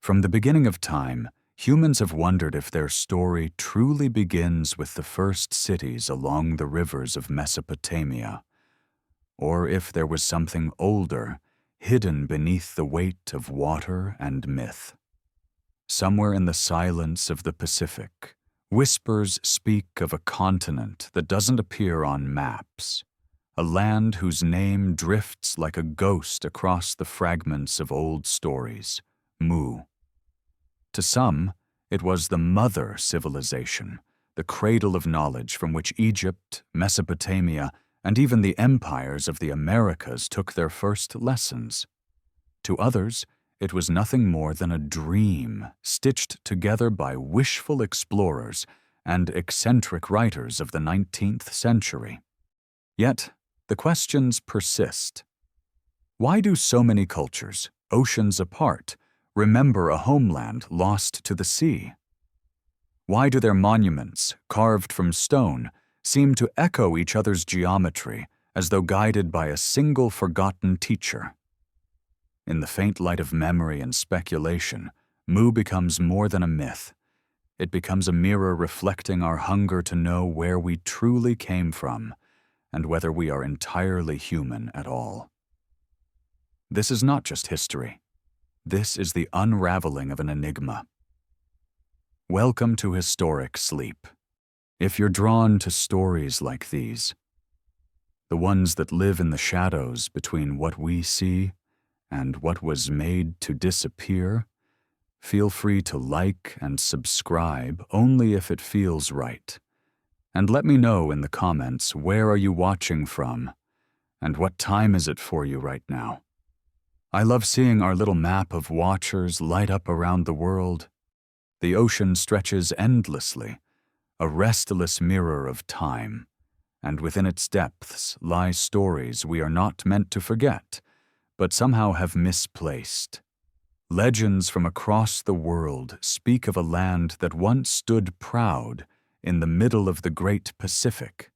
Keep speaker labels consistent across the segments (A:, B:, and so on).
A: From the beginning of time, humans have wondered if their story truly begins with the first cities along the rivers of Mesopotamia, or if there was something older, hidden beneath the weight of water and myth. Somewhere in the silence of the Pacific, whispers speak of a continent that doesn't appear on maps, a land whose name drifts like a ghost across the fragments of old stories, Mu. To some, it was the mother civilization, the cradle of knowledge from which Egypt, Mesopotamia, and even the empires of the Americas took their first lessons. To others, it was nothing more than a dream stitched together by wishful explorers and eccentric writers of the 19th century. Yet, the questions persist. Why do so many cultures, oceans apart, remember a homeland lost to the sea? Why do their monuments, carved from stone, seem to echo each other's geometry as though guided by a single forgotten teacher? In the faint light of memory and speculation, Mu becomes more than a myth. It becomes a mirror reflecting our hunger to know where we truly came from and whether we are entirely human at all. This is not just history. This is the unraveling of an enigma. Welcome to historic sleep. If you're drawn to stories like these, the ones that live in the shadows between what we see and what was made to disappear, feel free to like and subscribe only if it feels right. And let me know in the comments, where are you watching from and what time is it for you right now? I love seeing our little map of watchers light up around the world. The ocean stretches endlessly, a restless mirror of time, and within its depths lie stories we are not meant to forget, but somehow have misplaced. Legends from across the world speak of a land that once stood proud in the middle of the great Pacific,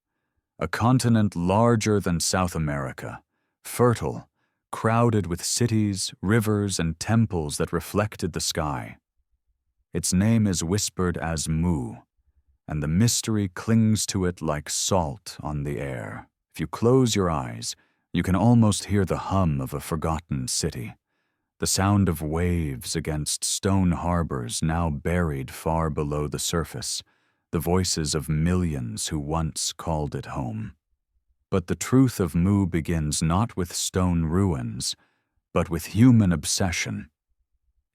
A: a continent larger than South America, fertile, crowded with cities, rivers, and temples that reflected the sky. Its name is whispered as Mu, and the mystery clings to it like salt on the air. If you close your eyes, you can almost hear the hum of a forgotten city, the sound of waves against stone harbors now buried far below the surface, the voices of millions who once called it home. But the truth of Mu begins not with stone ruins, but with human obsession.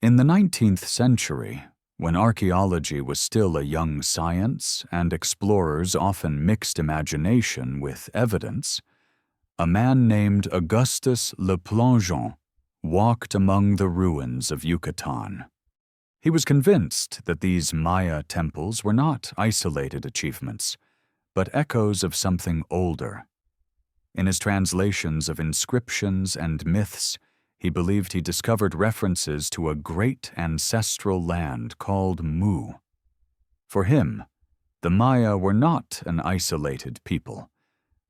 A: In the 19th century, when archaeology was still a young science and explorers often mixed imagination with evidence, a man named Augustus Le Plongeon walked among the ruins of Yucatán. He was convinced that these Maya temples were not isolated achievements, but echoes of something older. In his translations of inscriptions and myths, he believed he discovered references to a great ancestral land called Mu. For him, the Maya were not an isolated people.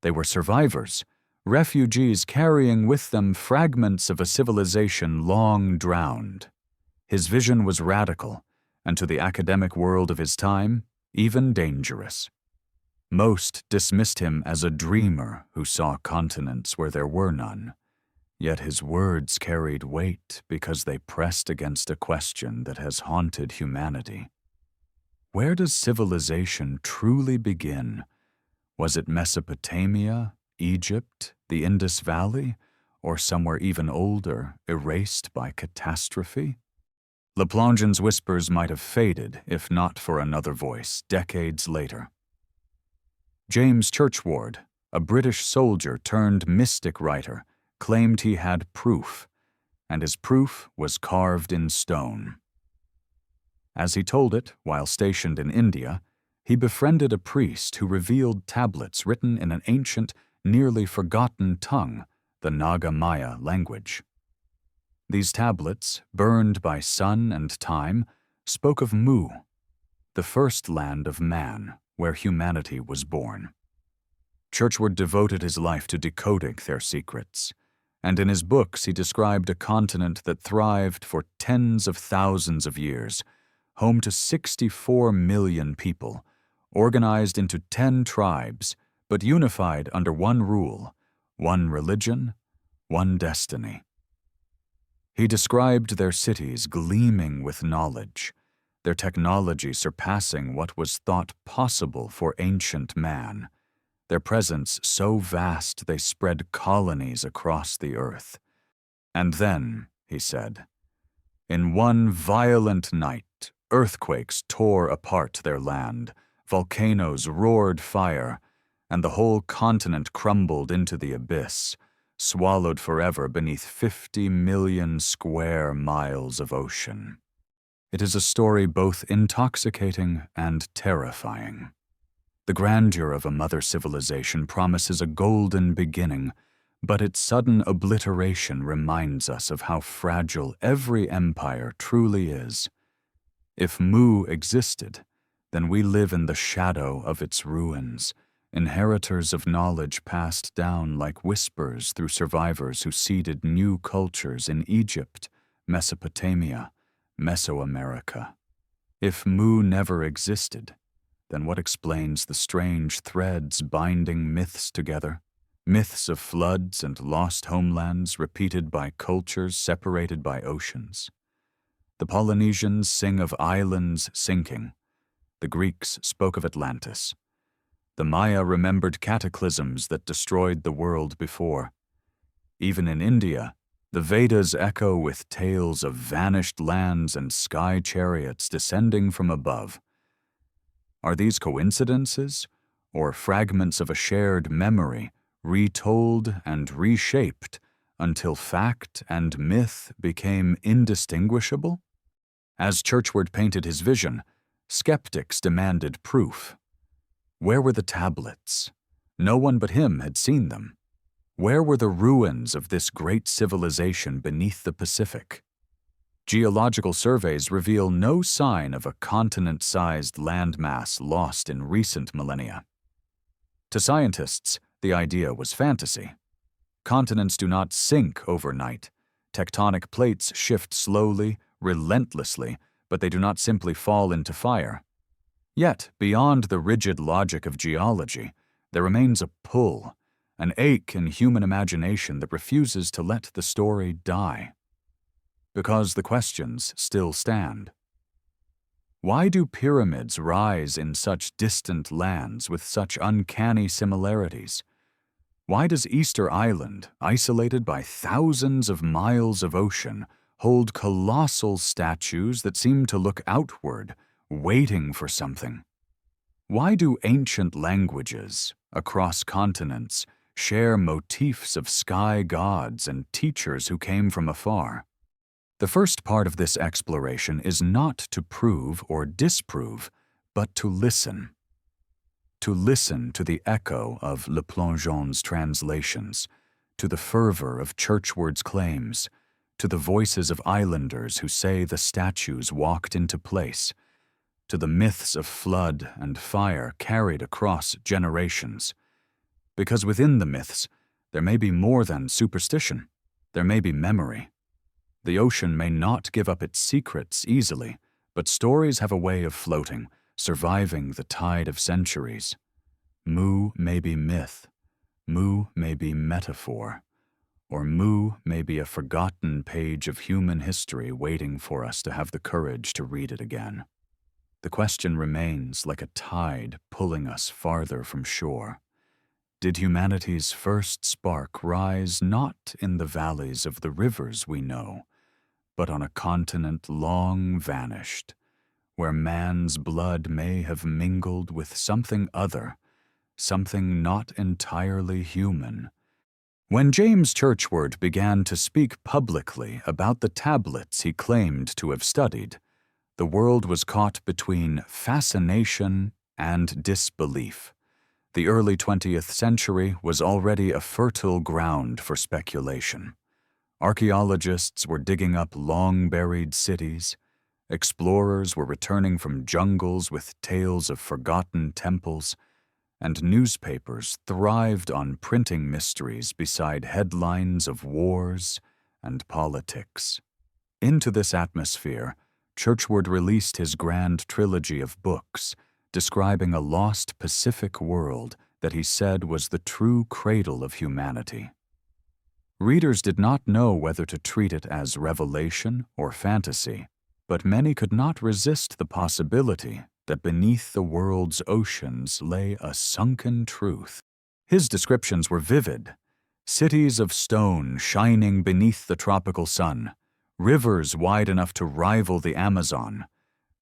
A: They were survivors, refugees carrying with them fragments of a civilization long drowned. His vision was radical, and to the academic world of his time, even dangerous. Most dismissed him as a dreamer who saw continents where there were none. Yet his words carried weight because they pressed against a question that has haunted humanity. Where does civilization truly begin? Was it Mesopotamia, Egypt, the Indus Valley, or somewhere even older, erased by catastrophe? Le Plongeon's whispers might have faded if not for another voice decades later. James Churchward, a British soldier turned mystic writer, claimed he had proof, and his proof was carved in stone. As he told it while stationed in India, he befriended a priest who revealed tablets written in an ancient, nearly forgotten tongue, the Naga Maya language. These tablets, burned by sun and time, spoke of Mu, the first land of man, where humanity was born. Churchward devoted his life to decoding their secrets, and in his books he described a continent that thrived for tens of thousands of years, home to 64 million people, organized into 10 tribes, but unified under one rule, one religion, one destiny. He described their cities gleaming with knowledge, their technology surpassing what was thought possible for ancient man, their presence so vast they spread colonies across the earth. And then, he said, in one violent night, earthquakes tore apart their land, volcanoes roared fire, and the whole continent crumbled into the abyss, swallowed forever beneath 50 million square miles of ocean. It is a story both intoxicating and terrifying. The grandeur of a mother civilization promises a golden beginning, but its sudden obliteration reminds us of how fragile every empire truly is. If Mu existed, then we live in the shadow of its ruins, inheritors of knowledge passed down like whispers through survivors who seeded new cultures in Egypt, Mesopotamia, Mesoamerica. If Mu never existed, then what explains the strange threads binding myths together? Myths of floods and lost homelands repeated by cultures separated by oceans. The Polynesians sing of islands sinking. The Greeks spoke of Atlantis. The Maya remembered cataclysms that destroyed the world before. Even in India, the Vedas echo with tales of vanished lands and sky chariots descending from above. Are these coincidences, or fragments of a shared memory, retold and reshaped until fact and myth became indistinguishable? As Churchward painted his vision, skeptics demanded proof. Where were the tablets? No one but him had seen them. Where were the ruins of this great civilization beneath the Pacific? Geological surveys reveal no sign of a continent-sized landmass lost in recent millennia. To scientists, the idea was fantasy. Continents do not sink overnight. Tectonic plates shift slowly, relentlessly, but they do not simply fall into fire. Yet, beyond the rigid logic of geology, there remains a pull, an ache in human imagination that refuses to let the story die. Because the questions still stand. Why do pyramids rise in such distant lands with such uncanny similarities? Why does Easter Island, isolated by thousands of miles of ocean, hold colossal statues that seem to look outward, waiting for something? Why do ancient languages, across continents, share motifs of sky gods and teachers who came from afar? The first part of this exploration is not to prove or disprove, but to listen. To listen to the echo of Le Plongeon's translations, to the fervor of Churchward's claims, to the voices of islanders who say the statues walked into place, to the myths of flood and fire carried across generations. Because within the myths, there may be more than superstition. There may be memory. The ocean may not give up its secrets easily, but stories have a way of floating, surviving the tide of centuries. Mu may be myth, Mu may be metaphor, or Mu may be a forgotten page of human history waiting for us to have the courage to read it again. The question remains like a tide pulling us farther from shore. Did humanity's first spark rise not in the valleys of the rivers we know, but on a continent long vanished, where man's blood may have mingled with something other, something not entirely human? When James Churchward began to speak publicly about the tablets he claimed to have studied, the world was caught between fascination and disbelief. The early 20th century was already a fertile ground for speculation. Archaeologists were digging up long-buried cities. Explorers were returning from jungles with tales of forgotten temples. and newspapers thrived on printing mysteries beside headlines of wars and politics. Into this atmosphere, Churchward released his grand trilogy of books, describing a lost Pacific world that he said was the true cradle of humanity. Readers did not know whether to treat it as revelation or fantasy, but many could not resist the possibility that beneath the world's oceans lay a sunken truth. His descriptions were vivid: cities of stone shining beneath the tropical sun, rivers wide enough to rival the Amazon,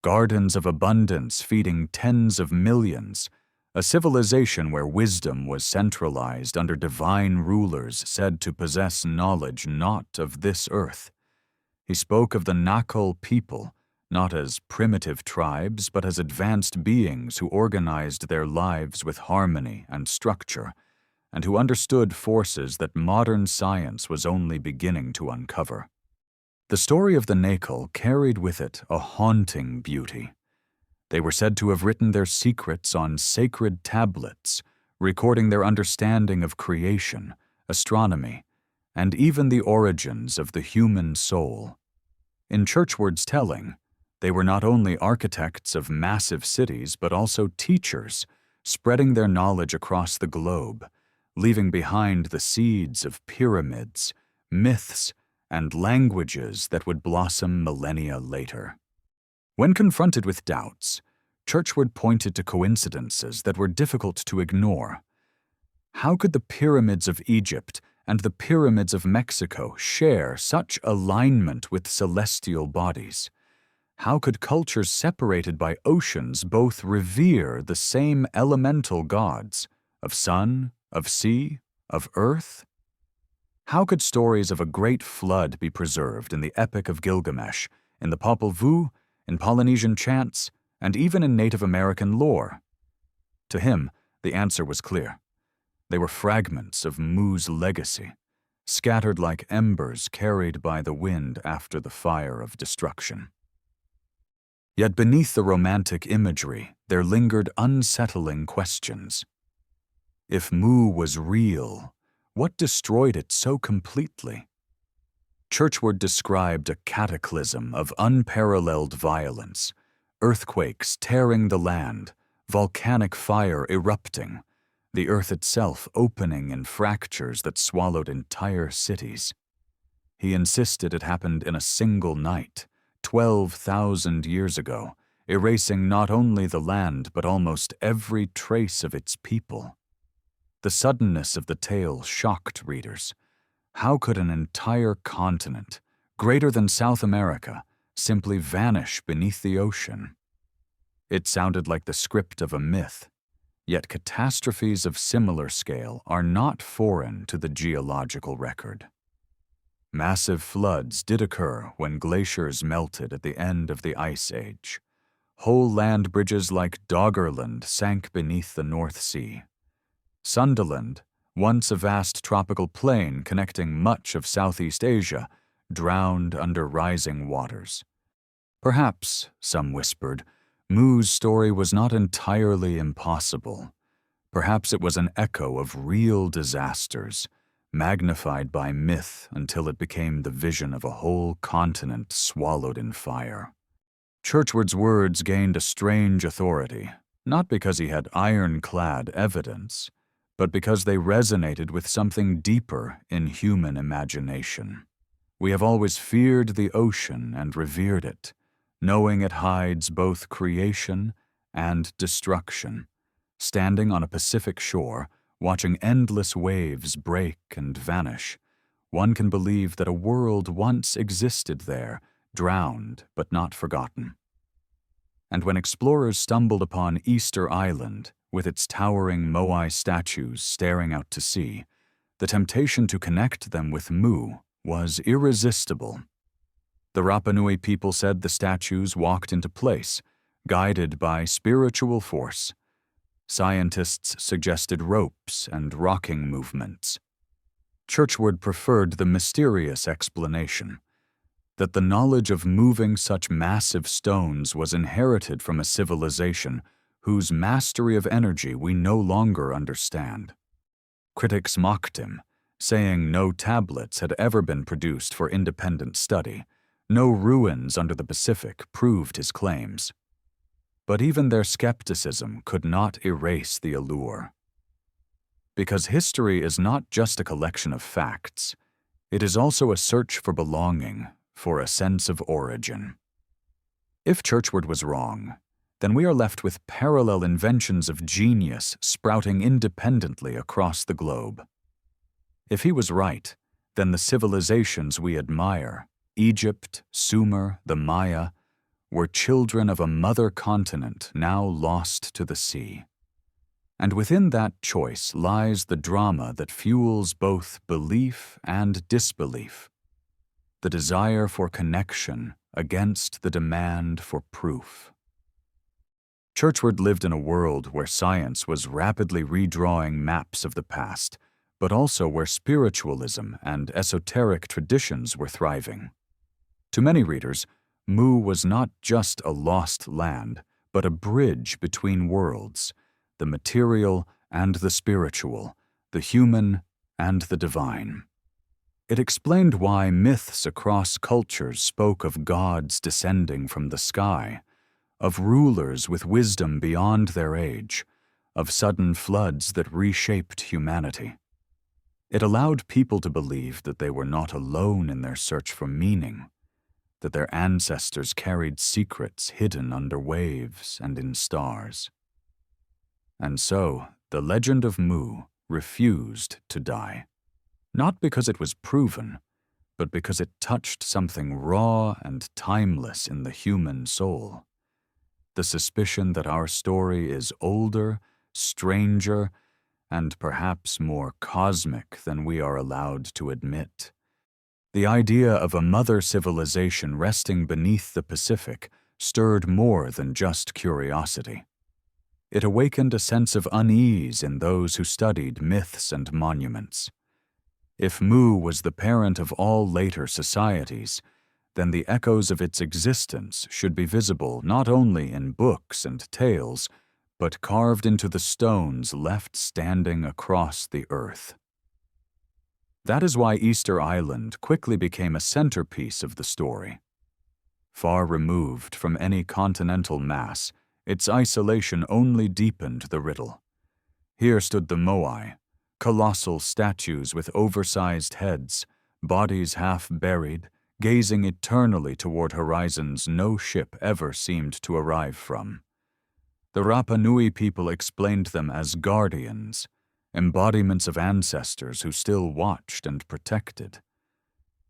A: gardens of abundance feeding tens of millions, a civilization where wisdom was centralized under divine rulers said to possess knowledge not of this earth. He spoke of the Naacal people, not as primitive tribes, but as advanced beings who organized their lives with harmony and structure, and who understood forces that modern science was only beginning to uncover. The story of the Naacal carried with it a haunting beauty. They were said to have written their secrets on sacred tablets, recording their understanding of creation, astronomy, and even the origins of the human soul. In Churchward's telling, they were not only architects of massive cities but also teachers, spreading their knowledge across the globe, leaving behind the seeds of pyramids, myths, and languages that would blossom millennia later. When confronted with doubts, Churchward pointed to coincidences that were difficult to ignore. How could the pyramids of Egypt and the pyramids of Mexico share such alignment with celestial bodies? How could cultures separated by oceans both revere the same elemental gods of sun, of sea, of earth? How could stories of a great flood be preserved in the Epic of Gilgamesh, in the Popol Vuh, in Polynesian chants, and even in Native American lore? To him, the answer was clear. They were fragments of Mu's legacy, scattered like embers carried by the wind after the fire of destruction. Yet beneath the romantic imagery, there lingered unsettling questions. If Mu was real, what destroyed it so completely? Churchward described a cataclysm of unparalleled violence, earthquakes tearing the land, volcanic fire erupting, the earth itself opening in fractures that swallowed entire cities. He insisted it happened in a single night, 12,000 years ago, erasing not only the land but almost every trace of its people. The suddenness of the tale shocked readers. How could an entire continent, greater than South America, simply vanish beneath the ocean? It sounded like the script of a myth, yet catastrophes of similar scale are not foreign to the geological record. Massive floods did occur when glaciers melted at the end of the Ice Age. Whole land bridges like Doggerland sank beneath the North Sea. Sunderland, once a vast tropical plain connecting much of Southeast Asia, drowned under rising waters. Perhaps, some whispered, Mu's story was not entirely impossible. Perhaps it was an echo of real disasters, magnified by myth until it became the vision of a whole continent swallowed in fire. Churchward's words gained a strange authority, not because he had ironclad evidence, but because they resonated with something deeper in human imagination. We have always feared the ocean and revered it, knowing it hides both creation and destruction. Standing on a Pacific shore, watching endless waves break and vanish, one can believe that a world once existed there, drowned but not forgotten. And when explorers stumbled upon Easter Island, with its towering Moai statues staring out to sea, the temptation to connect them with Mu was irresistible. The Rapa Nui people said the statues walked into place, guided by spiritual force. Scientists suggested ropes and rocking movements. Churchward preferred the mysterious explanation, that the knowledge of moving such massive stones was inherited from a civilization whose mastery of energy we no longer understand. Critics mocked him, saying no tablets had ever been produced for independent study. No ruins under the Pacific proved his claims. But even their skepticism could not erase the allure. Because history is not just a collection of facts, it is also a search for belonging, for a sense of origin. If Churchward was wrong, then we are left with parallel inventions of genius sprouting independently across the globe. If he was right, then the civilizations we admire, Egypt, Sumer, the Maya, were children of a mother continent now lost to the sea. And within that choice lies the drama that fuels both belief and disbelief, the desire for connection against the demand for proof. Churchward lived in a world where science was rapidly redrawing maps of the past, but also where spiritualism and esoteric traditions were thriving. To many readers, Mu was not just a lost land, but a bridge between worlds, the material and the spiritual, the human and the divine. It explained why myths across cultures spoke of gods descending from the sky, of rulers with wisdom beyond their age, of sudden floods that reshaped humanity. It allowed people to believe that they were not alone in their search for meaning, that their ancestors carried secrets hidden under waves and in stars. And so, the legend of Mu refused to die, not because it was proven, but because it touched something raw and timeless in the human soul. The suspicion that our story is older, stranger, and perhaps more cosmic than we are allowed to admit. The idea of a mother civilization resting beneath the Pacific stirred more than just curiosity. It awakened a sense of unease in those who studied myths and monuments. If Mu was the parent of all later societies, then the echoes of its existence should be visible not only in books and tales, but carved into the stones left standing across the earth. That is why Easter Island quickly became a centerpiece of the story. Far removed from any continental mass, its isolation only deepened the riddle. Here stood the Moai, colossal statues with oversized heads, bodies half buried, gazing eternally toward horizons no ship ever seemed to arrive from. The Rapa Nui people explained them as guardians, embodiments of ancestors who still watched and protected.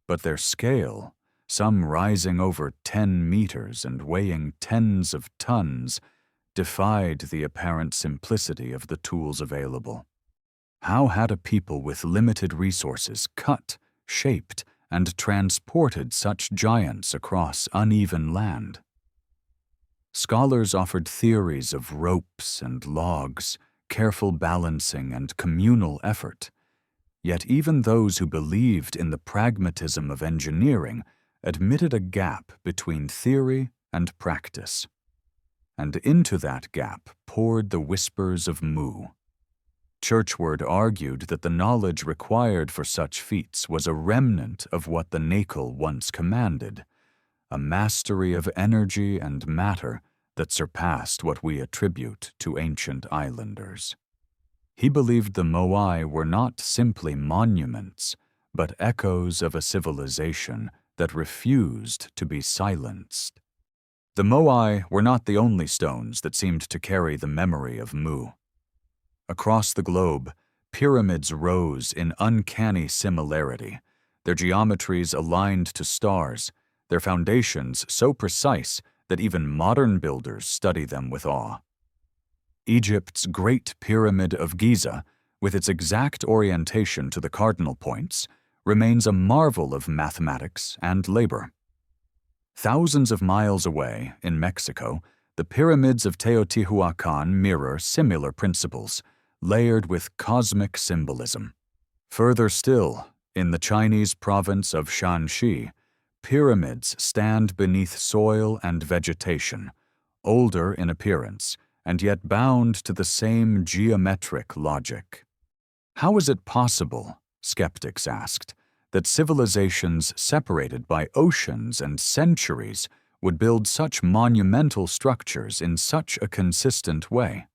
A: But their scale, some rising over 10 meters and weighing tens of tons, defied the apparent simplicity of the tools available. How had a people with limited resources cut, shaped, and transported such giants across uneven land? Scholars offered theories of ropes and logs, careful balancing and communal effort. Yet even those who believed in the pragmatism of engineering admitted a gap between theory and practice. And into that gap poured the whispers of Mu. Churchward argued that the knowledge required for such feats was a remnant of what the Naacal once commanded, a mastery of energy and matter that surpassed what we attribute to ancient islanders. He believed the Moai were not simply monuments, but echoes of a civilization that refused to be silenced. The Moai were not the only stones that seemed to carry the memory of Mu. Across the globe, pyramids rose in uncanny similarity, their geometries aligned to stars, their foundations so precise that even modern builders study them with awe. Egypt's Great Pyramid of Giza, with its exact orientation to the cardinal points, remains a marvel of mathematics and labor. Thousands of miles away, in Mexico, the pyramids of Teotihuacan mirror similar principles, layered with cosmic symbolism. Further still, in the Chinese province of Shanxi, pyramids stand beneath soil and vegetation, older in appearance, and yet bound to the same geometric logic. How is it possible, skeptics asked, that civilizations separated by oceans and centuries would build such monumental structures in such a consistent way?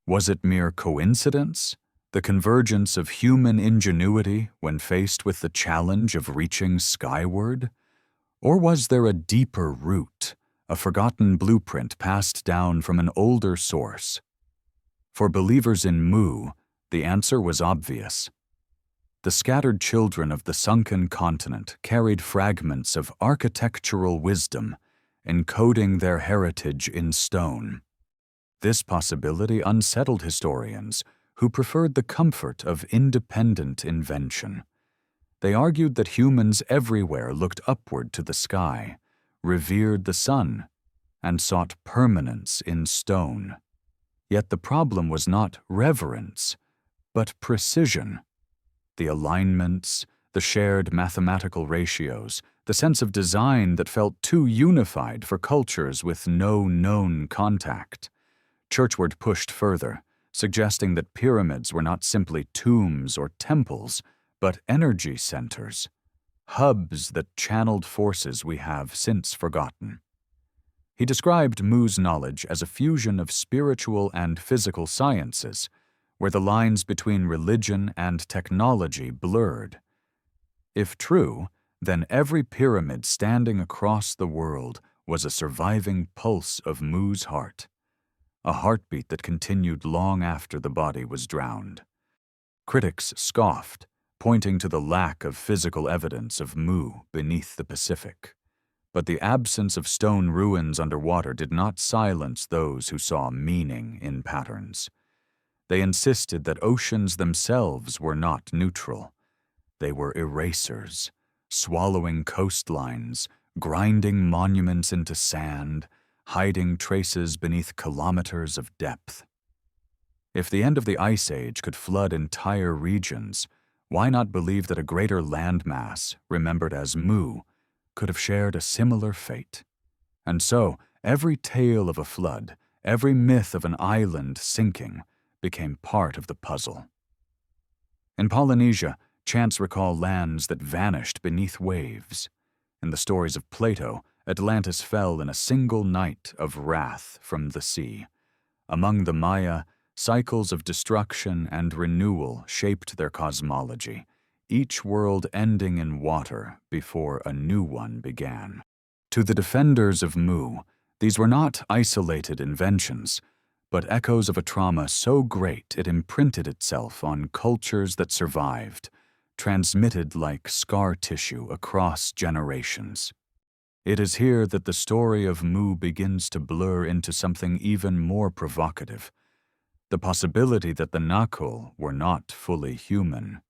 A: Was it mere coincidence, the convergence of human ingenuity when faced with the challenge of reaching skyward? Or was there a deeper root, a forgotten blueprint passed down from an older source? For believers in Mu, the answer was obvious. The scattered children of the sunken continent carried fragments of architectural wisdom, encoding their heritage in stone. This possibility unsettled historians who preferred the comfort of independent invention. They argued that humans everywhere looked upward to the sky, revered the sun, and sought permanence in stone. Yet the problem was not reverence, but precision. The alignments, the shared mathematical ratios, the sense of design that felt too unified for cultures with no known contact. Churchward pushed further, suggesting that pyramids were not simply tombs or temples, but energy centers, hubs that channeled forces we have since forgotten. He described Mu's knowledge as a fusion of spiritual and physical sciences, where the lines between religion and technology blurred. If true, then every pyramid standing across the world was a surviving pulse of Mu's heart, a heartbeat that continued long after the body was drowned. Critics scoffed, pointing to the lack of physical evidence of Mu beneath the Pacific. But the absence of stone ruins underwater did not silence those who saw meaning in patterns. They insisted that oceans themselves were not neutral. They were erasers, swallowing coastlines, grinding monuments into sand, hiding traces beneath kilometers of depth. If the end of the Ice Age could flood entire regions, why not believe that a greater landmass, remembered as Mu, could have shared a similar fate? And so, every tale of a flood, every myth of an island sinking, became part of the puzzle. In Polynesia, chants recall lands that vanished beneath waves. In the stories of Plato, Atlantis fell in a single night of wrath from the sea. Among the Maya, cycles of destruction and renewal shaped their cosmology, each world ending in water before a new one began. To the defenders of Mu, these were not isolated inventions, but echoes of a trauma so great it imprinted itself on cultures that survived, transmitted like scar tissue across generations. It is here that the story of Mu begins to blur into something even more provocative, the possibility that the Naacal were not fully human.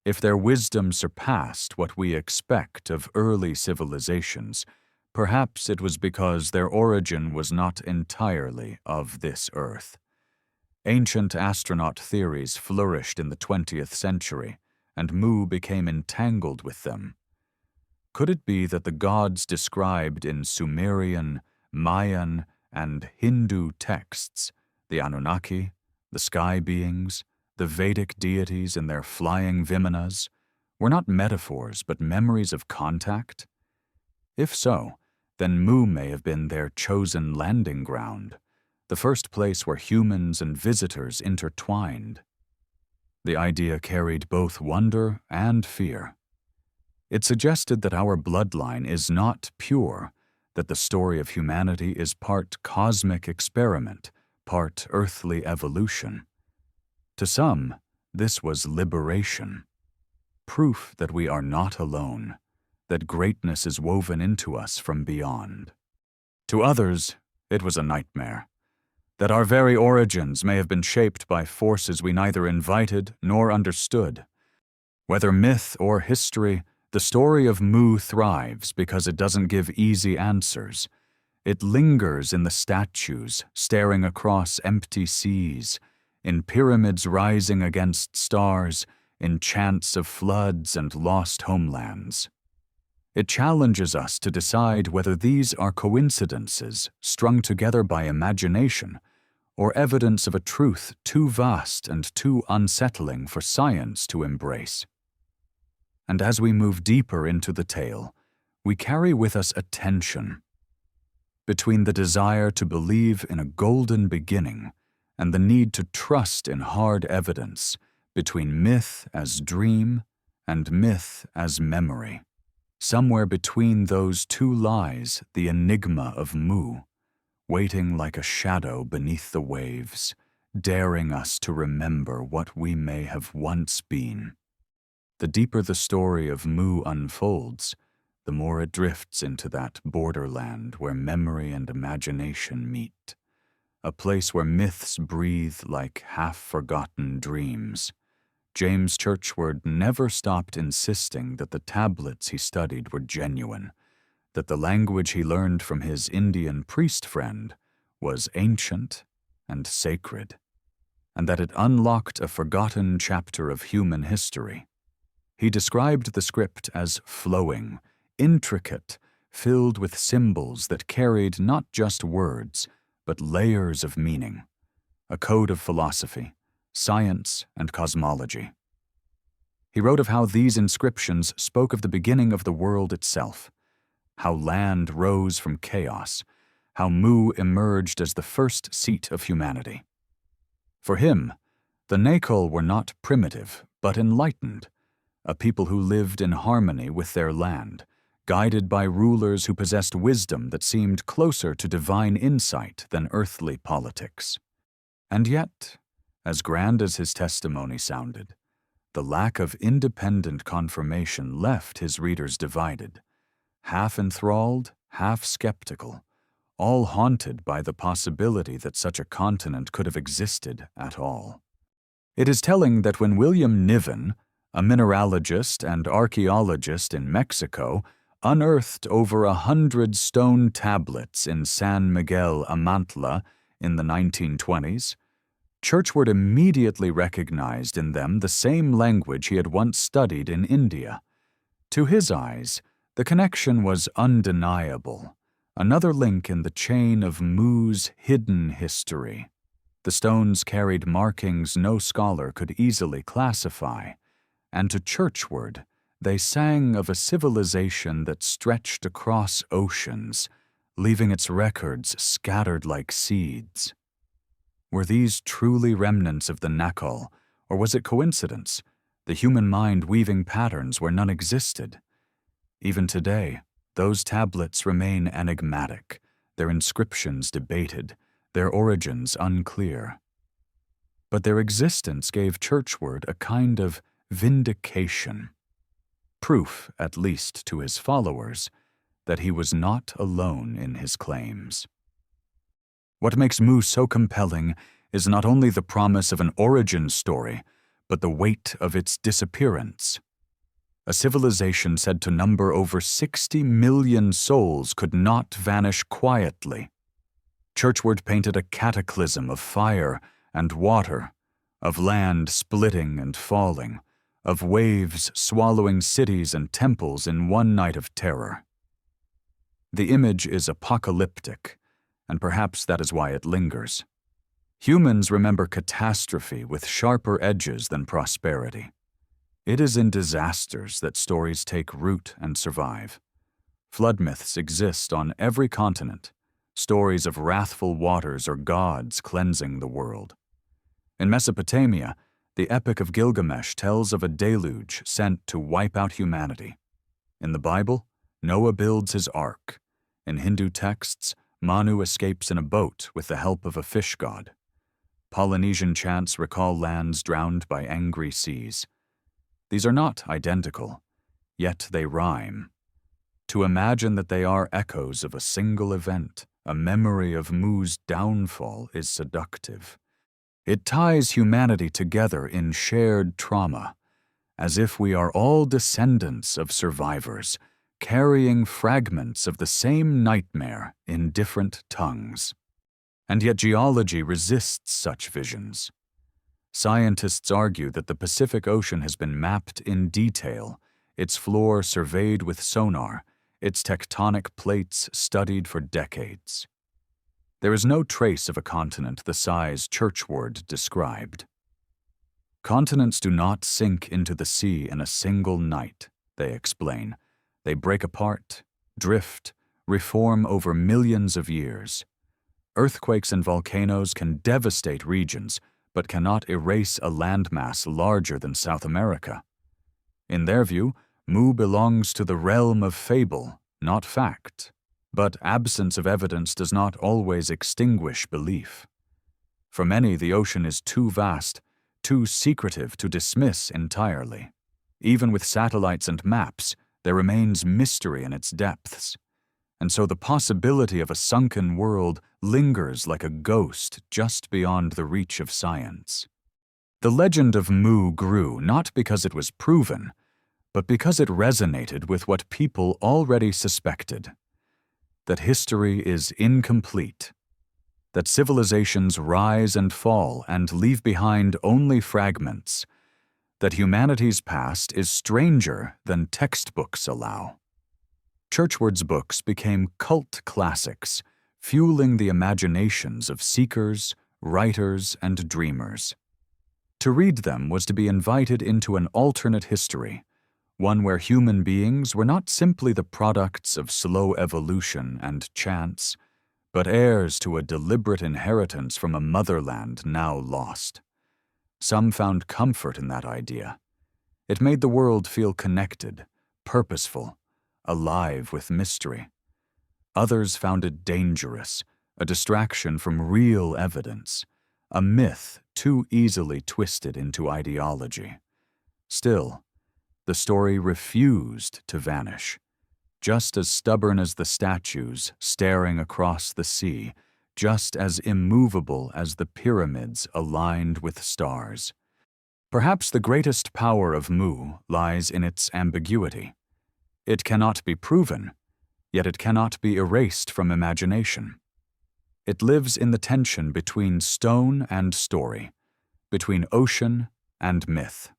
A: If their wisdom surpassed what we expect of early civilizations, perhaps it was because their origin was not entirely of this earth. Ancient astronaut theories flourished in the 20th century, and Mu became entangled with them. Could it be that the gods described in Sumerian, Mayan, and Hindu texts, the Anunnaki, the sky beings, the Vedic deities in their flying vimanas, were not metaphors but memories of contact? If so, then Mu may have been their chosen landing ground, the first place where humans and visitors intertwined. The idea carried both wonder and fear. It suggested that our bloodline is not pure, that the story of humanity is part cosmic experiment, part earthly evolution. To some, this was liberation, proof that we are not alone, that greatness is woven into us from beyond. To others, it was a nightmare, that our very origins may have been shaped by forces we neither invited nor understood. Whether myth or history, the story of Mu thrives because it doesn't give easy answers. It lingers in the statues, staring across empty seas, in pyramids rising against stars, in chants of floods and lost homelands. It challenges us to decide whether these are coincidences strung together by imagination or evidence of a truth too vast and too unsettling for science to embrace. And as we move deeper into the tale, we carry with us a tension between the desire to believe in a golden beginning and the need to trust in hard evidence, between myth as dream and myth as memory. Somewhere between those two lies the enigma of Mu, waiting like a shadow beneath the waves, daring us to remember what we may have once been. The deeper the story of Mu unfolds, the more it drifts into that borderland where memory and imagination meet, a place where myths breathe like half-forgotten dreams. James Churchward never stopped insisting that the tablets he studied were genuine, that the language he learned from his Indian priest friend was ancient and sacred, and that it unlocked a forgotten chapter of human history. He described the script as flowing, intricate, filled with symbols that carried not just words, but layers of meaning, a code of philosophy, science, and cosmology. He wrote of how these inscriptions spoke of the beginning of the world itself, how land rose from chaos, how Mu emerged as the first seat of humanity. For him, the Naacal were not primitive, but enlightened, a people who lived in harmony with their land, guided by rulers who possessed wisdom that seemed closer to divine insight than earthly politics. And yet, as grand as his testimony sounded, the lack of independent confirmation left his readers divided, half enthralled, half skeptical, all haunted by the possibility that such a continent could have existed at all. It is telling that when William Niven, a mineralogist and archaeologist in Mexico, unearthed over 100 stone tablets in San Miguel Amantla in the 1920s, Churchward immediately recognized in them the same language he had once studied in India. To his eyes, the connection was undeniable, another link in the chain of Mu's hidden history. The stones carried markings no scholar could easily classify, and to Churchward, they sang of a civilization that stretched across oceans, leaving its records scattered like seeds. Were these truly remnants of the Naacal, or was it coincidence, the human mind weaving patterns where none existed? Even today, those tablets remain enigmatic, their inscriptions debated, their origins unclear. But their existence gave Churchward a kind of vindication, proof, at least to his followers, that he was not alone in his claims. What makes Mu so compelling is not only the promise of an origin story, but the weight of its disappearance. A civilization said to number over 60 million souls could not vanish quietly. Churchward painted a cataclysm of fire and water, of land splitting and falling, of waves swallowing cities and temples in one night of terror. The image is apocalyptic, and perhaps that is why it lingers. Humans remember catastrophe with sharper edges than prosperity. It is in disasters that stories take root and survive. Flood myths exist on every continent, stories of wrathful waters or gods cleansing the world. In Mesopotamia, the Epic of Gilgamesh tells of a deluge sent to wipe out humanity. In the Bible, Noah builds his ark. In Hindu texts, Manu escapes in a boat with the help of a fish god. Polynesian chants recall lands drowned by angry seas. These are not identical, yet they rhyme. To imagine that they are echoes of a single event, a memory of Mu's downfall, is seductive. It ties humanity together in shared trauma, as if we are all descendants of survivors, carrying fragments of the same nightmare in different tongues. And yet geology resists such visions. Scientists argue that the Pacific Ocean has been mapped in detail, its floor surveyed with sonar, its tectonic plates studied for decades. There is no trace of a continent the size Churchward described. Continents do not sink into the sea in a single night, they explain. They break apart, drift, reform over millions of years. Earthquakes and volcanoes can devastate regions, but cannot erase a landmass larger than South America. In their view, Mu belongs to the realm of fable, not fact. But absence of evidence does not always extinguish belief. For many, the ocean is too vast, too secretive to dismiss entirely. Even with satellites and maps, there remains mystery in its depths. And so the possibility of a sunken world lingers like a ghost just beyond the reach of science. The legend of Mu grew not because it was proven, but because it resonated with what people already suspected: that history is incomplete, that civilizations rise and fall and leave behind only fragments, that humanity's past is stranger than textbooks allow. Churchward's books became cult classics, fueling the imaginations of seekers, writers, and dreamers. To read them was to be invited into an alternate history, one where human beings were not simply the products of slow evolution and chance, but heirs to a deliberate inheritance from a motherland now lost. Some found comfort in that idea. It made the world feel connected, purposeful, alive with mystery. Others found it dangerous, a distraction from real evidence, a myth too easily twisted into ideology. Still, the story refused to vanish, just as stubborn as the statues staring across the sea, just as immovable as the pyramids aligned with stars. Perhaps the greatest power of Mu lies in its ambiguity. It cannot be proven, yet it cannot be erased from imagination. It lives in the tension between stone and story, between ocean and myth.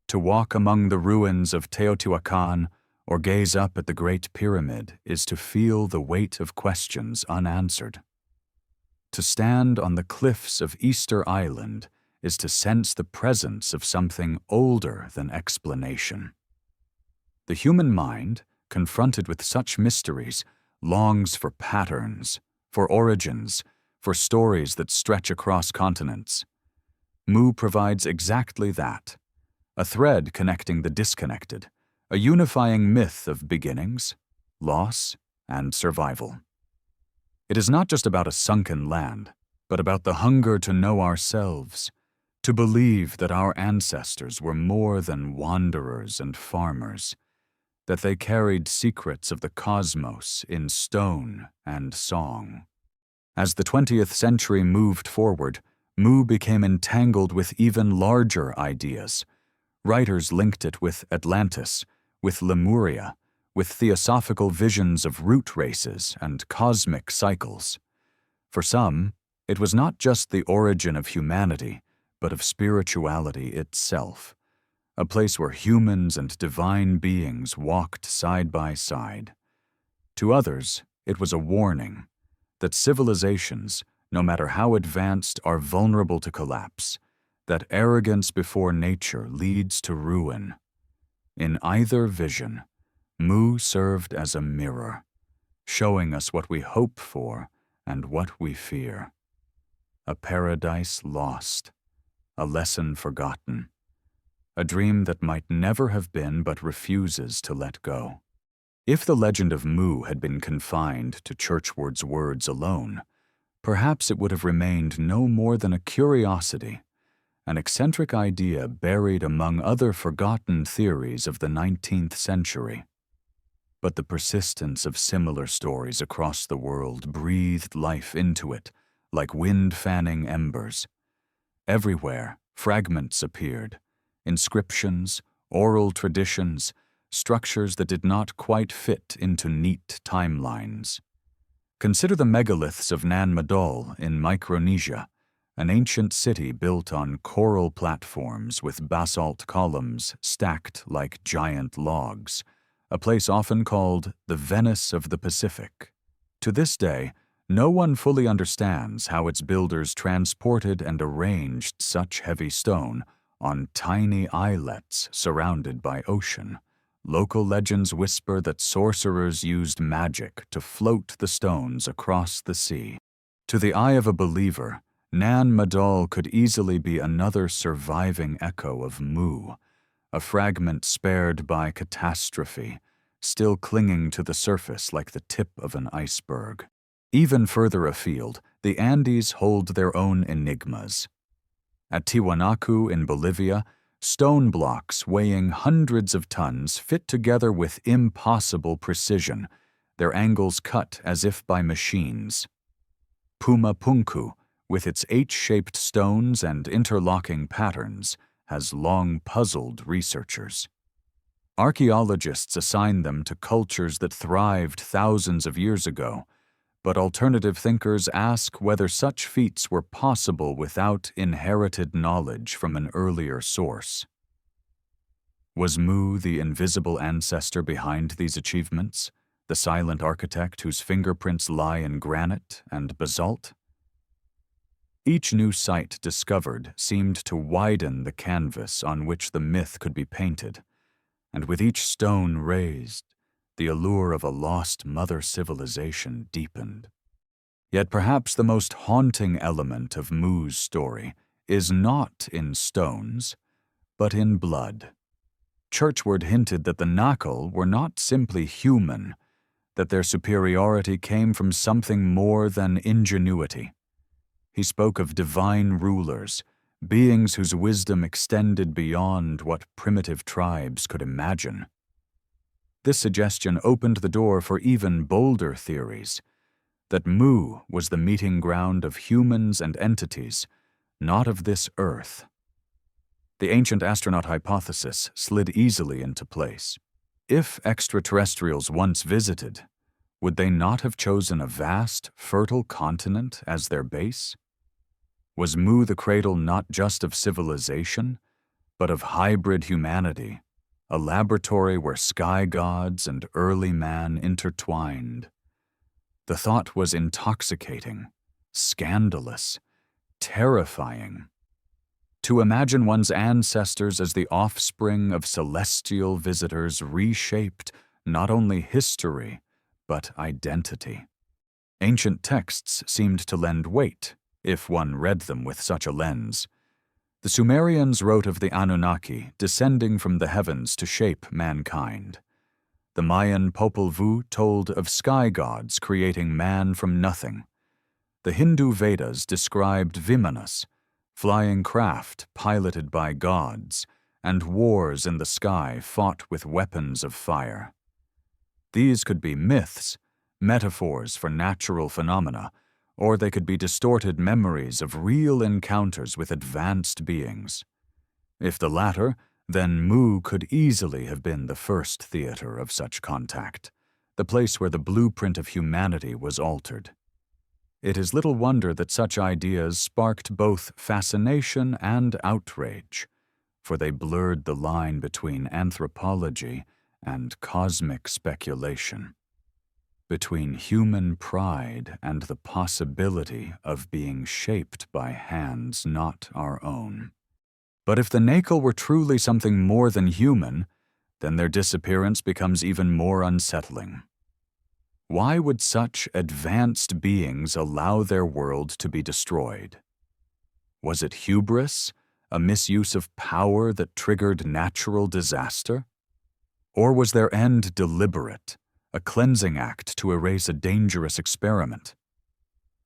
A: To walk among the ruins of Teotihuacan or gaze up at the Great Pyramid is to feel the weight of questions unanswered. To stand on the cliffs of Easter Island is to sense the presence of something older than explanation. The human mind, confronted with such mysteries, longs for patterns, for origins, for stories that stretch across continents. Mu provides exactly that. A thread connecting the disconnected, a unifying myth of beginnings, loss, and survival. It is not just about a sunken land, but about the hunger to know ourselves, to believe that our ancestors were more than wanderers and farmers, that they carried secrets of the cosmos in stone and song. As the 20th century moved forward, Mu became entangled with even larger ideas. Writers linked it with Atlantis, with Lemuria, with theosophical visions of root races and cosmic cycles. For some, it was not just the origin of humanity, but of spirituality itself, a place where humans and divine beings walked side by side. To others, it was a warning that civilizations, no matter how advanced, are vulnerable to collapse, that arrogance before nature leads to ruin. In either vision, Mu served as a mirror, showing us what we hope for and what we fear. A paradise lost, a lesson forgotten, a dream that might never have been but refuses to let go. If the legend of Mu had been confined to Churchward's words alone, perhaps it would have remained no more than a curiosity, an eccentric idea buried among other forgotten theories of the 19th century. But the persistence of similar stories across the world breathed life into it, like wind fanning embers. Everywhere, fragments appeared, inscriptions, oral traditions, structures that did not quite fit into neat timelines. Consider the megaliths of Nan Madol in Micronesia, an ancient city built on coral platforms with basalt columns stacked like giant logs, a place often called the Venice of the Pacific. To this day, no one fully understands how its builders transported and arranged such heavy stone on tiny islets surrounded by ocean. Local legends whisper that sorcerers used magic to float the stones across the sea. To the eye of a believer, Nan Madol could easily be another surviving echo of Mu, a fragment spared by catastrophe, still clinging to the surface like the tip of an iceberg. Even further afield, the Andes hold their own enigmas. At Tiwanaku in Bolivia, stone blocks weighing hundreds of tons fit together with impossible precision, their angles cut as if by machines. Puma Punku, with its H-shaped stones and interlocking patterns, has long puzzled researchers. Archaeologists assign them to cultures that thrived thousands of years ago, but alternative thinkers ask whether such feats were possible without inherited knowledge from an earlier source. Was Mu the invisible ancestor behind these achievements, the silent architect whose fingerprints lie in granite and basalt? Each new site discovered seemed to widen the canvas on which the myth could be painted, and with each stone raised, the allure of a lost mother civilization deepened. Yet perhaps the most haunting element of Mu's story is not in stones, but in blood. Churchward hinted that the Naacal were not simply human, that their superiority came from something more than ingenuity. He spoke of divine rulers, beings whose wisdom extended beyond what primitive tribes could imagine. This suggestion opened the door for even bolder theories, that Mu was the meeting ground of humans and entities, not of this earth. The ancient astronaut hypothesis slid easily into place. If extraterrestrials once visited, would they not have chosen a vast, fertile continent as their base? Was Mu the cradle not just of civilization, but of hybrid humanity, a laboratory where sky gods and early man intertwined? The thought was intoxicating, scandalous, terrifying. To imagine one's ancestors as the offspring of celestial visitors reshaped not only history, but identity. Ancient texts seemed to lend weight, if one read them with such a lens. The Sumerians wrote of the Anunnaki descending from the heavens to shape mankind. The Mayan Popol Vuh told of sky gods creating man from nothing. The Hindu Vedas described Vimanas, flying craft piloted by gods, and wars in the sky fought with weapons of fire. These could be myths, metaphors for natural phenomena, or they could be distorted memories of real encounters with advanced beings. If the latter, then Mu could easily have been the first theater of such contact, the place where the blueprint of humanity was altered. It is little wonder that such ideas sparked both fascination and outrage, for they blurred the line between anthropology and cosmic speculation, between human pride and the possibility of being shaped by hands not our own. But if the Naacal were truly something more than human, then their disappearance becomes even more unsettling. Why would such advanced beings allow their world to be destroyed? Was it hubris, a misuse of power that triggered natural disaster? Or was their end deliberate, a cleansing act to erase a dangerous experiment?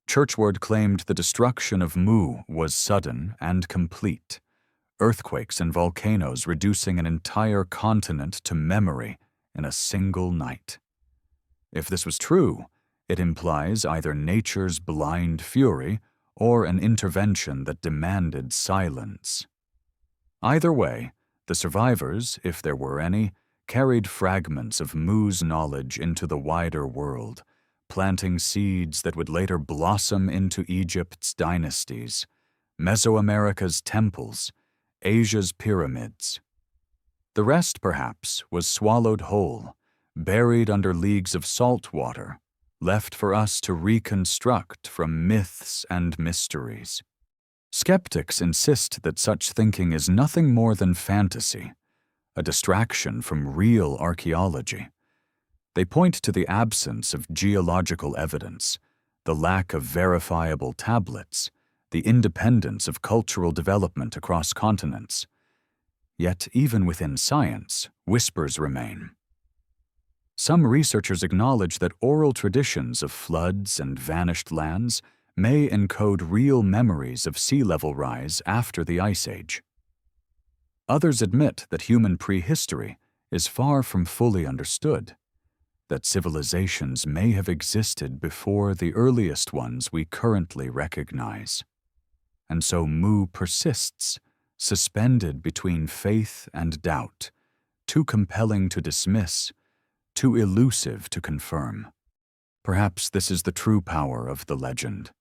A: Churchward claimed the destruction of Mu was sudden and complete, earthquakes and volcanoes reducing an entire continent to memory in a single night. If this was true, it implies either nature's blind fury or an intervention that demanded silence. Either way, the survivors, if there were any, carried fragments of Mu's knowledge into the wider world, planting seeds that would later blossom into Egypt's dynasties, Mesoamerica's temples, Asia's pyramids. The rest, perhaps, was swallowed whole, buried under leagues of salt water, left for us to reconstruct from myths and mysteries. Skeptics insist that such thinking is nothing more than fantasy, a distraction from real archaeology. They point to the absence of geological evidence, the lack of verifiable tablets, the independence of cultural development across continents. Yet even within science, whispers remain. Some researchers acknowledge that oral traditions of floods and vanished lands may encode real memories of sea level rise after the Ice Age. Others admit that human prehistory is far from fully understood, that civilizations may have existed before the earliest ones we currently recognize. And so Mu persists, suspended between faith and doubt, too compelling to dismiss, too elusive to confirm. Perhaps this is the true power of the legend.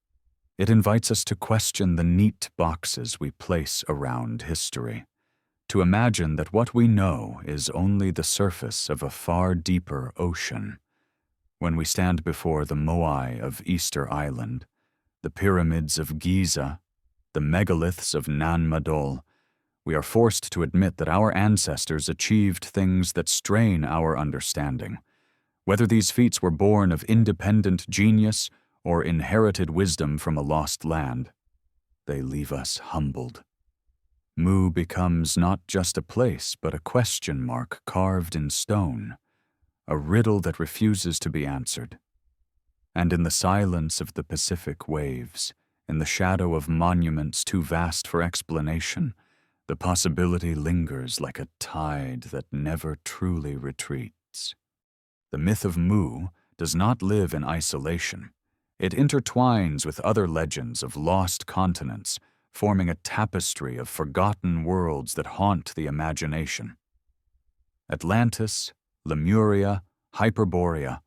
A: It invites us to question the neat boxes we place around history, to imagine that what we know is only the surface of a far deeper ocean. When we stand before the Moai of Easter Island, the pyramids of Giza, the megaliths of Nan Madol, we are forced to admit that our ancestors achieved things that strain our understanding. Whether these feats were born of independent genius or inherited wisdom from a lost land, they leave us humbled. Mu becomes not just a place, but a question mark carved in stone, a riddle that refuses to be answered. And in the silence of the Pacific waves, in the shadow of monuments too vast for explanation, the possibility lingers like a tide that never truly retreats. The myth of Mu does not live in isolation. It intertwines with other legends of lost continents, forming a tapestry of forgotten worlds that haunt the imagination. Atlantis, Lemuria, Hyperborea,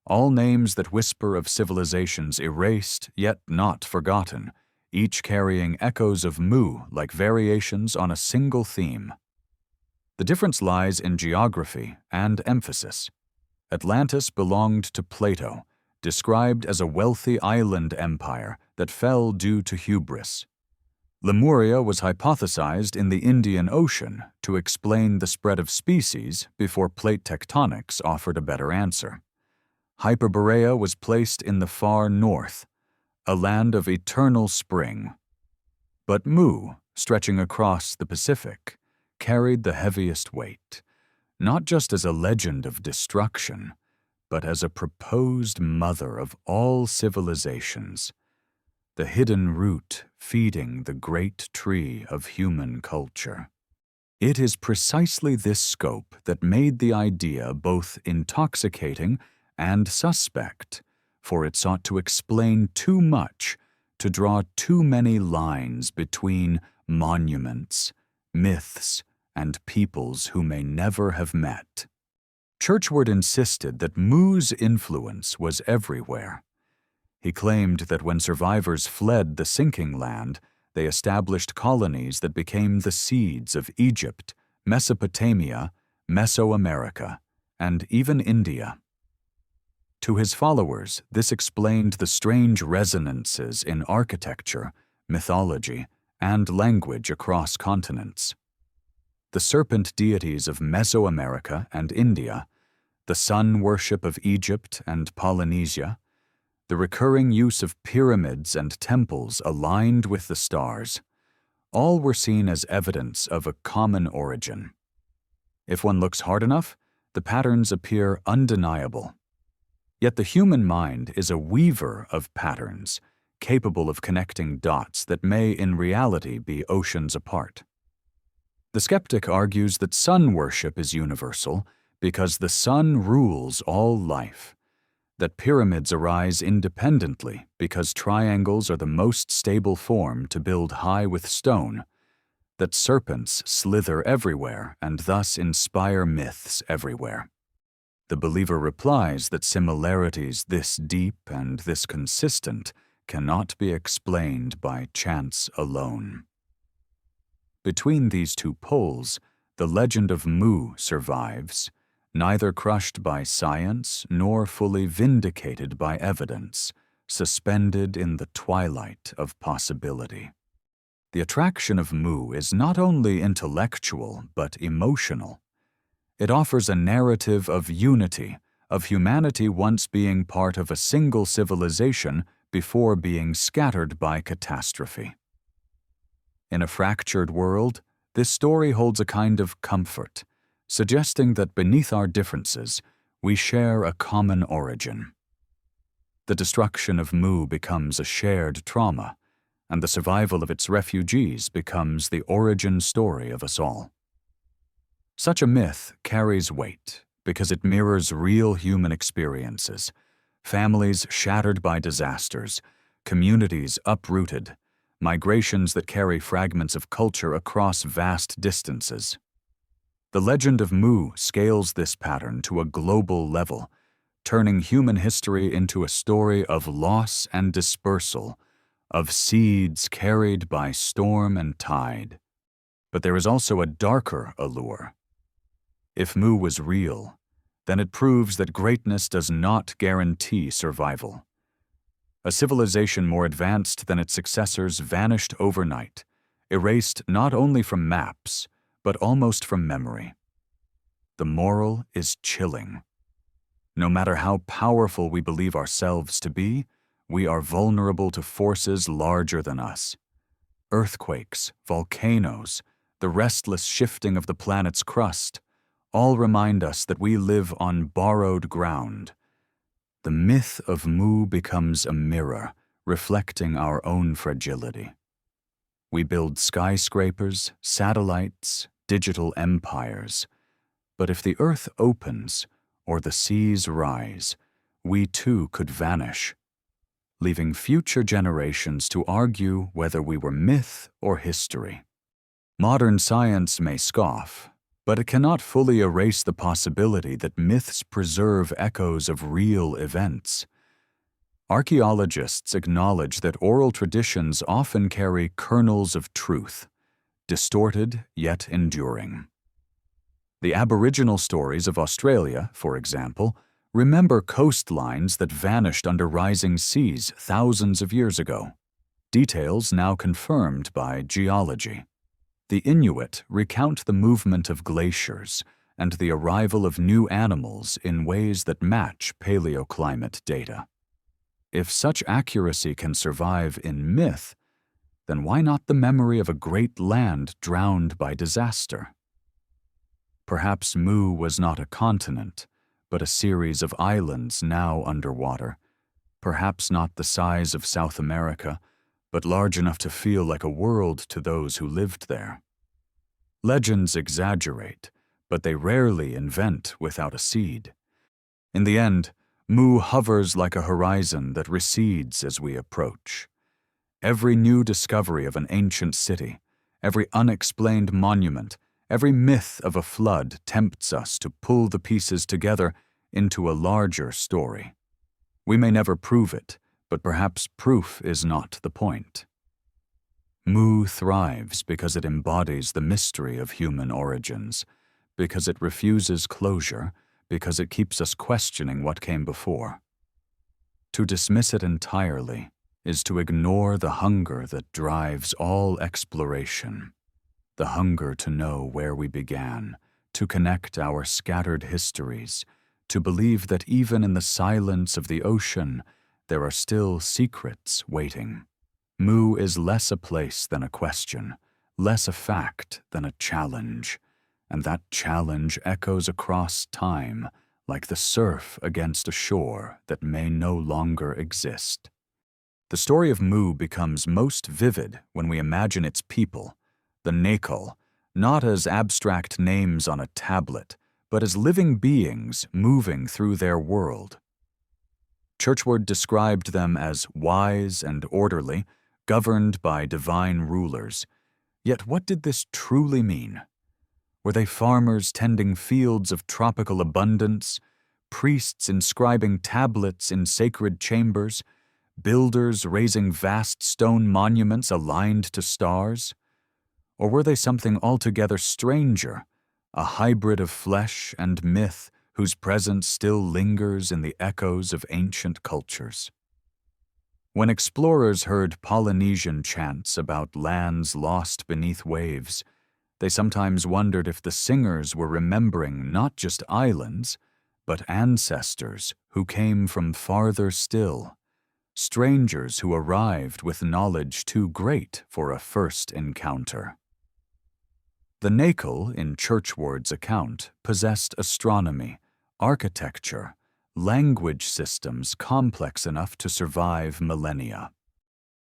A: all names that whisper of civilizations erased yet not forgotten, each carrying echoes of Mu like variations on a single theme. The difference lies in geography and emphasis. Atlantis belonged to Plato, described as a wealthy island empire that fell due to hubris. Lemuria was hypothesized in the Indian Ocean to explain the spread of species before plate tectonics offered a better answer. Hyperborea was placed in the far north, a land of eternal spring. But Mu, stretching across the Pacific, carried the heaviest weight, not just as a legend of destruction, but as a proposed mother of all civilizations, the hidden root feeding the great tree of human culture. It is precisely this scope that made the idea both intoxicating and suspect, for it sought to explain too much, to draw too many lines between monuments, myths, and peoples who may never have met. Churchward insisted that Mu's influence was everywhere. He claimed that when survivors fled the sinking land, they established colonies that became the seeds of Egypt, Mesopotamia, Mesoamerica, and even India. To his followers, this explained the strange resonances in architecture, mythology, and language across continents. The serpent deities of Mesoamerica and India, the sun worship of Egypt and Polynesia, the recurring use of pyramids and temples aligned with the stars, all were seen as evidence of a common origin. If one looks hard enough, the patterns appear undeniable. Yet the human mind is a weaver of patterns, capable of connecting dots that may in reality be oceans apart. The skeptic argues that sun worship is universal because the sun rules all life, that pyramids arise independently because triangles are the most stable form to build high with stone, that serpents slither everywhere and thus inspire myths everywhere. The believer replies that similarities this deep and this consistent cannot be explained by chance alone. Between these two poles, the legend of Mu survives, neither crushed by science nor fully vindicated by evidence, suspended in the twilight of possibility. The attraction of Mu is not only intellectual but emotional. It offers a narrative of unity, of humanity once being part of a single civilization before being scattered by catastrophe. In a fractured world, this story holds a kind of comfort, suggesting that beneath our differences, we share a common origin. The destruction of Mu becomes a shared trauma, and the survival of its refugees becomes the origin story of us all. Such a myth carries weight because it mirrors real human experiences, families shattered by disasters, communities uprooted, migrations that carry fragments of culture across vast distances. The legend of Mu scales this pattern to a global level, turning human history into a story of loss and dispersal, of seeds carried by storm and tide. But there is also a darker allure. If Mu was real, then it proves that greatness does not guarantee survival. A civilization more advanced than its successors vanished overnight, erased not only from maps, but almost from memory. The moral is chilling. No matter how powerful we believe ourselves to be, we are vulnerable to forces larger than us. Earthquakes, volcanoes, the restless shifting of the planet's crust, all remind us that we live on borrowed ground. The myth of Mu becomes a mirror, reflecting our own fragility. We build skyscrapers, satellites, digital empires. But if the earth opens, or the seas rise, we too could vanish, leaving future generations to argue whether we were myth or history. Modern science may scoff, but it cannot fully erase the possibility that myths preserve echoes of real events. Archaeologists acknowledge that oral traditions often carry kernels of truth, distorted yet enduring. The Aboriginal stories of Australia, for example, remember coastlines that vanished under rising seas thousands of years ago, details now confirmed by geology. The Inuit recount the movement of glaciers and the arrival of new animals in ways that match paleoclimate data. If such accuracy can survive in myth, then why not the memory of a great land drowned by disaster? Perhaps Mu was not a continent, but a series of islands now underwater, perhaps not the size of South America, but large enough to feel like a world to those who lived there. Legends exaggerate, but they rarely invent without a seed. In the end, Mu hovers like a horizon that recedes as we approach. Every new discovery of an ancient city, every unexplained monument, every myth of a flood tempts us to pull the pieces together into a larger story. We may never prove it, but perhaps proof is not the point. Mu thrives because it embodies the mystery of human origins, because it refuses closure, because it keeps us questioning what came before. To dismiss it entirely is to ignore the hunger that drives all exploration, the hunger to know where we began, to connect our scattered histories, to believe that even in the silence of the ocean, there are still secrets waiting. Mu is less a place than a question, less a fact than a challenge, and that challenge echoes across time like the surf against a shore that may no longer exist. The story of Mu becomes most vivid when we imagine its people, the Naacal, not as abstract names on a tablet, but as living beings moving through their world. Churchward described them as wise and orderly, governed by divine rulers. Yet what did this truly mean? Were they farmers tending fields of tropical abundance, priests inscribing tablets in sacred chambers, builders raising vast stone monuments aligned to stars? Or were they something altogether stranger, a hybrid of flesh and myth whose presence still lingers in the echoes of ancient cultures? When explorers heard Polynesian chants about lands lost beneath waves, they sometimes wondered if the singers were remembering not just islands, but ancestors who came from farther still, strangers who arrived with knowledge too great for a first encounter. The Naacal, in Churchward's account, possessed astronomy, architecture, language systems complex enough to survive millennia.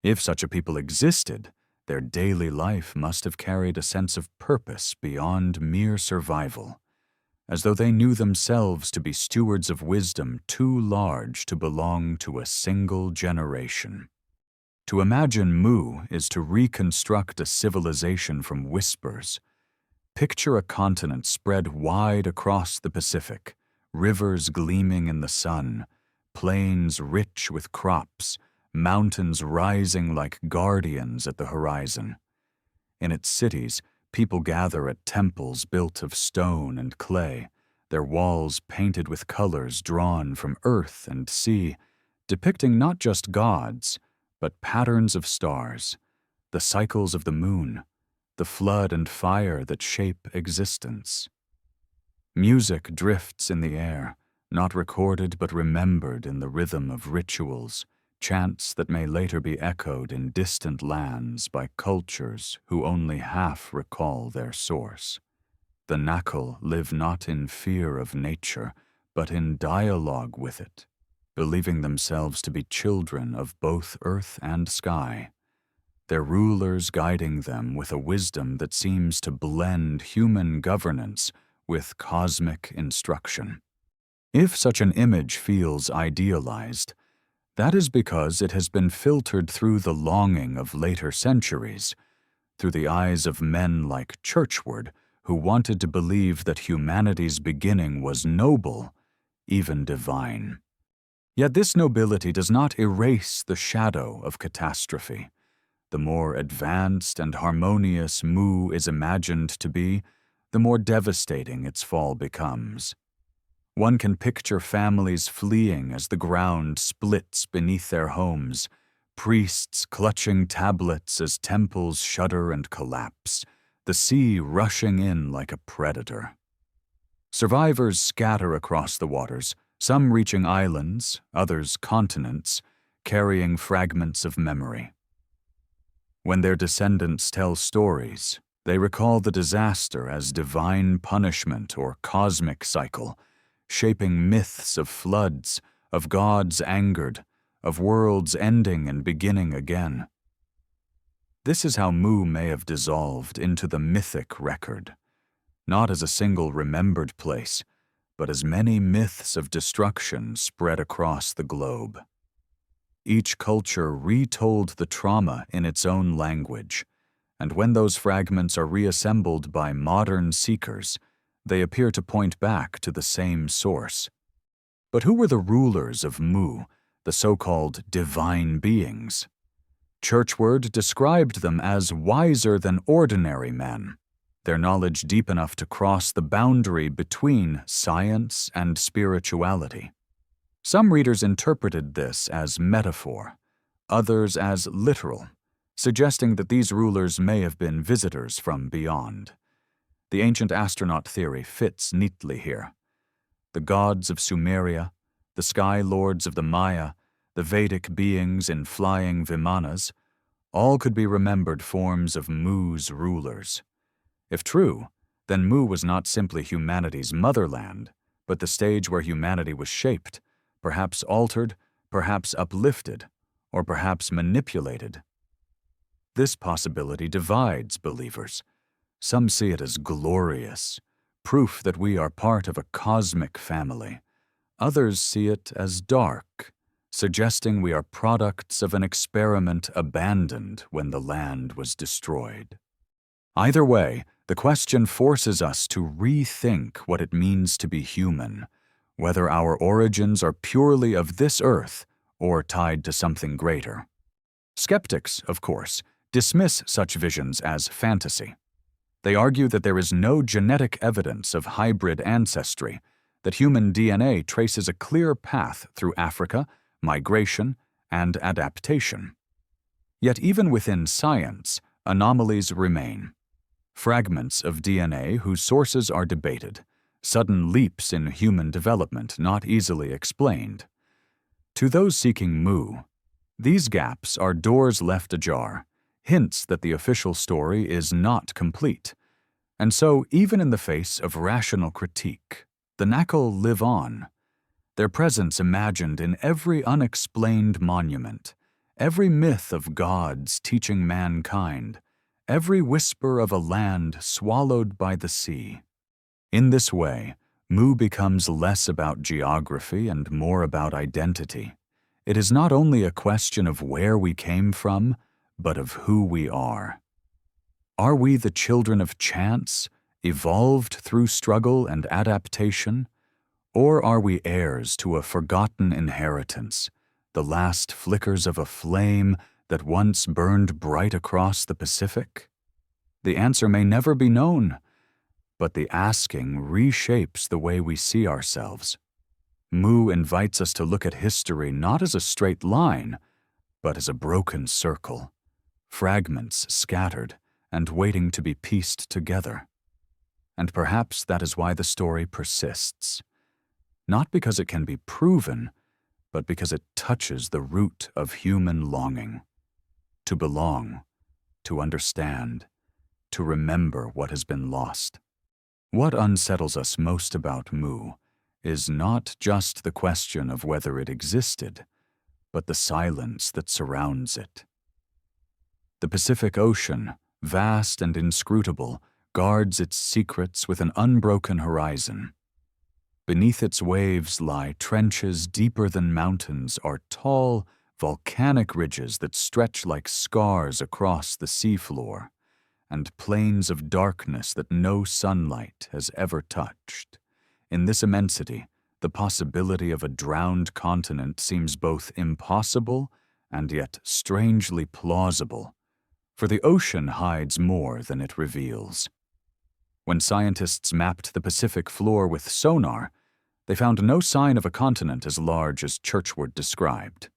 A: If such a people existed, their daily life must have carried a sense of purpose beyond mere survival, as though they knew themselves to be stewards of wisdom too large to belong to a single generation. To imagine Mu is to reconstruct a civilization from whispers. Picture a continent spread wide across the Pacific, rivers gleaming in the sun, plains rich with crops, mountains rising like guardians at the horizon. In its cities, people gather at temples built of stone and clay, their walls painted with colors drawn from earth and sea, depicting not just gods, but patterns of stars, the cycles of the moon, the flood and fire that shape existence. Music drifts in the air, not recorded but remembered in the rhythm of rituals, chants that may later be echoed in distant lands by cultures who only half recall their source. The Naacal live not in fear of nature, but in dialogue with it, believing themselves to be children of both earth and sky, their rulers guiding them with a wisdom that seems to blend human governance with cosmic instruction. If such an image feels idealized, that is because it has been filtered through the longing of later centuries, through the eyes of men like Churchward, who wanted to believe that humanity's beginning was noble, even divine. Yet this nobility does not erase the shadow of catastrophe. The more advanced and harmonious Mu is imagined to be, the more devastating its fall becomes. One can picture families fleeing as the ground splits beneath their homes, priests clutching tablets as temples shudder and collapse, the sea rushing in like a predator. Survivors scatter across the waters, some reaching islands, others continents, carrying fragments of memory. When their descendants tell stories, they recall the disaster as divine punishment or cosmic cycle, shaping myths of floods, of gods angered, of worlds ending and beginning again. This is how Mu may have dissolved into the mythic record, not as a single remembered place, but as many myths of destruction spread across the globe. Each culture retold the trauma in its own language, and when those fragments are reassembled by modern seekers, they appear to point back to the same source. But who were the rulers of Mu, the so-called divine beings? Churchward described them as wiser than ordinary men, their knowledge deep enough to cross the boundary between science and spirituality. Some readers interpreted this as metaphor, others as literal, suggesting that these rulers may have been visitors from beyond. The ancient astronaut theory fits neatly here. The gods of Sumeria, the sky lords of the Maya, the Vedic beings in flying vimanas, all could be remembered forms of Mu's rulers. If true, then Mu was not simply humanity's motherland, but the stage where humanity was shaped, perhaps altered, perhaps uplifted, or perhaps manipulated. This possibility divides believers. Some see it as glorious, proof that we are part of a cosmic family. Others see it as dark, suggesting we are products of an experiment abandoned when the land was destroyed. Either way, the question forces us to rethink what it means to be human, whether our origins are purely of this earth or tied to something greater. Skeptics, of course, dismiss such visions as fantasy. They argue that there is no genetic evidence of hybrid ancestry, that human DNA traces a clear path through Africa, migration, and adaptation. Yet even within science, anomalies remain. Fragments of DNA whose sources are debated, sudden leaps in human development not easily explained. To those seeking Mu, these gaps are doors left ajar, hints that the official story is not complete. And so, even in the face of rational critique, the Naacal live on, their presence imagined in every unexplained monument, every myth of gods teaching mankind, every whisper of a land swallowed by the sea. In this way, Mu becomes less about geography and more about identity. It is not only a question of where we came from, but of who we are. Are we the children of chance, evolved through struggle and adaptation? Or are we heirs to a forgotten inheritance, the last flickers of a flame that once burned bright across the Pacific? The answer may never be known, but the asking reshapes the way we see ourselves. Mu invites us to look at history not as a straight line, but as a broken circle, fragments scattered and waiting to be pieced together. And perhaps that is why the story persists. Not because it can be proven, but because it touches the root of human longing. To belong, to understand, to remember what has been lost. What unsettles us most about Mu is not just the question of whether it existed, but the silence that surrounds it. The Pacific Ocean, vast and inscrutable, guards its secrets with an unbroken horizon. Beneath its waves lie trenches deeper than mountains, are tall, volcanic ridges that stretch like scars across the seafloor, and plains of darkness that no sunlight has ever touched. In this immensity, the possibility of a drowned continent seems both impossible and yet strangely plausible, for the ocean hides more than it reveals. When scientists mapped the Pacific floor with sonar, they found no sign of a continent as large as Churchward described.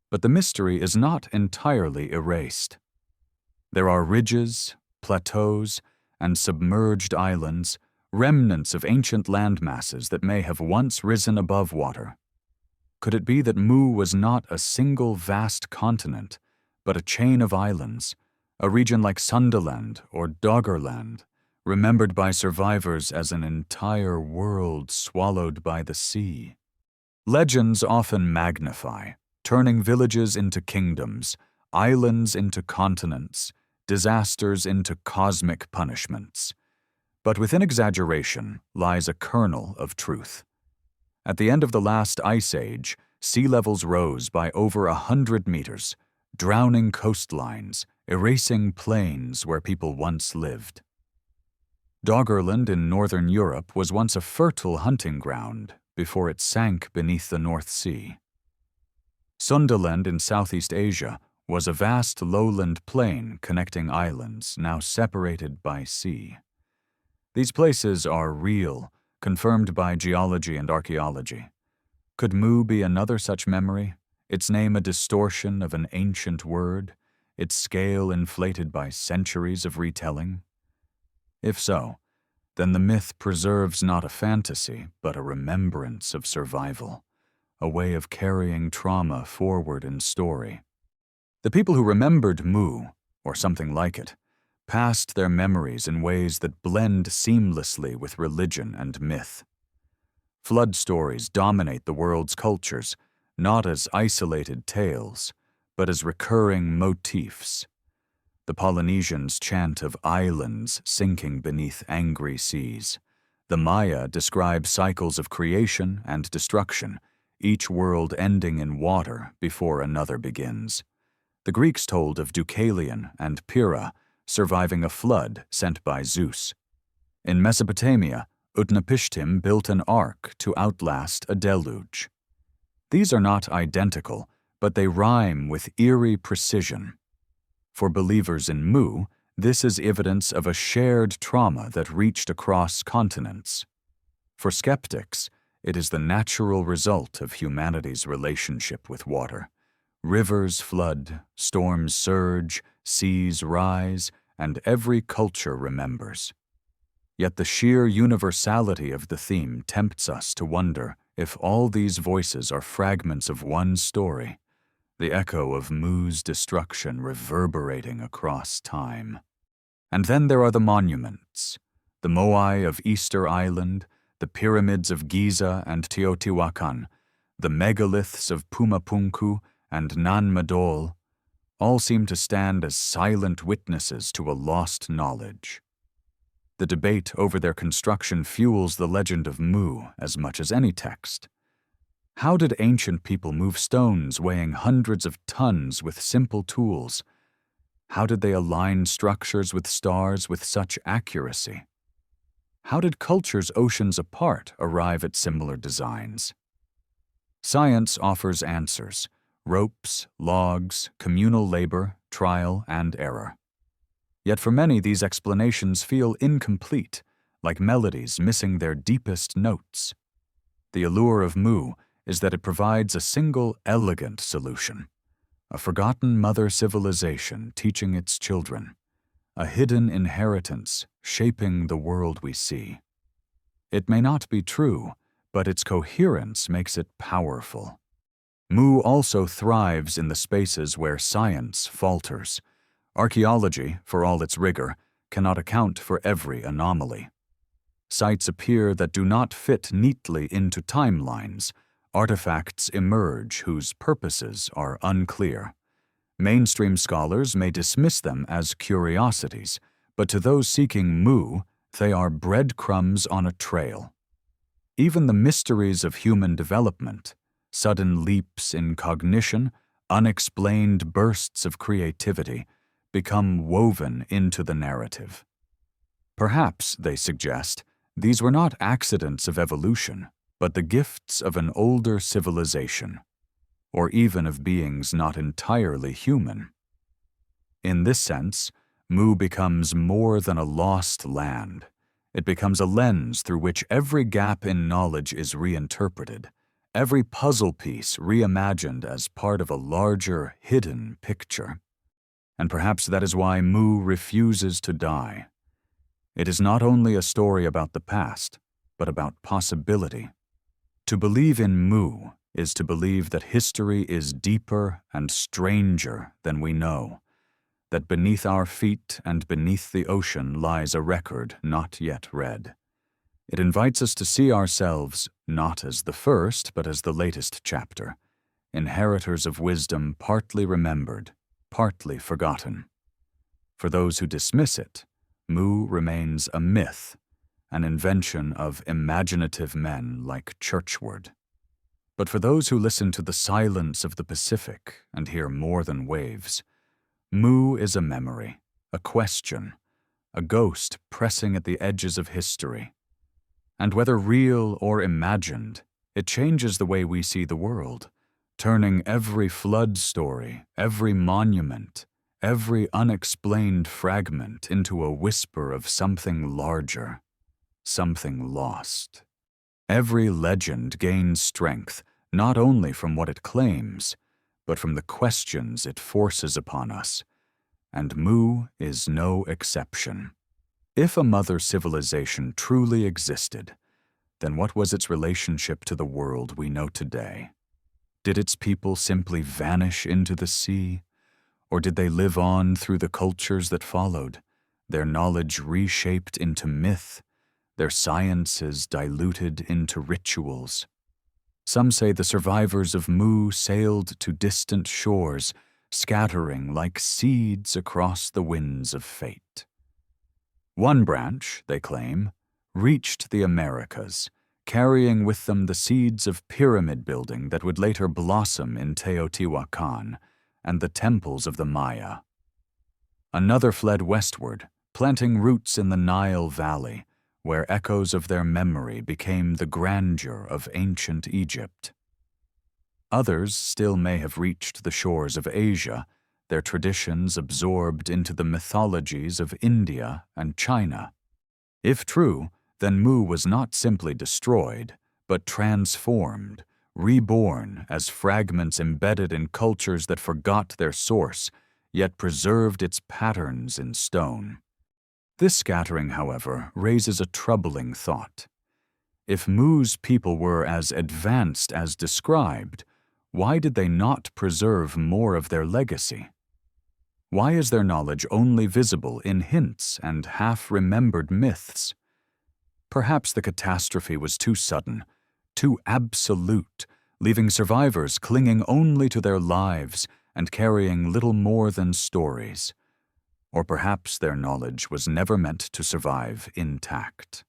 A: But the mystery is not entirely erased. There are ridges, plateaus, and submerged islands, remnants of ancient landmasses that may have once risen above water. Could it be that Mu was not a single vast continent, but a chain of islands, a region like Sunderland or Doggerland, remembered by survivors as an entire world swallowed by the sea? Legends often magnify, turning villages into kingdoms, islands into continents, disasters into cosmic punishments. But within exaggeration lies a kernel of truth. At the end of the last ice age, sea levels rose by over 100 meters, drowning coastlines, erasing plains where people once lived. Doggerland in northern Europe was once a fertile hunting ground before it sank beneath the North Sea. Sunderland in Southeast Asia was a vast lowland plain connecting islands now separated by sea. These places are real, confirmed by geology and archaeology. Could Mu be another such memory, its name a distortion of an ancient word, its scale inflated by centuries of retelling? If so, then the myth preserves not a fantasy, but a remembrance of survival, a way of carrying trauma forward in story. The people who remembered Mu, or something like it, passed their memories in ways that blend seamlessly with religion and myth. Flood stories dominate the world's cultures, not as isolated tales, but as recurring motifs. The Polynesians chant of islands sinking beneath angry seas. The Maya describe cycles of creation and destruction, each world ending in water before another begins. The Greeks told of Deucalion and Pyrrha surviving a flood sent by Zeus. In Mesopotamia, Utnapishtim built an ark to outlast a deluge. These are not identical, but they rhyme with eerie precision. For believers in Mu, this is evidence of a shared trauma that reached across continents. For skeptics, it is the natural result of humanity's relationship with water. Rivers flood, storms surge, seas rise, and every culture remembers. Yet the sheer universality of the theme tempts us to wonder if all these voices are fragments of one story, the echo of Mu's destruction reverberating across time. And then there are the monuments, the Moai of Easter Island, the pyramids of Giza and Teotihuacan, the megaliths of Pumapunku and Nan Madol, all seem to stand as silent witnesses to a lost knowledge. The debate over their construction fuels the legend of Mu as much as any text. How did ancient people move stones weighing hundreds of tons with simple tools? How did they align structures with stars with such accuracy? How did cultures oceans apart arrive at similar designs? Science offers answers: ropes, logs, communal labor, trial and error. Yet for many, these explanations feel incomplete, like melodies missing their deepest notes. The allure of Mu is that it provides a single, elegant solution, a forgotten mother civilization teaching its children, a hidden inheritance shaping the world we see. It may not be true, but its coherence makes it powerful. Mu also thrives in the spaces where science falters. Archaeology, for all its rigor, cannot account for every anomaly. Sites appear that do not fit neatly into timelines. Artifacts emerge whose purposes are unclear. Mainstream scholars may dismiss them as curiosities, but to those seeking Mu, they are breadcrumbs on a trail. Even the mysteries of human development, sudden leaps in cognition, unexplained bursts of creativity, become woven into the narrative. Perhaps, they suggest, these were not accidents of evolution, but the gifts of an older civilization, or even of beings not entirely human. In this sense, Mu becomes more than a lost land. It becomes a lens through which every gap in knowledge is reinterpreted, every puzzle piece reimagined as part of a larger, hidden picture. And perhaps that is why Mu refuses to die. It is not only a story about the past, but about possibility. To believe in Mu is to believe that history is deeper and stranger than we know, that beneath our feet and beneath the ocean lies a record not yet read. It invites us to see ourselves not as the first, but as the latest chapter, inheritors of wisdom partly remembered, partly forgotten. For those who dismiss it, Mu remains a myth, an invention of imaginative men like Churchward. But for those who listen to the silence of the Pacific and hear more than waves, Mu is a memory, a question, a ghost pressing at the edges of history. And whether real or imagined, it changes the way we see the world, turning every flood story, every monument, every unexplained fragment into a whisper of something larger, something lost. Every legend gains strength not only from what it claims, but from the questions it forces upon us, and Mu is no exception. If a mother civilization truly existed, then what was its relationship to the world we know today? Did its people simply vanish into the sea? Or did they live on through the cultures that followed, their knowledge reshaped into myth, their sciences diluted into rituals? Some say the survivors of Mu sailed to distant shores, scattering like seeds across the winds of fate. One branch, they claim, reached the Americas, carrying with them the seeds of pyramid building that would later blossom in Teotihuacan and the temples of the Maya. Another fled westward, planting roots in the Nile Valley, where echoes of their memory became the grandeur of ancient Egypt. Others still may have reached the shores of Asia, their traditions absorbed into the mythologies of India and China. If true, then Mu was not simply destroyed, but transformed, reborn as fragments embedded in cultures that forgot their source, yet preserved its patterns in stone. This scattering, however, raises a troubling thought. If Mu's people were as advanced as described, why did they not preserve more of their legacy? Why is their knowledge only visible in hints and half-remembered myths? Perhaps the catastrophe was too sudden, too absolute, leaving survivors clinging only to their lives and carrying little more than stories. Or perhaps their knowledge was never meant to survive intact.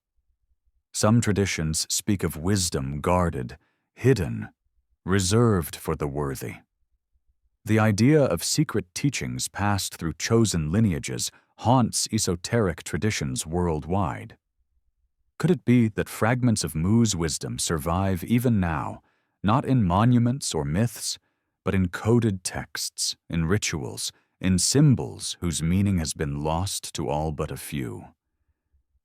A: Some traditions speak of wisdom guarded, hidden, reserved for the worthy. The idea of secret teachings passed through chosen lineages haunts esoteric traditions worldwide. Could it be that fragments of Mu's wisdom survive even now, not in monuments or myths, but in coded texts, in rituals, in symbols whose meaning has been lost to all but a few?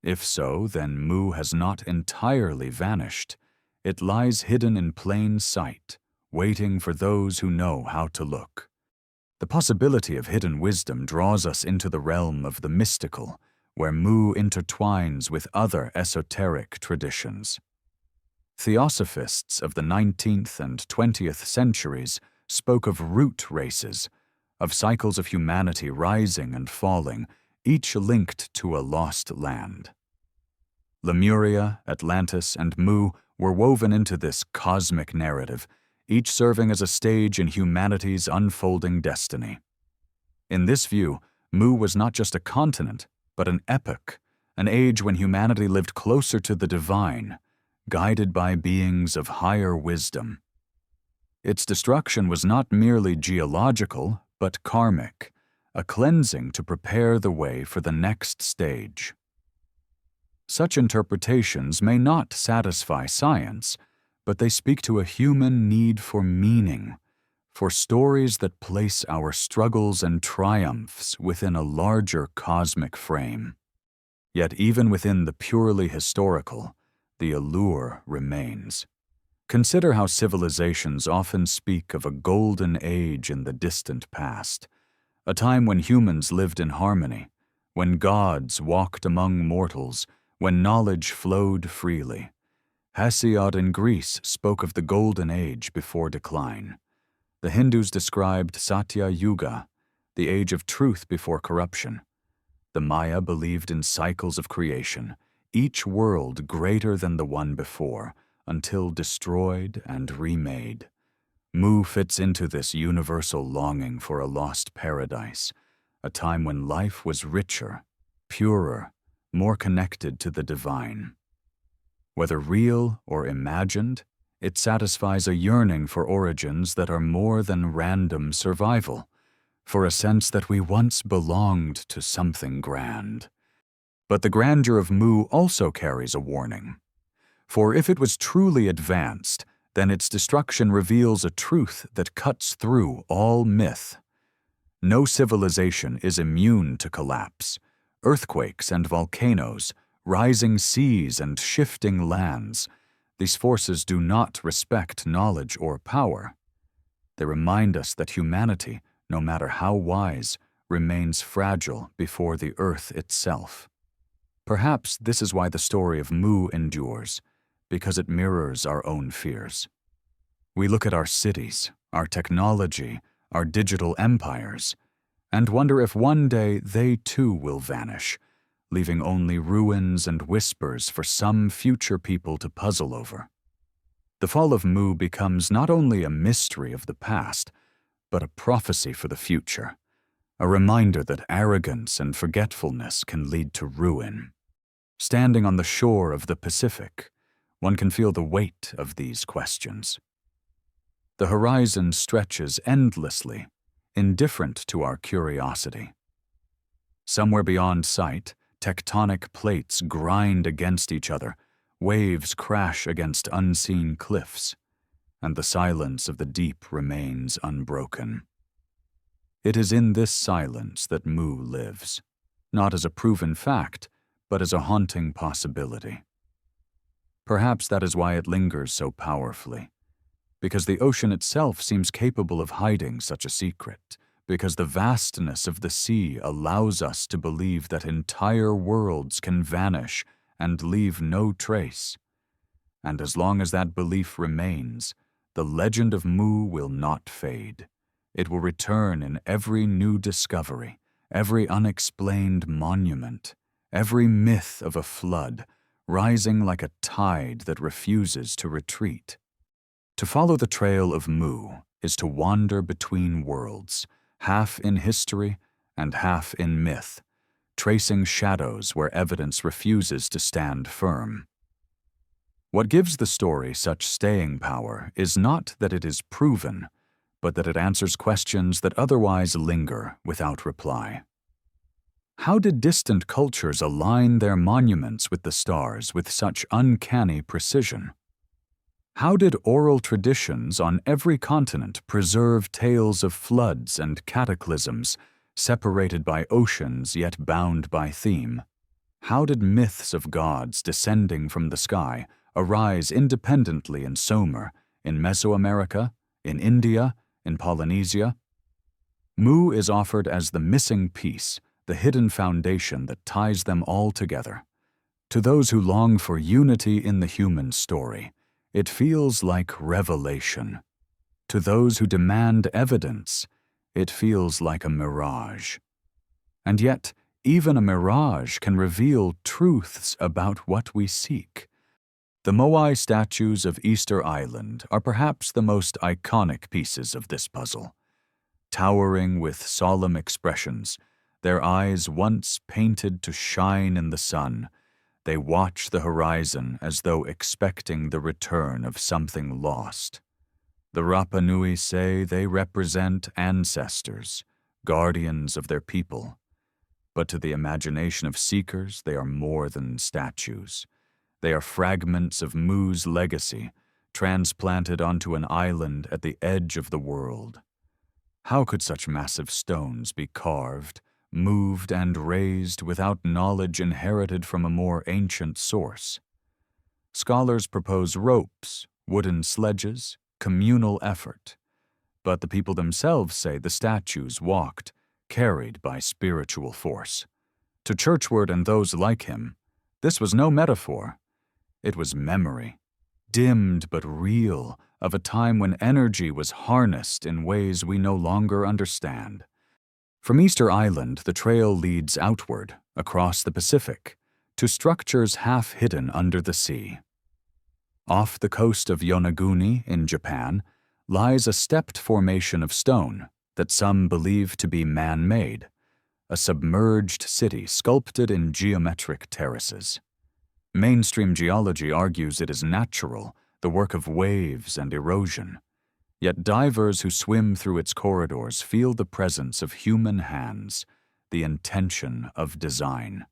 A: If so, then Mu has not entirely vanished. It lies hidden in plain sight, waiting for those who know how to look. The possibility of hidden wisdom draws us into the realm of the mystical, where Mu intertwines with other esoteric traditions. Theosophists of the 19th and 20th centuries spoke of root races, of cycles of humanity rising and falling, each linked to a lost land. Lemuria, Atlantis, and Mu were woven into this cosmic narrative, each serving as a stage in humanity's unfolding destiny. In this view, Mu was not just a continent, but an epoch, an age when humanity lived closer to the divine, guided by beings of higher wisdom. Its destruction was not merely geological, but karmic, a cleansing to prepare the way for the next stage. Such interpretations may not satisfy science, but they speak to a human need for meaning, for stories that place our struggles and triumphs within a larger cosmic frame. Yet even within the purely historical, the allure remains. Consider how civilizations often speak of a golden age in the distant past, a time when humans lived in harmony, when gods walked among mortals, when knowledge flowed freely. Hesiod in Greece spoke of the golden age before decline. The Hindus described Satya Yuga, the age of truth before corruption. The Maya believed in cycles of creation, each world greater than the one before, until destroyed and remade. Mu fits into this universal longing for a lost paradise, a time when life was richer, purer, more connected to the divine. Whether real or imagined, it satisfies a yearning for origins that are more than random survival, for a sense that we once belonged to something grand. But the grandeur of Mu also carries a warning. For if it was truly advanced, then its destruction reveals a truth that cuts through all myth. No civilization is immune to collapse. Earthquakes and volcanoes, rising seas and shifting lands, these forces do not respect knowledge or power. They remind us that humanity, no matter how wise, remains fragile before the earth itself. Perhaps this is why the story of Mu endures, because it mirrors our own fears. We look at our cities, our technology, our digital empires, and wonder if one day they too will vanish, leaving only ruins and whispers for some future people to puzzle over. The fall of Mu becomes not only a mystery of the past, but a prophecy for the future, a reminder that arrogance and forgetfulness can lead to ruin. Standing on the shore of the Pacific, one can feel the weight of these questions. The horizon stretches endlessly, indifferent to our curiosity. Somewhere beyond sight, tectonic plates grind against each other, waves crash against unseen cliffs, and the silence of the deep remains unbroken. It is in this silence that Mu lives, not as a proven fact, but as a haunting possibility. Perhaps that is why it lingers so powerfully, because the ocean itself seems capable of hiding such a secret, because the vastness of the sea allows us to believe that entire worlds can vanish and leave no trace. And as long as that belief remains, the legend of Mu will not fade. It will return in every new discovery, every unexplained monument, every myth of a flood, rising like a tide that refuses to retreat. To follow the trail of Mu is to wander between worlds, half in history and half in myth, tracing shadows where evidence refuses to stand firm. What gives the story such staying power is not that it is proven, but that it answers questions that otherwise linger without reply. How did distant cultures align their monuments with the stars with such uncanny precision? How did oral traditions on every continent preserve tales of floods and cataclysms, separated by oceans yet bound by theme? How did myths of gods descending from the sky arise independently in Sumer, in Mesoamerica, in India, in Polynesia? Mu is offered as the missing piece, the hidden foundation that ties them all together. To those who long for unity in the human story, it feels like revelation. To those who demand evidence, it feels like a mirage. And yet, even a mirage can reveal truths about what we seek. The Moai statues of Easter Island are perhaps the most iconic pieces of this puzzle. Towering with solemn expressions, their eyes once painted to shine in the sun, they watch the horizon as though expecting the return of something lost. The Rapa Nui say they represent ancestors, guardians of their people. But to the imagination of seekers, they are more than statues. They are fragments of Mu's legacy, transplanted onto an island at the edge of the world. How could such massive stones be carved, moved, and raised without knowledge inherited from a more ancient source? Scholars propose ropes, wooden sledges, communal effort. But the people themselves say the statues walked, carried by spiritual force. To Churchward and those like him, this was no metaphor. It was memory, dimmed but real, of a time when energy was harnessed in ways we no longer understand. From Easter Island, the trail leads outward, across the Pacific, to structures half hidden under the sea. Off the coast of Yonaguni in Japan lies a stepped formation of stone that some believe to be man-made, a submerged city sculpted in geometric terraces. Mainstream geology argues it is natural, the work of waves and erosion. Yet divers who swim through its corridors feel the presence of human hands, the intention of design.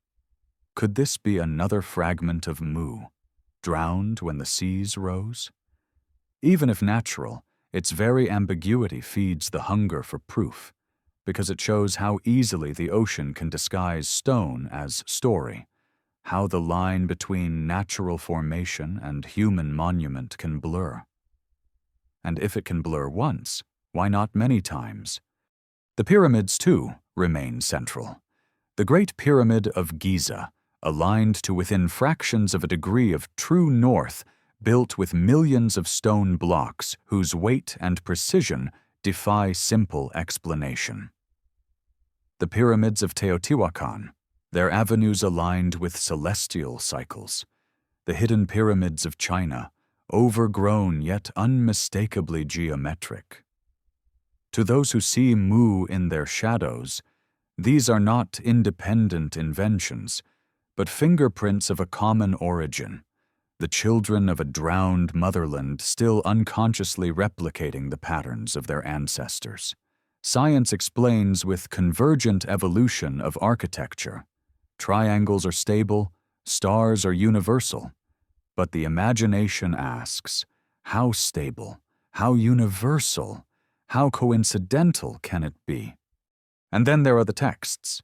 A: Could this be another fragment of Mu, drowned when the seas rose? Even if natural, its very ambiguity feeds the hunger for proof, because it shows how easily the ocean can disguise stone as story, how the line between natural formation and human monument can blur. And if it can blur once, why not many times? The pyramids, too, remain central. The Great Pyramid of Giza, aligned to within fractions of a degree of true north, built with millions of stone blocks whose weight and precision defy simple explanation. The pyramids of Teotihuacan, their avenues aligned with celestial cycles. The hidden pyramids of China, overgrown yet unmistakably geometric. To those who see Mu in their shadows, these are not independent inventions, but fingerprints of a common origin, the children of a drowned motherland still unconsciously replicating the patterns of their ancestors. Science explains with convergent evolution of architecture. Triangles are stable, stars are universal. But the imagination asks, how stable, How universal, how coincidental can it be? And then there are the texts.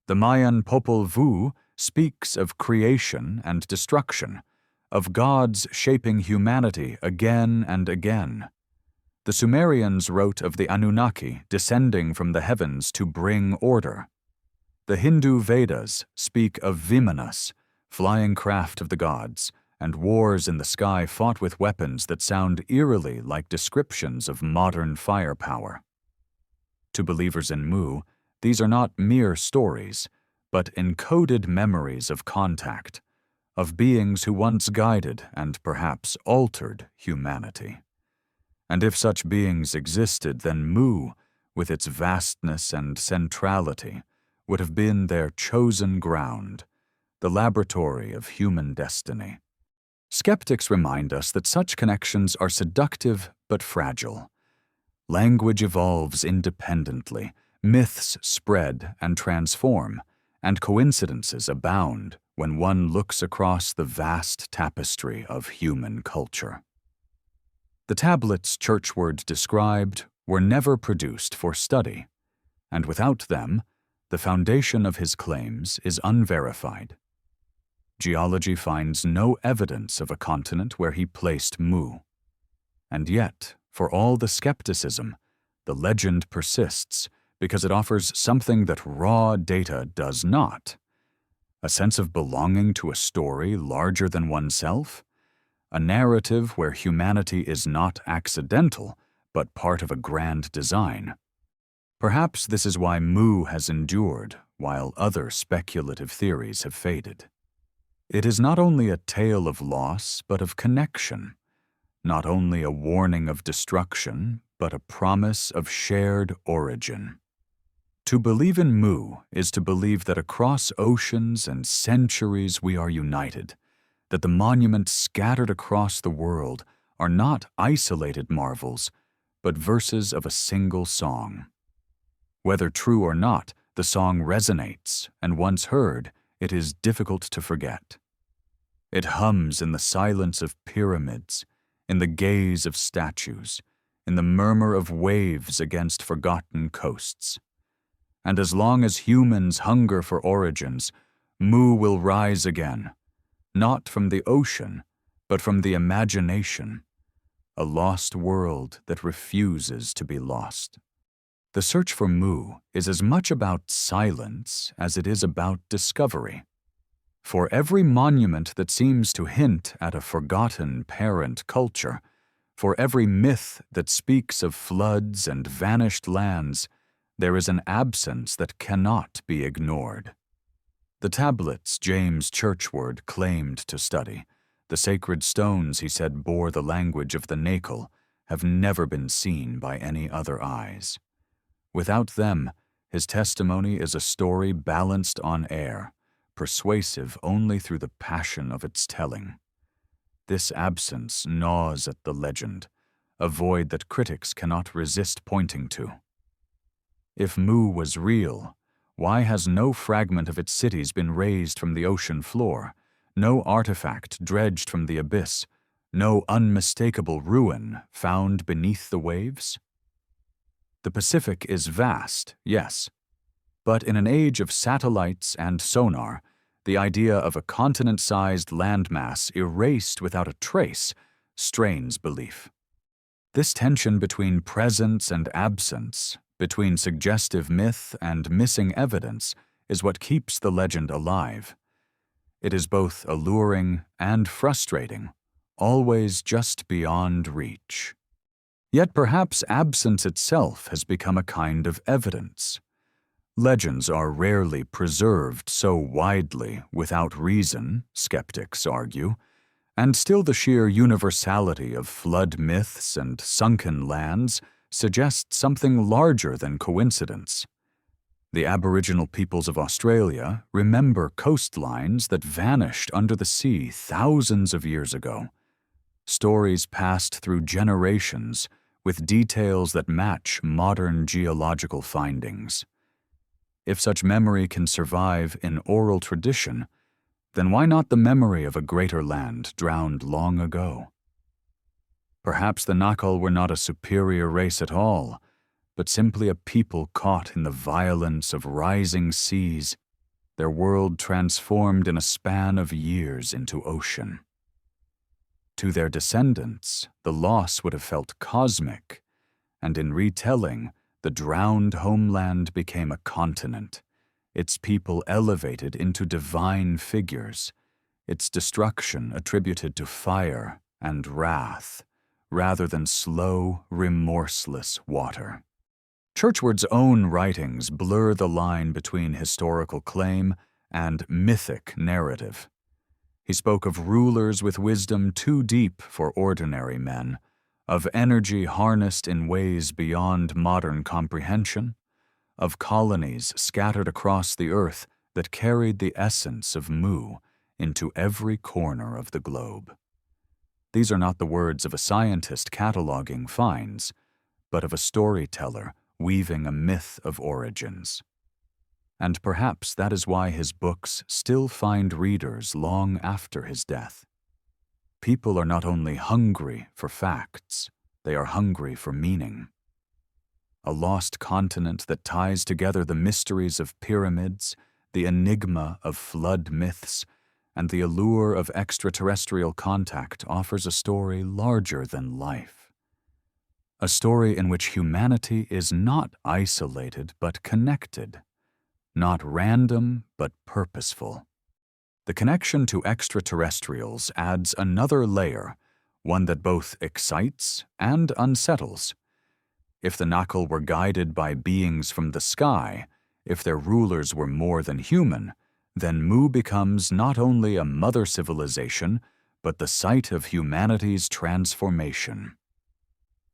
A: The Mayan Popol Vuh speaks of creation and destruction, of gods shaping humanity again and again. The Sumerians wrote of the Anunnaki descending from the heavens to bring order. The Hindu Vedas speak of Vimanas, flying craft of the gods, and wars in the sky fought with weapons that sound eerily like descriptions of modern firepower. To believers in Mu, these are not mere stories, but encoded memories of contact, of beings who once guided and perhaps altered humanity. And if such beings existed, then Mu, with its vastness and centrality, would have been their chosen ground, the laboratory of human destiny. Skeptics remind us that such connections are seductive but fragile. Language evolves independently, myths spread and transform, and coincidences abound when one looks across the vast tapestry of human culture. The tablets Churchward described were never produced for study, and without them, the foundation of his claims is unverified. Geology finds no evidence of a continent where he placed Mu. And yet, for all the skepticism, the legend persists because it offers something that raw data does not. A sense of belonging to a story larger than oneself, a narrative where humanity is not accidental, but part of a grand design. Perhaps this is why Mu has endured, while other speculative theories have faded. It is not only a tale of loss, but of connection, not only a warning of destruction, but a promise of shared origin. To believe in Mu is to believe that across oceans and centuries we are united, that the monuments scattered across the world are not isolated marvels, but verses of a single song. Whether true or not, the song resonates, and once heard, it is difficult to forget. It hums in the silence of pyramids, in the gaze of statues, in the murmur of waves against forgotten coasts. And as long as humans hunger for origins, Mu will rise again, not from the ocean, but from the imagination, a lost world that refuses to be lost. The search for Mu is as much about silence as it is about discovery. For every monument that seems to hint at a forgotten parent culture, for every myth that speaks of floods and vanished lands, there is an absence that cannot be ignored. The tablets James Churchward claimed to study, the sacred stones he said bore the language of the Naacal, have never been seen by any other eyes. Without them, his testimony is a story balanced on air, persuasive only through the passion of its telling. This absence gnaws at the legend, a void that critics cannot resist pointing to. If Mu was real, why has no fragment of its cities been raised from the ocean floor, no artifact dredged from the abyss, no unmistakable ruin found beneath the waves? The Pacific is vast, yes, but in an age of satellites and sonar, the idea of a continent-sized landmass erased without a trace strains belief. This tension between presence and absence, between suggestive myth and missing evidence, is what keeps the legend alive. It is both alluring and frustrating, always just beyond reach. Yet perhaps absence itself has become a kind of evidence. Legends are rarely preserved so widely without reason, skeptics argue, and still the sheer universality of flood myths and sunken lands suggests something larger than coincidence. The Aboriginal peoples of Australia remember coastlines that vanished under the sea thousands of years ago. Stories passed through generations with details that match modern geological findings. If such memory can survive in oral tradition, then why not the memory of a greater land drowned long ago? Perhaps the Naacal were not a superior race at all, but simply a people caught in the violence of rising seas, their world transformed in a span of years into ocean. To their descendants, the loss would have felt cosmic, and in retelling, the drowned homeland became a continent, its people elevated into divine figures, its destruction attributed to fire and wrath, rather than slow, remorseless water. Churchward's own writings blur the line between historical claim and mythic narrative. He spoke of rulers with wisdom too deep for ordinary men, of energy harnessed in ways beyond modern comprehension, of colonies scattered across the earth that carried the essence of Mu into every corner of the globe. These are not the words of a scientist cataloging finds, but of a storyteller weaving a myth of origins. And perhaps that is why his books still find readers long after his death. People are not only hungry for facts, they are hungry for meaning. A lost continent that ties together the mysteries of pyramids, the enigma of flood myths, and the allure of extraterrestrial contact offers a story larger than life. A story in which humanity is not isolated but connected, not random but purposeful. The connection to extraterrestrials adds another layer, one that both excites and unsettles. If the Naacal were guided by beings from the sky, if their rulers were more than human, then Mu becomes not only a mother civilization, but the site of humanity's transformation.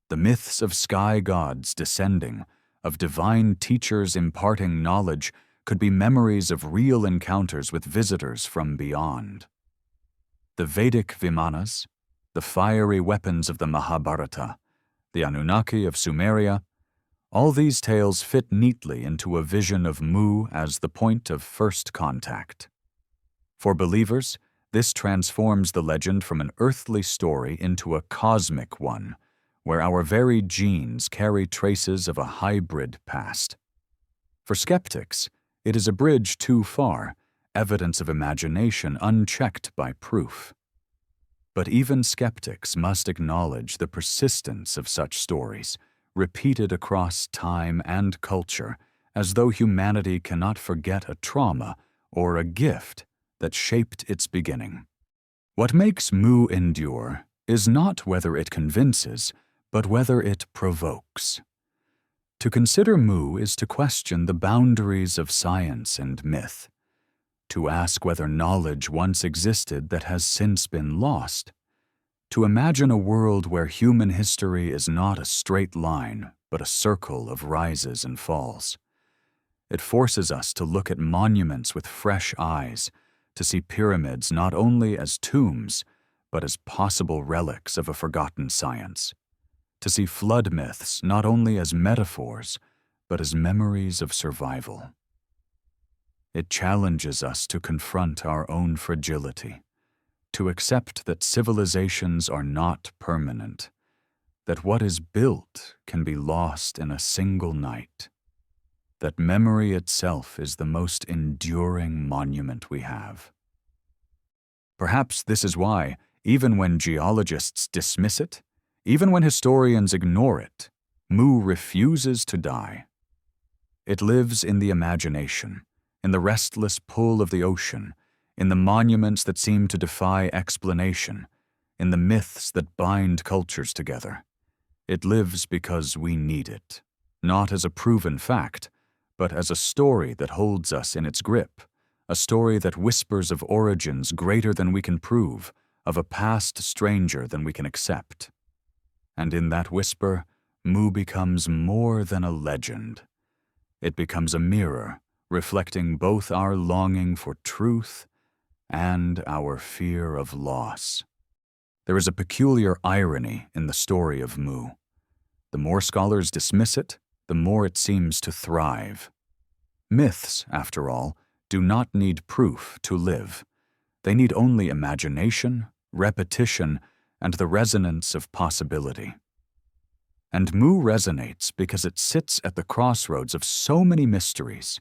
A: The myths of sky gods descending, of divine teachers imparting knowledge, could be memories of real encounters with visitors from beyond. The Vedic Vimanas, the fiery weapons of the Mahabharata, the Anunnaki of Sumeria, all these tales fit neatly into a vision of Mu as the point of first contact. For believers, this transforms the legend from an earthly story into a cosmic one, where our very genes carry traces of a hybrid past. For skeptics, it is a bridge too far, evidence of imagination unchecked by proof. But even skeptics must acknowledge the persistence of such stories, repeated across time and culture, as though humanity cannot forget a trauma or a gift that shaped its beginning. What makes Mu endure is not whether it convinces, but whether it provokes. To consider Mu is to question the boundaries of science and myth, to ask whether knowledge once existed that has since been lost, to imagine a world where human history is not a straight line, but a circle of rises and falls. It forces us to look at monuments with fresh eyes, to see pyramids not only as tombs, but as possible relics of a forgotten science, to see flood myths not only as metaphors, but as memories of survival. It challenges us to confront our own fragility, to accept that civilizations are not permanent, that what is built can be lost in a single night, that memory itself is the most enduring monument we have. Perhaps this is why, even when geologists dismiss it, even when historians ignore it, Mu refuses to die. It lives in the imagination, in the restless pull of the ocean, in the monuments that seem to defy explanation, in the myths that bind cultures together. It lives because we need it, not as a proven fact, but as a story that holds us in its grip, a story that whispers of origins greater than we can prove, of a past stranger than we can accept. And in that whisper, Mu becomes more than a legend. It becomes a mirror, reflecting both our longing for truth and our fear of loss. There is a peculiar irony in the story of Mu. The more scholars dismiss it, the more it seems to thrive. Myths, after all, do not need proof to live. They need only imagination, repetition, and the resonance of possibility. And Mu resonates because it sits at the crossroads of so many mysteries.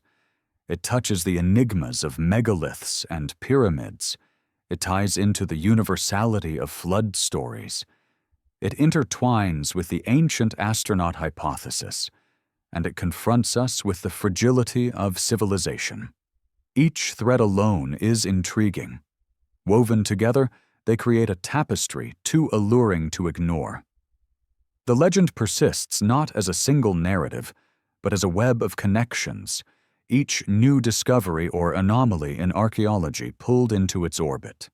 A: It touches the enigmas of megaliths and pyramids. It ties into the universality of flood stories. It intertwines with the ancient astronaut hypothesis, and it confronts us with the fragility of civilization. Each thread alone is intriguing. Woven together, they create a tapestry too alluring to ignore. The legend persists not as a single narrative, but as a web of connections, each new discovery or anomaly in archaeology pulled into its orbit.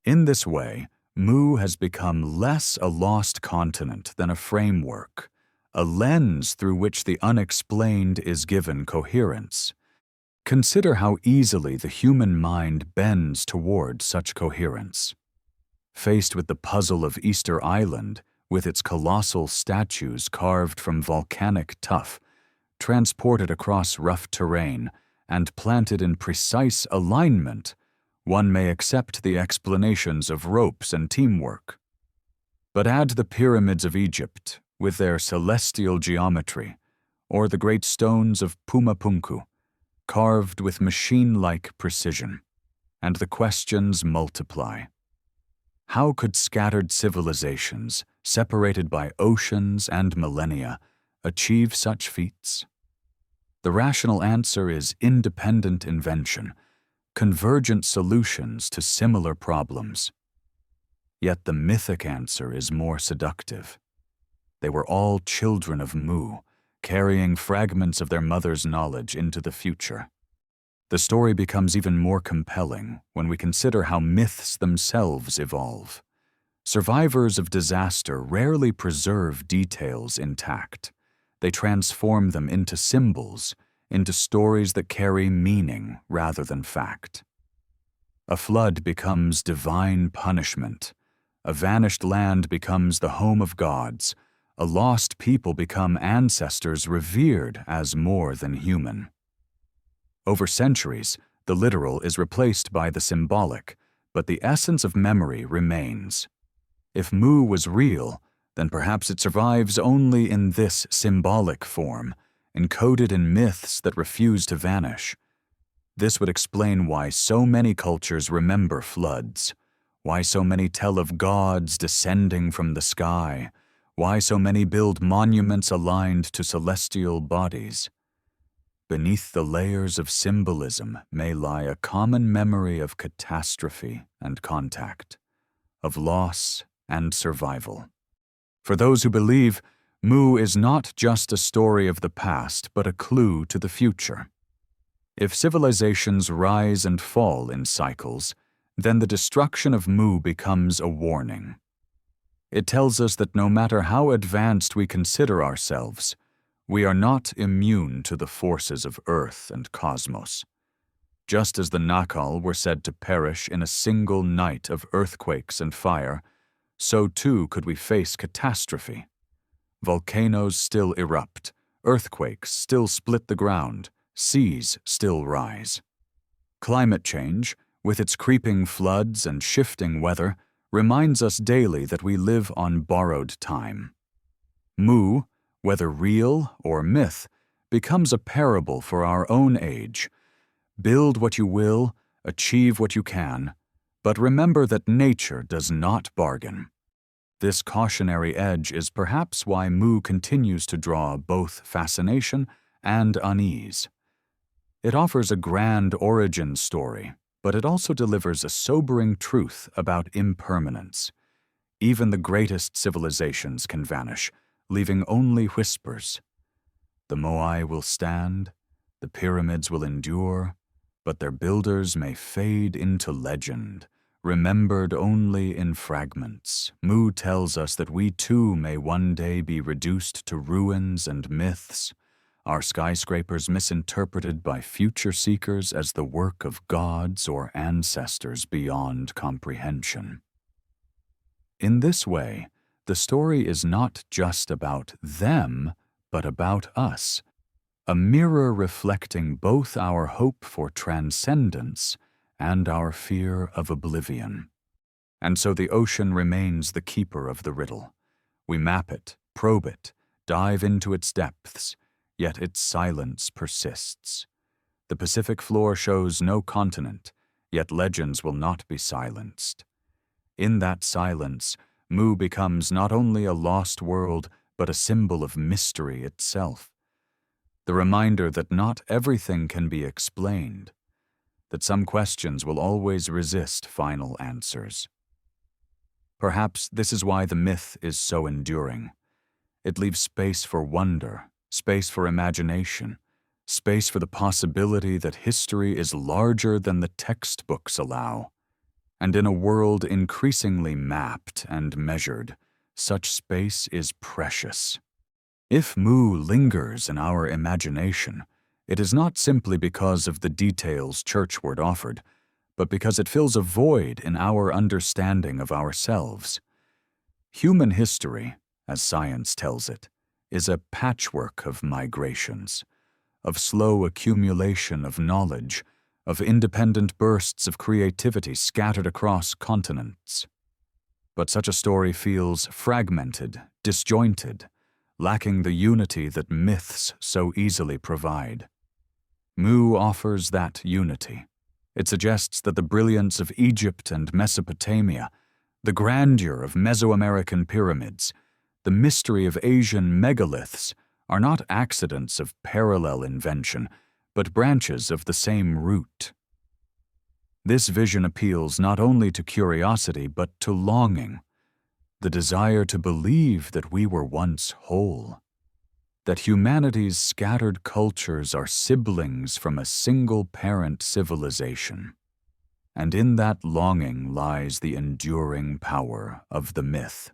A: In this way, Mu has become less a lost continent than a framework, a lens through which the unexplained is given coherence. Consider how easily the human mind bends toward such coherence. Faced with the puzzle of Easter Island, with its colossal statues carved from volcanic tuff, transported across rough terrain, and planted in precise alignment, one may accept the explanations of ropes and teamwork. But add the pyramids of Egypt, with their celestial geometry, or the great stones of Pumapunku, carved with machine-like precision, and the questions multiply. How could scattered civilizations, separated by oceans and millennia, achieve such feats? The rational answer is independent invention, convergent solutions to similar problems. Yet the mythic answer is more seductive. They were all children of Mu, carrying fragments of their mother's knowledge into the future. The story becomes even more compelling when we consider how myths themselves evolve. Survivors of disaster rarely preserve details intact. They transform them into symbols, into stories that carry meaning rather than fact. A flood becomes divine punishment. A vanished land becomes the home of gods. A lost people become ancestors revered as more than human. Over centuries, the literal is replaced by the symbolic, but the essence of memory remains. If Mu was real, then perhaps it survives only in this symbolic form, encoded in myths that refuse to vanish. This would explain why so many cultures remember floods, why so many tell of gods descending from the sky, why so many build monuments aligned to celestial bodies. Beneath the layers of symbolism may lie a common memory of catastrophe and contact, of loss and survival. For those who believe, Mu is not just a story of the past, but a clue to the future. If civilizations rise and fall in cycles, then the destruction of Mu becomes a warning. It tells us that no matter how advanced we consider ourselves, we are not immune to the forces of Earth and cosmos. Just as the Naacal were said to perish in a single night of earthquakes and fire, so too could we face catastrophe. Volcanoes still erupt, earthquakes still split the ground, seas still rise. Climate change, with its creeping floods and shifting weather, reminds us daily that we live on borrowed time. Mu, whether real or myth, becomes a parable for our own age. Build what you will, achieve what you can, but remember that nature does not bargain. This cautionary edge is perhaps why Mu continues to draw both fascination and unease. It offers a grand origin story, but it also delivers a sobering truth about impermanence. Even the greatest civilizations can vanish, leaving only whispers. The Moai will stand, the pyramids will endure, but their builders may fade into legend, remembered only in fragments. Mu tells us that we too may one day be reduced to ruins and myths, our skyscrapers misinterpreted by future seekers as the work of gods or ancestors beyond comprehension. In this way, the story is not just about them, but about us, a mirror reflecting both our hope for transcendence and our fear of oblivion. And so the ocean remains the keeper of the riddle. We map it, probe it, dive into its depths, yet its silence persists. The Pacific floor shows no continent, yet legends will not be silenced. In that silence, Mu becomes not only a lost world, but a symbol of mystery itself. The reminder that not everything can be explained, that some questions will always resist final answers. Perhaps this is why the myth is so enduring. It leaves space for wonder, space for imagination, space for the possibility that history is larger than the textbooks allow. And in a world increasingly mapped and measured, such space is precious. If Mu lingers in our imagination, it is not simply because of the details Churchward offered, but because it fills a void in our understanding of ourselves. Human history, as science tells it, is a patchwork of migrations, of slow accumulation of knowledge, of independent bursts of creativity scattered across continents. But such a story feels fragmented, disjointed, lacking the unity that myths so easily provide. Mu offers that unity. It suggests that the brilliance of Egypt and Mesopotamia, the grandeur of Mesoamerican pyramids, the mystery of Asian megaliths are not accidents of parallel invention, but branches of the same root. This vision appeals not only to curiosity, but to longing, the desire to believe that we were once whole, that humanity's scattered cultures are siblings from a single-parent civilization. And in that longing lies the enduring power of the myth.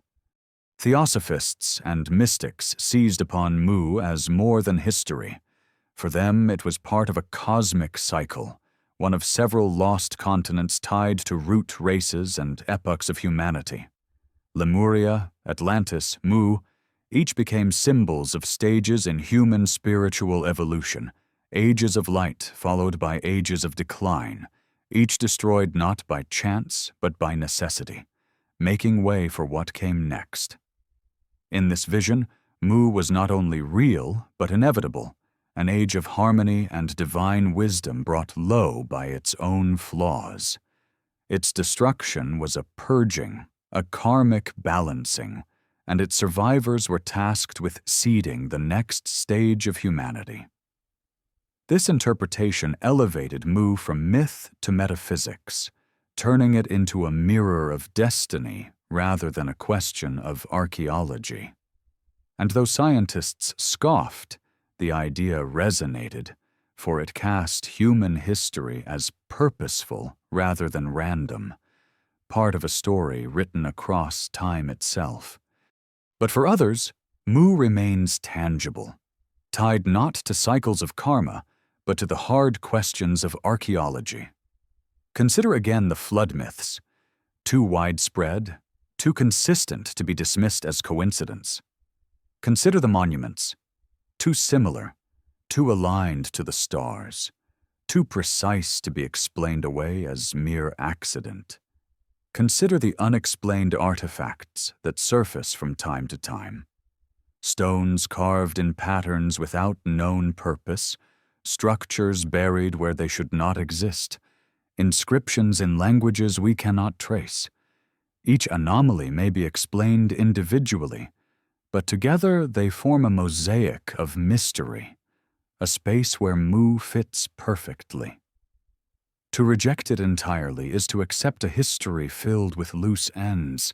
A: Theosophists and mystics seized upon Mu as more than history. For them, it was part of a cosmic cycle, one of several lost continents tied to root races and epochs of humanity. Lemuria, Atlantis, Mu, each became symbols of stages in human spiritual evolution, ages of light followed by ages of decline, each destroyed not by chance but by necessity, making way for what came next. In this vision, Mu was not only real but inevitable, an age of harmony and divine wisdom brought low by its own flaws. Its destruction was a purging, a karmic balancing, and its survivors were tasked with seeding the next stage of humanity. This interpretation elevated Mu from myth to metaphysics, turning it into a mirror of destiny rather than a question of archaeology. And though scientists scoffed, the idea resonated, for it cast human history as purposeful rather than random, part of a story written across time itself. But for others, Mu remains tangible, tied not to cycles of karma, but to the hard questions of archaeology. Consider again the flood myths, too widespread, too consistent to be dismissed as coincidence. Consider the monuments, too similar, too aligned to the stars, too precise to be explained away as mere accident. Consider the unexplained artifacts that surface from time to time. Stones carved in patterns without known purpose, structures buried where they should not exist, inscriptions in languages we cannot trace. Each anomaly may be explained individually, but together they form a mosaic of mystery, a space where Mu fits perfectly. To reject it entirely is to accept a history filled with loose ends,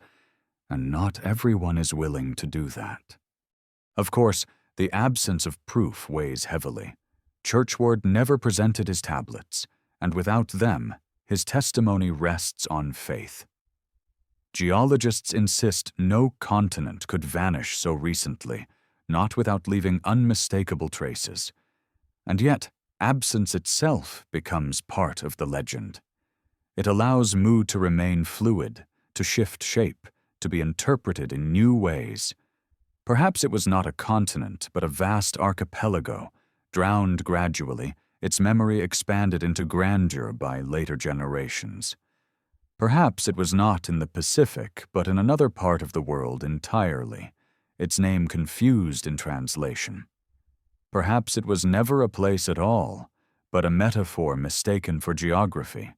A: and not everyone is willing to do that. Of course, the absence of proof weighs heavily. Churchward never presented his tablets, and without them, his testimony rests on faith. Geologists insist no continent could vanish so recently, not without leaving unmistakable traces. And yet, absence itself becomes part of the legend. It allows Mu to remain fluid, to shift shape, to be interpreted in new ways. Perhaps it was not a continent, but a vast archipelago, drowned gradually, its memory expanded into grandeur by later generations. Perhaps it was not in the Pacific, but in another part of the world entirely, its name confused in translation. Perhaps it was never a place at all, but a metaphor mistaken for geography.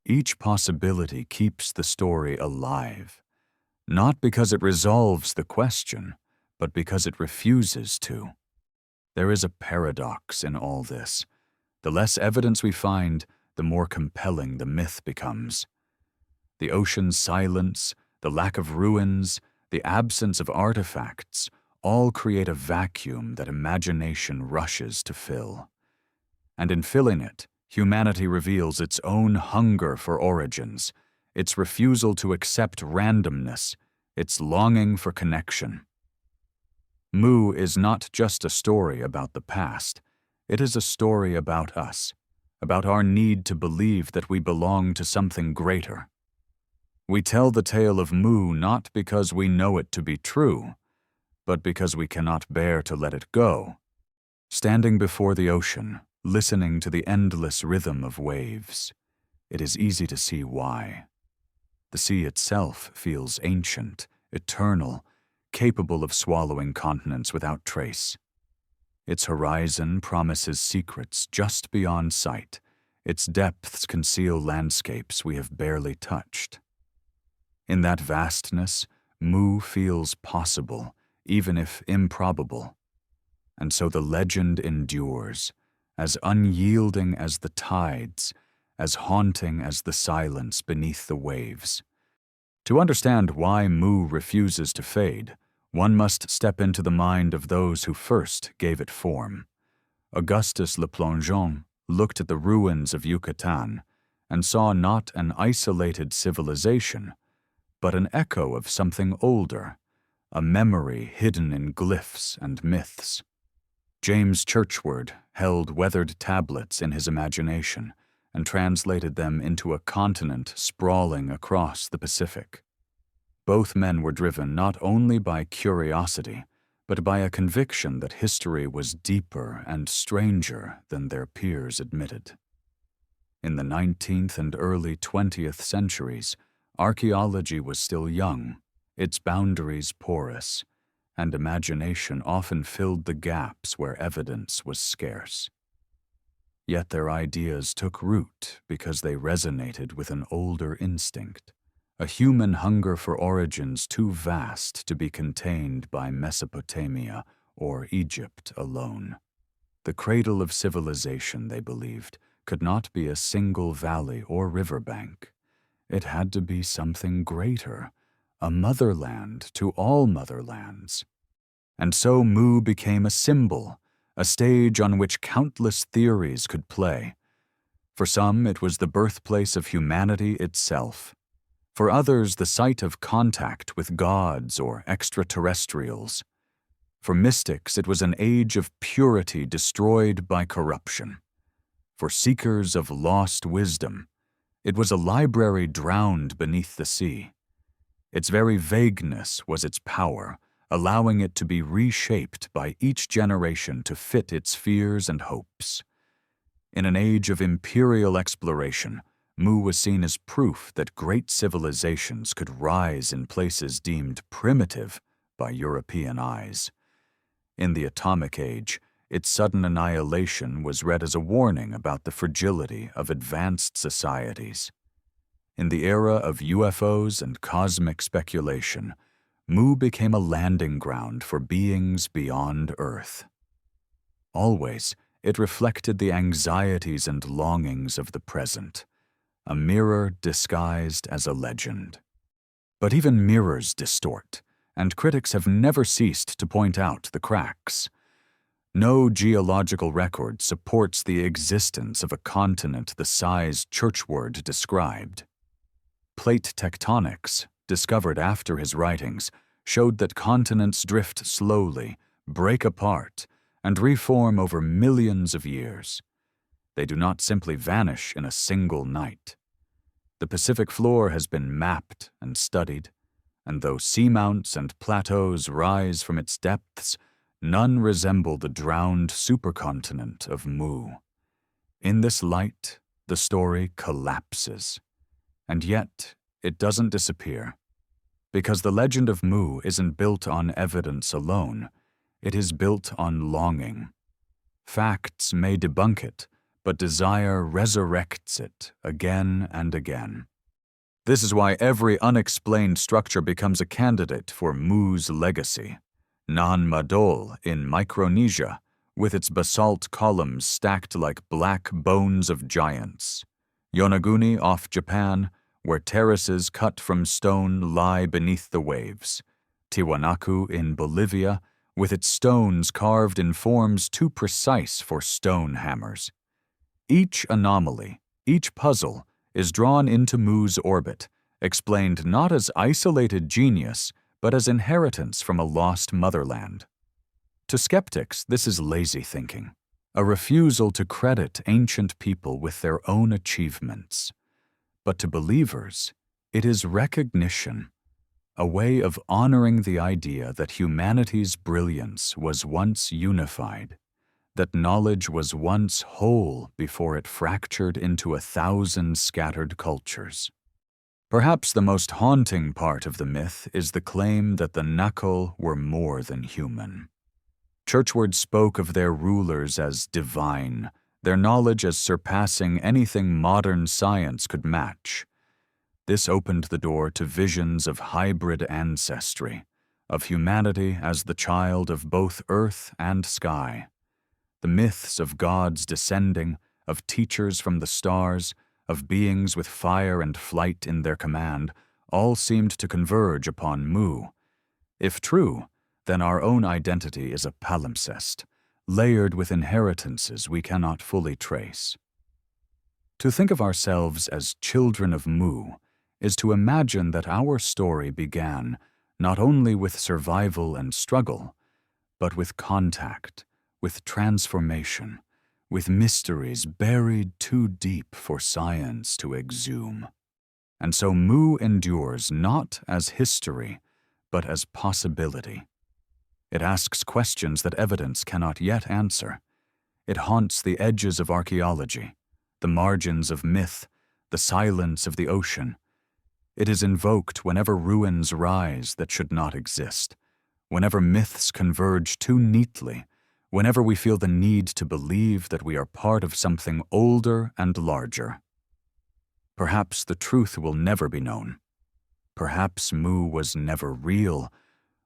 A: Each possibility keeps the story alive, not because it resolves the question, but because it refuses to. There is a paradox in all this. The less evidence we find, the more compelling the myth becomes. The ocean's silence, the lack of ruins, the absence of artifacts, all create a vacuum that imagination rushes to fill. And in filling it, humanity reveals its own hunger for origins, its refusal to accept randomness, its longing for connection. Mu is not just a story about the past, it is a story about us, about our need to believe that we belong to something greater. We tell the tale of Mu not because we know it to be true, but because we cannot bear to let it go. Standing before the ocean, listening to the endless rhythm of waves, it is easy to see why. The sea itself feels ancient, eternal, capable of swallowing continents without trace. Its horizon promises secrets just beyond sight. Its depths conceal landscapes we have barely touched. In that vastness, Mu feels possible, even if improbable. And so the legend endures, as unyielding as the tides, as haunting as the silence beneath the waves. To understand why Mu refuses to fade, one must step into the mind of those who first gave it form. Augustus Le Plongeon looked at the ruins of Yucatán and saw not an isolated civilization, but an echo of something older, a memory hidden in glyphs and myths. James Churchward held weathered tablets in his imagination and translated them into a continent sprawling across the Pacific. Both men were driven not only by curiosity, but by a conviction that history was deeper and stranger than their peers admitted. In the 19th and early 20th centuries, archaeology was still young, its boundaries porous, and imagination often filled the gaps where evidence was scarce. Yet their ideas took root because they resonated with an older instinct, a human hunger for origins too vast to be contained by Mesopotamia or Egypt alone. The cradle of civilization, they believed, could not be a single valley or riverbank. It had to be something greater, a motherland to all motherlands. And so Mu became a symbol, a stage on which countless theories could play. For some, it was the birthplace of humanity itself. For others, the site of contact with gods or extraterrestrials. For mystics, it was an age of purity destroyed by corruption. For seekers of lost wisdom, it was a library drowned beneath the sea. Its very vagueness was its power, allowing it to be reshaped by each generation to fit its fears and hopes. In an age of imperial exploration, Mu was seen as proof that great civilizations could rise in places deemed primitive by European eyes. In the atomic age, its sudden annihilation was read as a warning about the fragility of advanced societies. In the era of UFOs and cosmic speculation, Mu became a landing ground for beings beyond Earth. Always, it reflected the anxieties and longings of the present, a mirror disguised as a legend. But even mirrors distort, and critics have never ceased to point out the cracks. No geological record supports the existence of a continent the size Churchward described. Plate tectonics, discovered after his writings, showed that continents drift slowly, break apart, and reform over millions of years. They do not simply vanish in a single night. The Pacific floor has been mapped and studied, and though seamounts and plateaus rise from its depths, none resemble the drowned supercontinent of Mu. In this light, the story collapses. And yet, it doesn't disappear. Because the legend of Mu isn't built on evidence alone, it is built on longing. Facts may debunk it, but desire resurrects it again and again. This is why every unexplained structure becomes a candidate for Mu's legacy. Nan Madol in Micronesia, with its basalt columns stacked like black bones of giants. Yonaguni off Japan, where terraces cut from stone lie beneath the waves. Tiwanaku in Bolivia, with its stones carved in forms too precise for stone hammers. Each anomaly, each puzzle, is drawn into Mu's orbit, explained not as isolated genius, but as inheritance from a lost motherland. To skeptics, this is lazy thinking, a refusal to credit ancient people with their own achievements. But to believers, it is recognition, a way of honoring the idea that humanity's brilliance was once unified, that knowledge was once whole before it fractured into 1,000 scattered cultures. Perhaps the most haunting part of the myth is the claim that the Naacal were more than human. Churchward spoke of their rulers as divine, their knowledge as surpassing anything modern science could match. This opened the door to visions of hybrid ancestry, of humanity as the child of both earth and sky. The myths of gods descending, of teachers from the stars, of beings with fire and flight in their command, all seemed to converge upon Mu. If true, then our own identity is a palimpsest, layered with inheritances we cannot fully trace. To think of ourselves as children of Mu is to imagine that our story began not only with survival and struggle, but with contact, with transformation, with mysteries buried too deep for science to exhume. And so Mu endures not as history, but as possibility. It asks questions that evidence cannot yet answer. It haunts the edges of archaeology, the margins of myth, the silence of the ocean. It is invoked whenever ruins rise that should not exist, whenever myths converge too neatly, whenever we feel the need to believe that we are part of something older and larger. Perhaps the truth will never be known. Perhaps Mu was never real,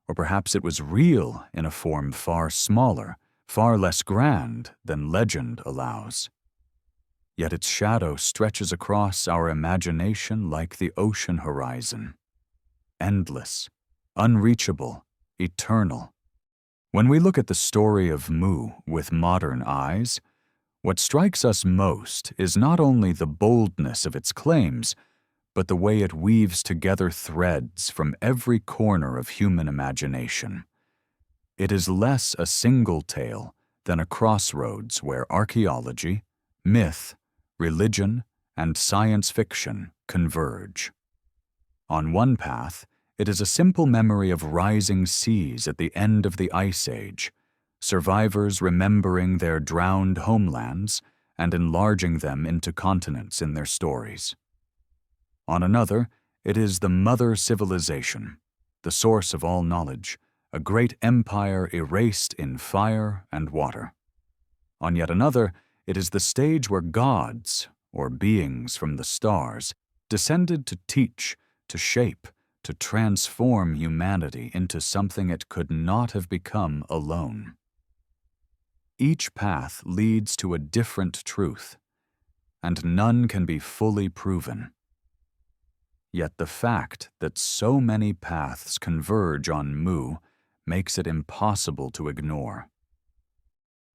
A: or perhaps it was real in a form far smaller, far less grand than legend allows. Yet its shadow stretches across our imagination like the ocean horizon. Endless, unreachable, eternal. When we look at the story of Mu with modern eyes, what strikes us most is not only the boldness of its claims, but the way it weaves together threads from every corner of human imagination. It is less a single tale than a crossroads where archaeology, myth, religion, and science fiction converge. On one path, it is a simple memory of rising seas at the end of the Ice Age, survivors remembering their drowned homelands and enlarging them into continents in their stories. On another, it is the mother civilization, the source of all knowledge, a great empire erased in fire and water. On yet another, it is the stage where gods, or beings from the stars, descended to teach, to shape, to transform humanity into something it could not have become alone. Each path leads to a different truth, and none can be fully proven. Yet the fact that so many paths converge on Mu makes it impossible to ignore.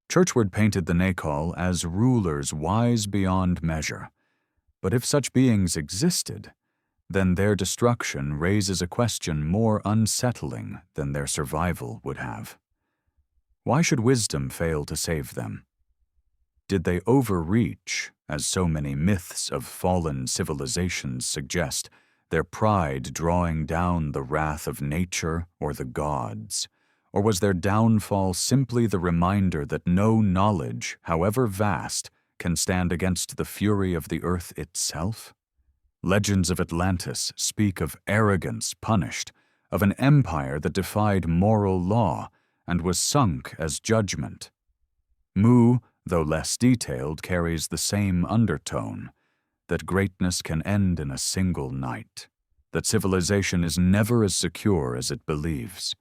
A: Churchward painted the Naacal as rulers wise beyond measure, but if such beings existed, then their destruction raises a question more unsettling than their survival would have. Why should wisdom fail to save them? Did they overreach, as so many myths of fallen civilizations suggest, their pride drawing down the wrath of nature or the gods? Or was their downfall simply the reminder that no knowledge, however vast, can stand against the fury of the earth itself? Legends of Atlantis speak of arrogance punished, of an empire that defied moral law and was sunk as judgment. Mu, though less detailed, carries the same undertone, that greatness can end in a single night, that civilization is never as secure as it believes.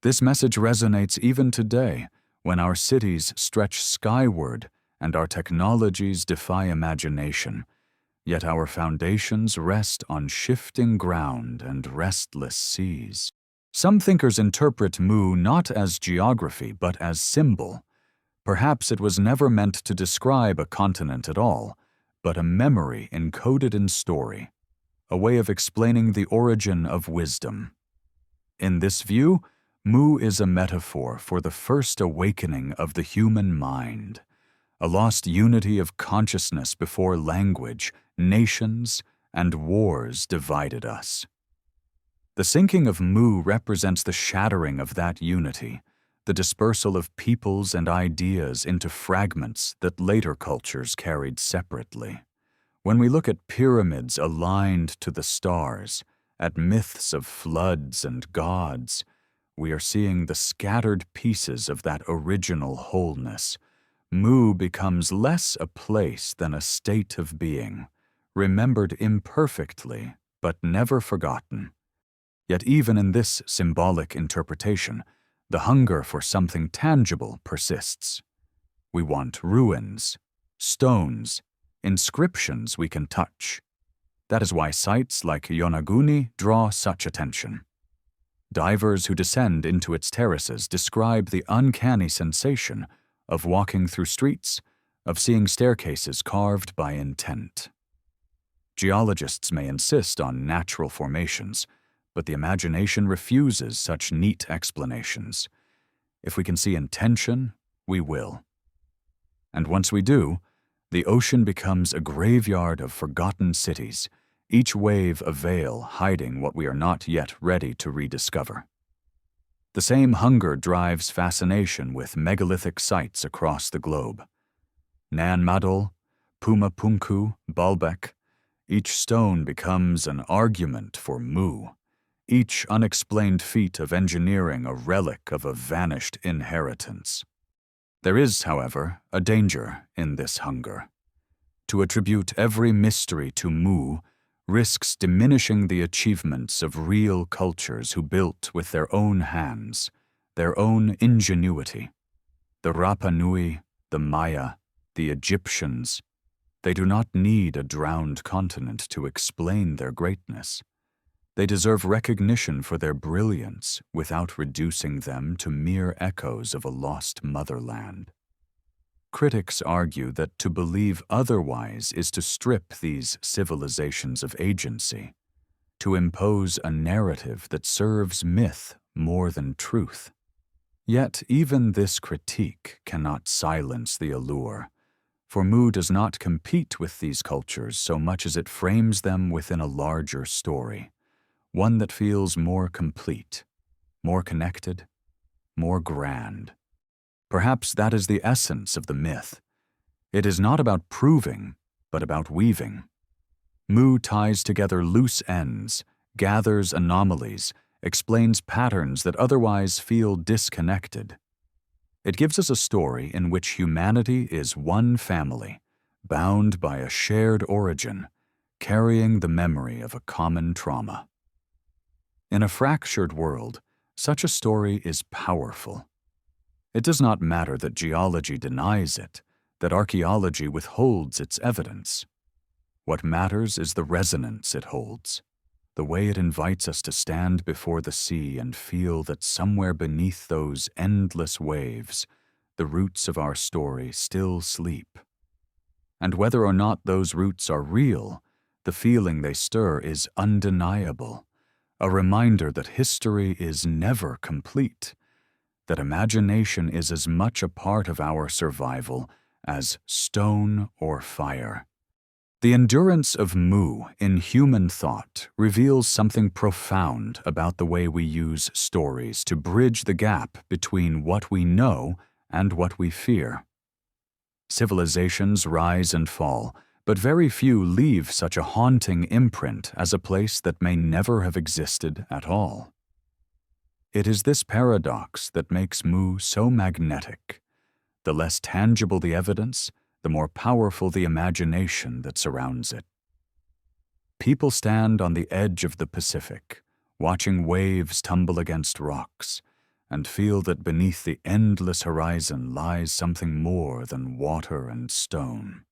A: This message resonates even today, when our cities stretch skyward and our technologies defy imagination, yet our foundations rest on shifting ground and restless seas. Some thinkers interpret Mu not as geography but as symbol. Perhaps it was never meant to describe a continent at all, but a memory encoded in story, a way of explaining the origin of wisdom. In this view, Mu is a metaphor for the first awakening of the human mind, a lost unity of consciousness before language, nations, and wars divided us. The sinking of Mu represents the shattering of that unity, the dispersal of peoples and ideas into fragments that later cultures carried separately. When we look at pyramids aligned to the stars, at myths of floods and gods, we are seeing the scattered pieces of that original wholeness. Mu becomes less a place than a state of being, remembered imperfectly but never forgotten. Yet even in this symbolic interpretation, the hunger for something tangible persists. We want ruins, stones, inscriptions we can touch. That is why sites like Yonaguni draw such attention. Divers who descend into its terraces describe the uncanny sensation of walking through streets, of seeing staircases carved by intent. Geologists may insist on natural formations, but the imagination refuses such neat explanations. If we can see intention, we will. And once we do, the ocean becomes a graveyard of forgotten cities, each wave a veil hiding what we are not yet ready to rediscover. The same hunger drives fascination with megalithic sites across the globe. Nan Madol, Puma Punku, Baalbek, each stone becomes an argument for Mu, each unexplained feat of engineering a relic of a vanished inheritance. There is, however, a danger in this hunger. To attribute every mystery to Mu risks diminishing the achievements of real cultures who built with their own hands, their own ingenuity. The Rapa Nui, the Maya, the Egyptians, they do not need a drowned continent to explain their greatness. They deserve recognition for their brilliance without reducing them to mere echoes of a lost motherland. Critics argue that to believe otherwise is to strip these civilizations of agency, to impose a narrative that serves myth more than truth. Yet even this critique cannot silence the allure, for Mu does not compete with these cultures so much as it frames them within a larger story, one that feels more complete, more connected, more grand. Perhaps that is the essence of the myth. It is not about proving, but about weaving. Mu ties together loose ends, gathers anomalies, explains patterns that otherwise feel disconnected. It gives us a story in which humanity is one family, bound by a shared origin, carrying the memory of a common trauma. In a fractured world, such a story is powerful. It does not matter that geology denies it, that archaeology withholds its evidence. What matters is the resonance it holds, the way it invites us to stand before the sea and feel that somewhere beneath those endless waves, the roots of our story still sleep. And whether or not those roots are real, the feeling they stir is undeniable, a reminder that history is never complete, that imagination is as much a part of our survival as stone or fire. The endurance of Mu in human thought reveals something profound about the way we use stories to bridge the gap between what we know and what we fear. Civilizations rise and fall, but very few leave such a haunting imprint as a place that may never have existed at all. It is this paradox that makes Mu so magnetic. The less tangible the evidence, the more powerful the imagination that surrounds it. People stand on the edge of the Pacific, watching waves tumble against rocks, and feel that beneath the endless horizon lies something more than water and stone.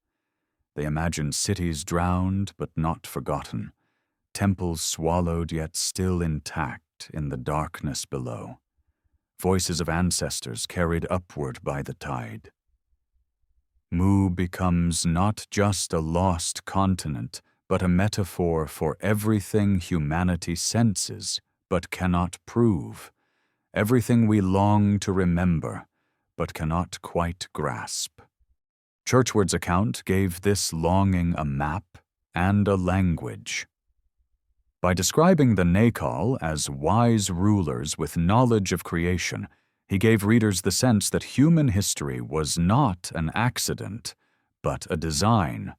A: They imagine cities drowned but not forgotten, temples swallowed yet still intact in the darkness below, voices of ancestors carried upward by the tide. Mu becomes not just a lost continent, but a metaphor for everything humanity senses but cannot prove, everything we long to remember but cannot quite grasp. Churchward's account gave this longing a map and a language. By describing the Naacal as wise rulers with knowledge of creation, he gave readers the sense that human history was not an accident, but a design,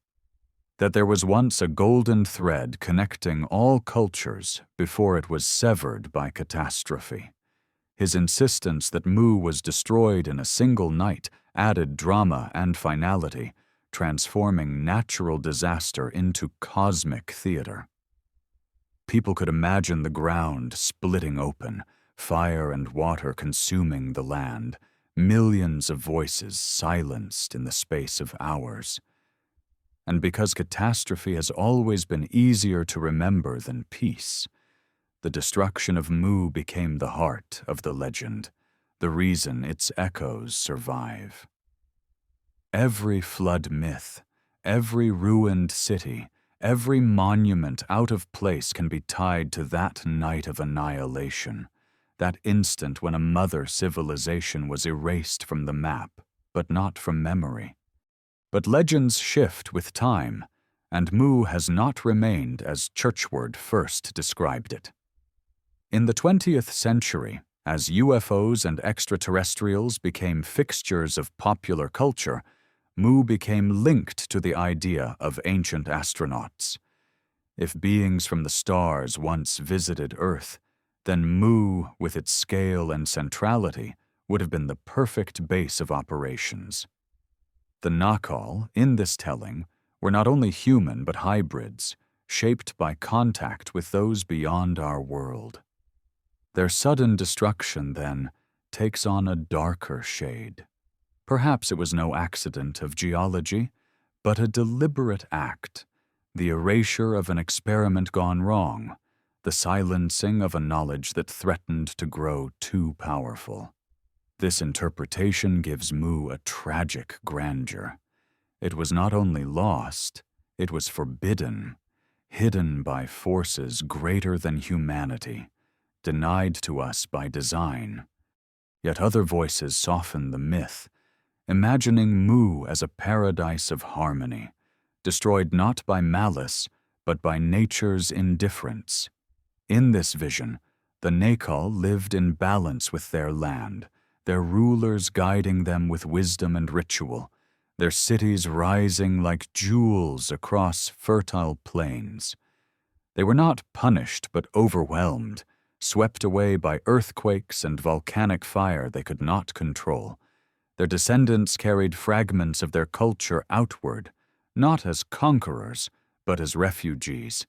A: that there was once a golden thread connecting all cultures before it was severed by catastrophe. His insistence that Mu was destroyed in a single night added drama and finality, transforming natural disaster into cosmic theater. People could imagine the ground splitting open, fire and water consuming the land, millions of voices silenced in the space of hours. And because catastrophe has always been easier to remember than peace, the destruction of Mu became the heart of the legend, the reason its echoes survive. Every flood myth, every ruined city, every monument out of place can be tied to that night of annihilation, that instant when a mother civilization was erased from the map, but not from memory. But legends shift with time, and Mu has not remained as Churchward first described it. In the 20th century, as UFOs and extraterrestrials became fixtures of popular culture, Mu became linked to the idea of ancient astronauts. If beings from the stars once visited Earth, then Mu, with its scale and centrality, would have been the perfect base of operations. The Naacal, in this telling, were not only human but hybrids, shaped by contact with those beyond our world. Their sudden destruction, then, takes on a darker shade. Perhaps it was no accident of geology, but a deliberate act, the erasure of an experiment gone wrong, the silencing of a knowledge that threatened to grow too powerful. This interpretation gives Mu a tragic grandeur. It was not only lost, it was forbidden, hidden by forces greater than humanity, denied to us by design. Yet other voices soften the myth, imagining Mu as a paradise of harmony, destroyed not by malice, but by nature's indifference. In this vision, the Naacal lived in balance with their land, their rulers guiding them with wisdom and ritual, their cities rising like jewels across fertile plains. They were not punished but overwhelmed, swept away by earthquakes and volcanic fire they could not control. Their descendants carried fragments of their culture outward, not as conquerors, but as refugees,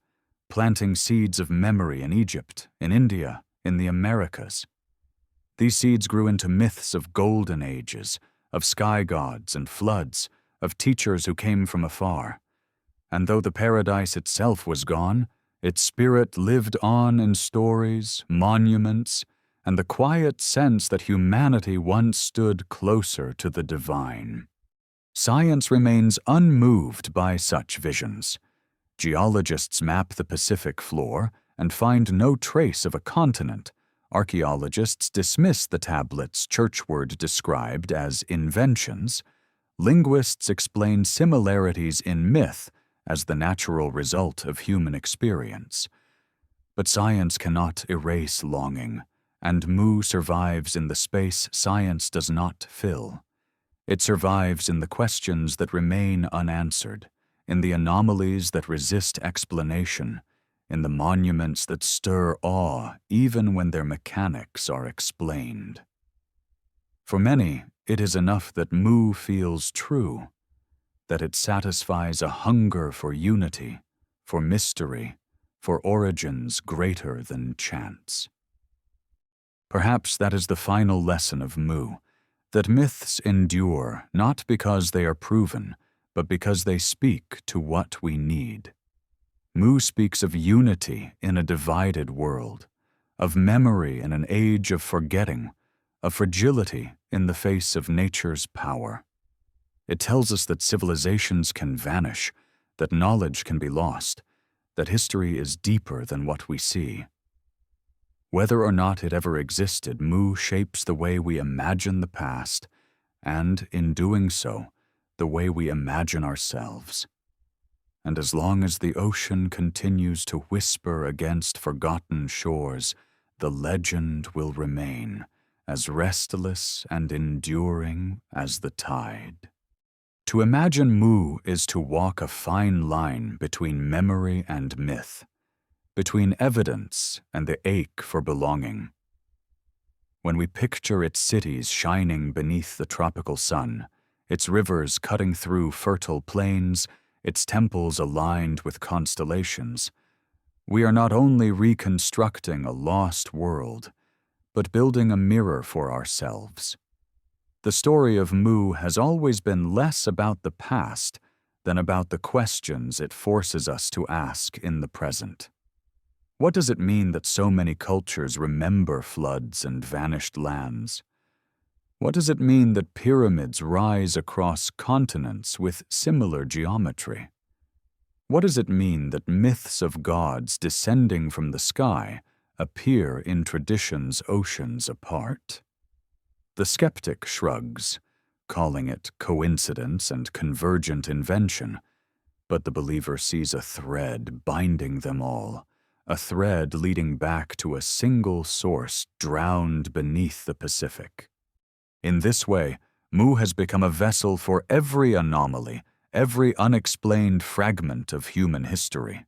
A: planting seeds of memory in Egypt, in India, in the Americas. These seeds grew into myths of golden ages, of sky gods and floods, of teachers who came from afar. And though the paradise itself was gone, its spirit lived on in stories, monuments, and the quiet sense that humanity once stood closer to the divine. Science remains unmoved by such visions. Geologists map the Pacific floor and find no trace of a continent. Archaeologists dismiss the tablets Churchward described as inventions. Linguists explain similarities in myth as the natural result of human experience. But science cannot erase longing, and Mu survives in the space science does not fill. It survives in the questions that remain unanswered, in the anomalies that resist explanation, in the monuments that stir awe even when their mechanics are explained. For many, it is enough that Mu feels true, that it satisfies a hunger for unity, for mystery, for origins greater than chance. Perhaps that is the final lesson of Mu, that myths endure not because they are proven, but because they speak to what we need. Mu speaks of unity in a divided world, of memory in an age of forgetting, of fragility in the face of nature's power. It tells us that civilizations can vanish, that knowledge can be lost, that history is deeper than what we see. Whether or not it ever existed, Mu shapes the way we imagine the past, and, in doing so, the way we imagine ourselves. And as long as the ocean continues to whisper against forgotten shores, the legend will remain, as restless and enduring as the tide. To imagine Mu is to walk a fine line between memory and myth, between evidence and the ache for belonging. When we picture its cities shining beneath the tropical sun, its rivers cutting through fertile plains, its temples aligned with constellations, we are not only reconstructing a lost world, but building a mirror for ourselves. The story of Mu has always been less about the past than about the questions it forces us to ask in the present. What does it mean that so many cultures remember floods and vanished lands? What does it mean that pyramids rise across continents with similar geometry? What does it mean that myths of gods descending from the sky appear in traditions oceans apart? The skeptic shrugs, calling it coincidence and convergent invention, but the believer sees a thread binding them all, a thread leading back to a single source drowned beneath the Pacific. In this way, Mu has become a vessel for every anomaly, every unexplained fragment of human history.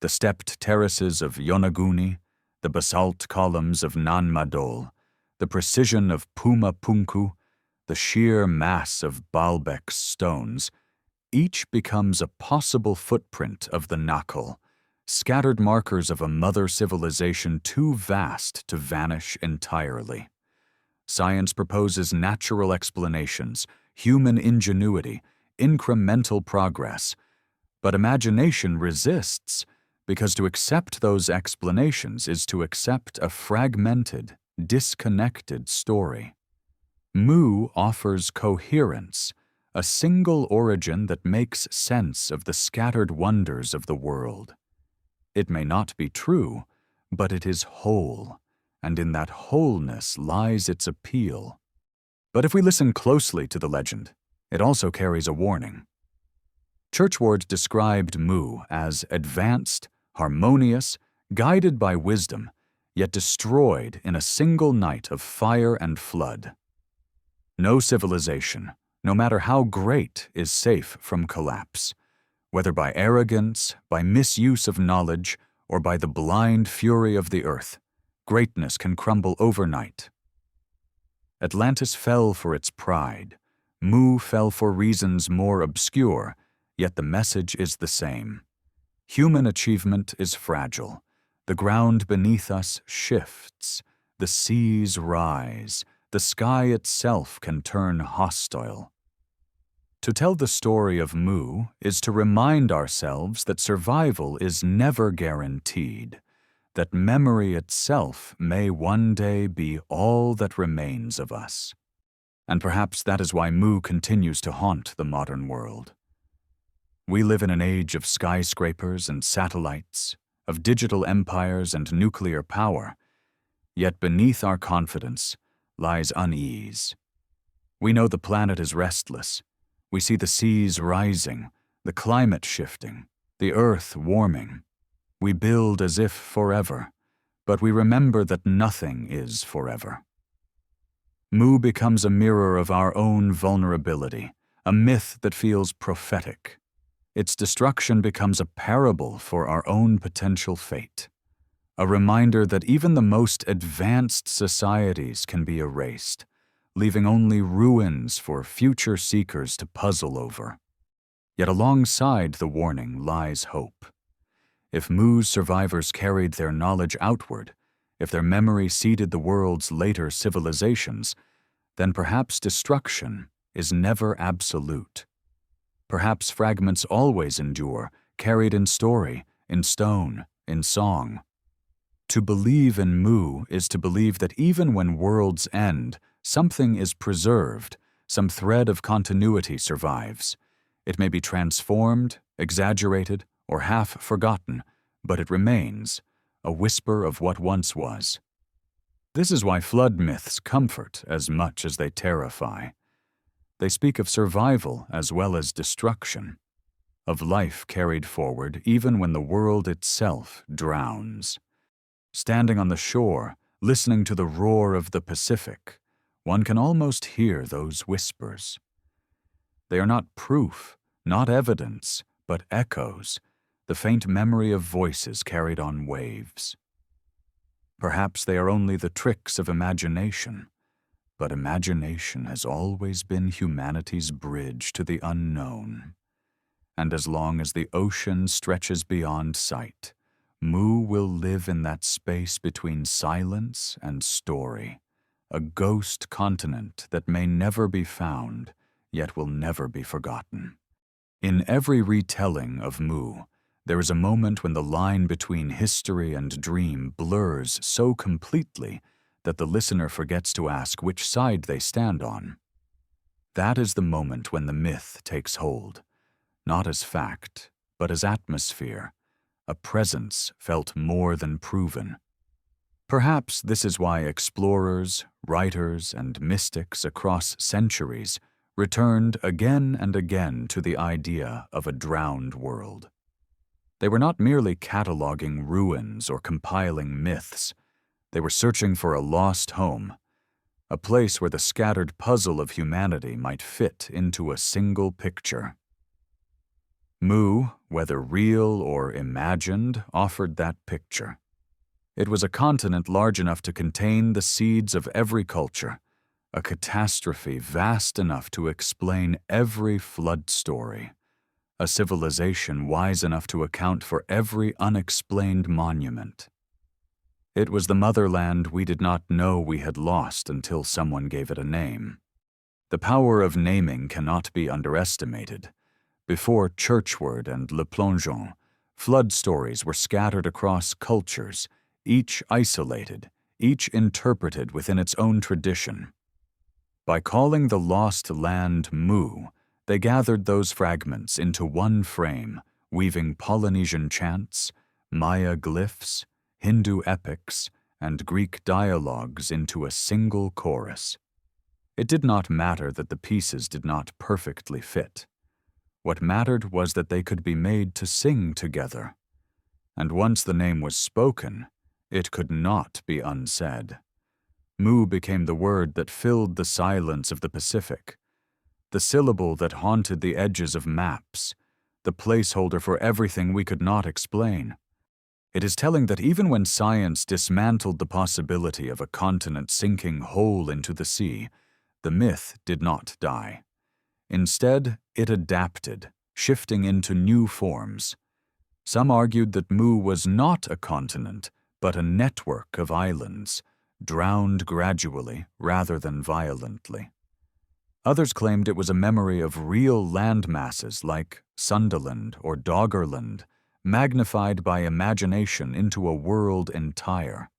A: The stepped terraces of Yonaguni, the basalt columns of Nanmadol, the precision of Puma Punku, the sheer mass of Baalbek's stones, each becomes a possible footprint of the Naacal, scattered markers of a mother civilization too vast to vanish entirely. Science proposes natural explanations, human ingenuity, incremental progress, but imagination resists, because to accept those explanations is to accept a fragmented, disconnected story. Mu offers coherence, a single origin that makes sense of the scattered wonders of the world. It may not be true, but it is whole, and in that wholeness lies its appeal. But if we listen closely to the legend, it also carries a warning. Churchward described Mu as advanced, harmonious, guided by wisdom, yet destroyed in a single night of fire and flood. No civilization, no matter how great, is safe from collapse, whether by arrogance, by misuse of knowledge, or by the blind fury of the earth. Greatness can crumble overnight. Atlantis fell for its pride. Mu fell for reasons more obscure, yet the message is the same. Human achievement is fragile. The ground beneath us shifts. The seas rise. The sky itself can turn hostile. To tell the story of Mu is to remind ourselves that survival is never guaranteed, that memory itself may one day be all that remains of us. And perhaps that is why Mu continues to haunt the modern world. We live in an age of skyscrapers and satellites, of digital empires and nuclear power, yet beneath our confidence lies unease. We know the planet is restless. We see the seas rising, the climate shifting, the earth warming. We build as if forever, but we remember that nothing is forever. Mu becomes a mirror of our own vulnerability, a myth that feels prophetic. Its destruction becomes a parable for our own potential fate, a reminder that even the most advanced societies can be erased, leaving only ruins for future seekers to puzzle over. Yet alongside the warning lies hope. If Mu's survivors carried their knowledge outward, if their memory seeded the world's later civilizations, then perhaps destruction is never absolute. Perhaps fragments always endure, carried in story, in stone, in song. To believe in Mu is to believe that even when worlds end, something is preserved, some thread of continuity survives. It may be transformed, exaggerated, or half forgotten, but it remains, a whisper of what once was. This is why flood myths comfort as much as they terrify. They speak of survival as well as destruction, of life carried forward even when the world itself drowns. Standing on the shore, listening to the roar of the Pacific, one can almost hear those whispers. They are not proof, not evidence, but echoes, the faint memory of voices carried on waves. Perhaps they are only the tricks of imagination, but imagination has always been humanity's bridge to the unknown. And as long as the ocean stretches beyond sight, Mu will live in that space between silence and story, a ghost continent that may never be found, yet will never be forgotten. In every retelling of Mu, there is a moment when the line between history and dream blurs so completely that the listener forgets to ask which side they stand on. That is the moment when the myth takes hold, not as fact, but as atmosphere, a presence felt more than proven. Perhaps this is why explorers, writers, and mystics across centuries returned again and again to the idea of a drowned world. They were not merely cataloging ruins or compiling myths. They were searching for a lost home, a place where the scattered puzzle of humanity might fit into a single picture. Mu, whether real or imagined, offered that picture. It was a continent large enough to contain the seeds of every culture, a catastrophe vast enough to explain every flood story, a civilization wise enough to account for every unexplained monument. It was the motherland we did not know we had lost until someone gave it a name. The power of naming cannot be underestimated. Before Churchward and Le Plongeon, flood stories were scattered across cultures, each isolated, each interpreted within its own tradition. By calling the lost land Mu, they gathered those fragments into one frame, weaving Polynesian chants, Maya glyphs, Hindu epics, and Greek dialogues into a single chorus. It did not matter that the pieces did not perfectly fit. What mattered was that they could be made to sing together. And once the name was spoken, it could not be unsaid. Mu became the word that filled the silence of the Pacific, the syllable that haunted the edges of maps, the placeholder for everything we could not explain. It is telling that even when science dismantled the possibility of a continent sinking whole into the sea, the myth did not die. Instead, it adapted, shifting into new forms. Some argued that Mu was not a continent, but a network of islands, drowned gradually rather than violently. Others claimed it was a memory of real land masses like Sunderland or Doggerland, magnified by imagination into a world entire.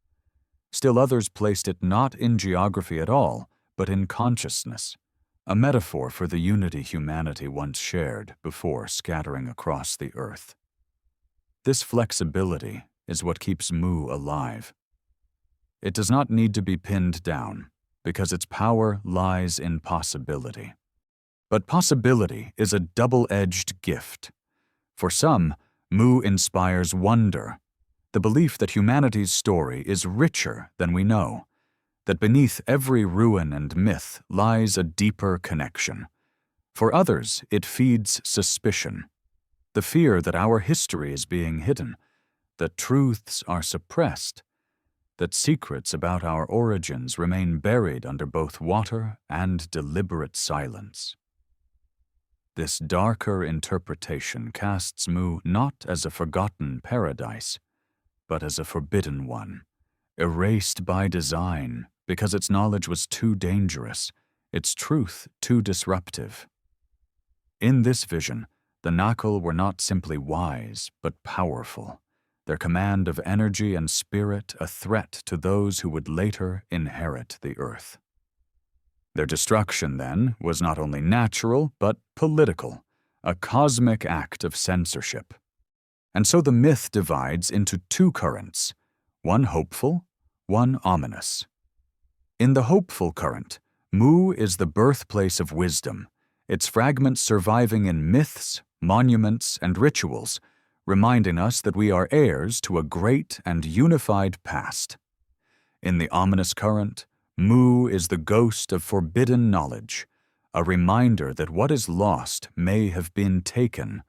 A: Still others placed it not in geography at all, but in consciousness, a metaphor for the unity humanity once shared before scattering across the earth. This flexibility is what keeps Mu alive. It does not need to be pinned down, because its power lies in possibility. But possibility is a double-edged gift. For some, Mu inspires wonder, the belief that humanity's story is richer than we know, that beneath every ruin and myth lies a deeper connection. For others, it feeds suspicion. the fear that our history is being hidden, that truths are suppressed, that secrets about our origins remain buried under both water and deliberate silence. This darker interpretation casts Mu not as a forgotten paradise, but as a forbidden one, erased by design because its knowledge was too dangerous, its truth too disruptive. In this vision, the Naacal were not simply wise, but powerful, their command of energy and spirit a threat to those who would later inherit the earth. Their destruction, then, was not only natural, but political, a cosmic act of censorship. And so the myth divides into two currents, one hopeful, one ominous. In the hopeful current, Mu is the birthplace of wisdom, its fragments surviving in myths, monuments, and rituals, reminding us that we are heirs to a great and unified past. In the ominous current, Mu is the ghost of forbidden knowledge, a reminder that what is lost may have been taken,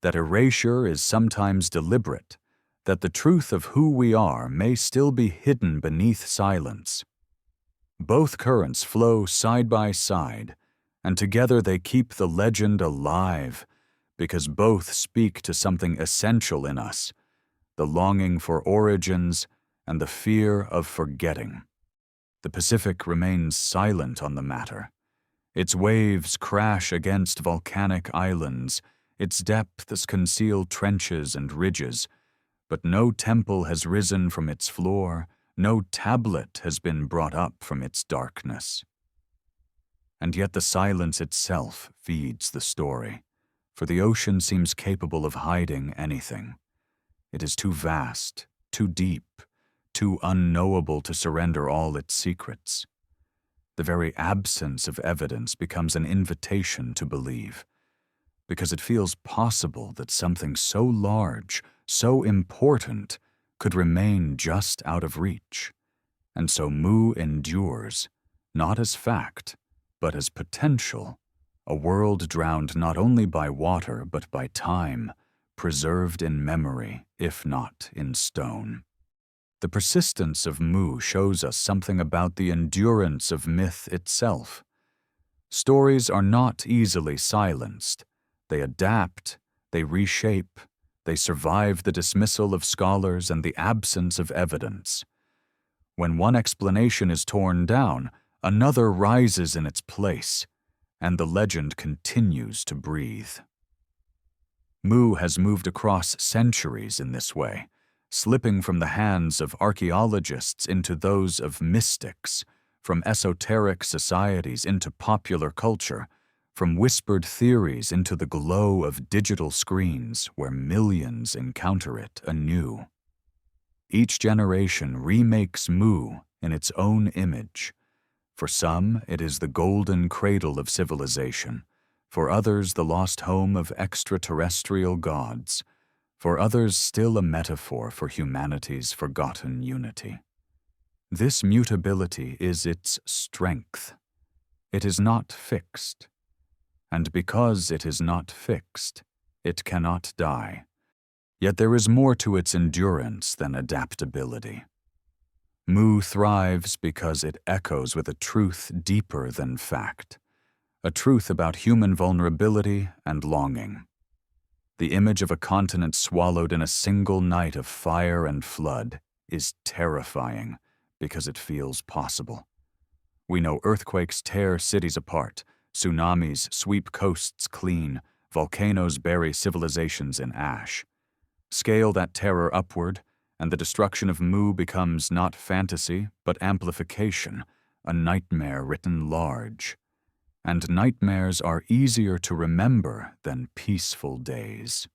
A: that erasure is sometimes deliberate, that the truth of who we are may still be hidden beneath silence. Both currents flow side by side, and together they keep the legend alive, because both speak to something essential in us, the longing for origins and the fear of forgetting. The Pacific remains silent on the matter. Its waves crash against volcanic islands, its depths conceal trenches and ridges, but no temple has risen from its floor, no tablet has been brought up from its darkness. And yet the silence itself feeds the story, for the ocean seems capable of hiding anything. It is too vast, too deep, too unknowable to surrender all its secrets. The very absence of evidence becomes an invitation to believe, because it feels possible that something so large, so important, could remain just out of reach. And so Mu endures, not as fact, but as potential, a world drowned not only by water but by time, preserved in memory, if not in stone. The persistence of Mu shows us something about the endurance of myth itself. Stories are not easily silenced. They adapt, they reshape, they survive the dismissal of scholars and the absence of evidence. When one explanation is torn down, another rises in its place, and the legend continues to breathe. Mu has moved across centuries in this way, slipping from the hands of archaeologists into those of mystics, from esoteric societies into popular culture, from whispered theories into the glow of digital screens where millions encounter it anew. Each generation remakes Mu in its own image. For some, it is the golden cradle of civilization. For others, the lost home of extraterrestrial gods. For others, still a metaphor for humanity's forgotten unity. This mutability is its strength. It is not fixed. And because it is not fixed, it cannot die. Yet there is more to its endurance than adaptability. Mu thrives because it echoes with a truth deeper than fact, a truth about human vulnerability and longing. The image of a continent swallowed in a single night of fire and flood is terrifying because it feels possible. We know earthquakes tear cities apart, tsunamis sweep coasts clean, volcanoes bury civilizations in ash. Scale that terror upward, and the destruction of Mu becomes not fantasy, but amplification, a nightmare written large. And nightmares are easier to remember than peaceful days.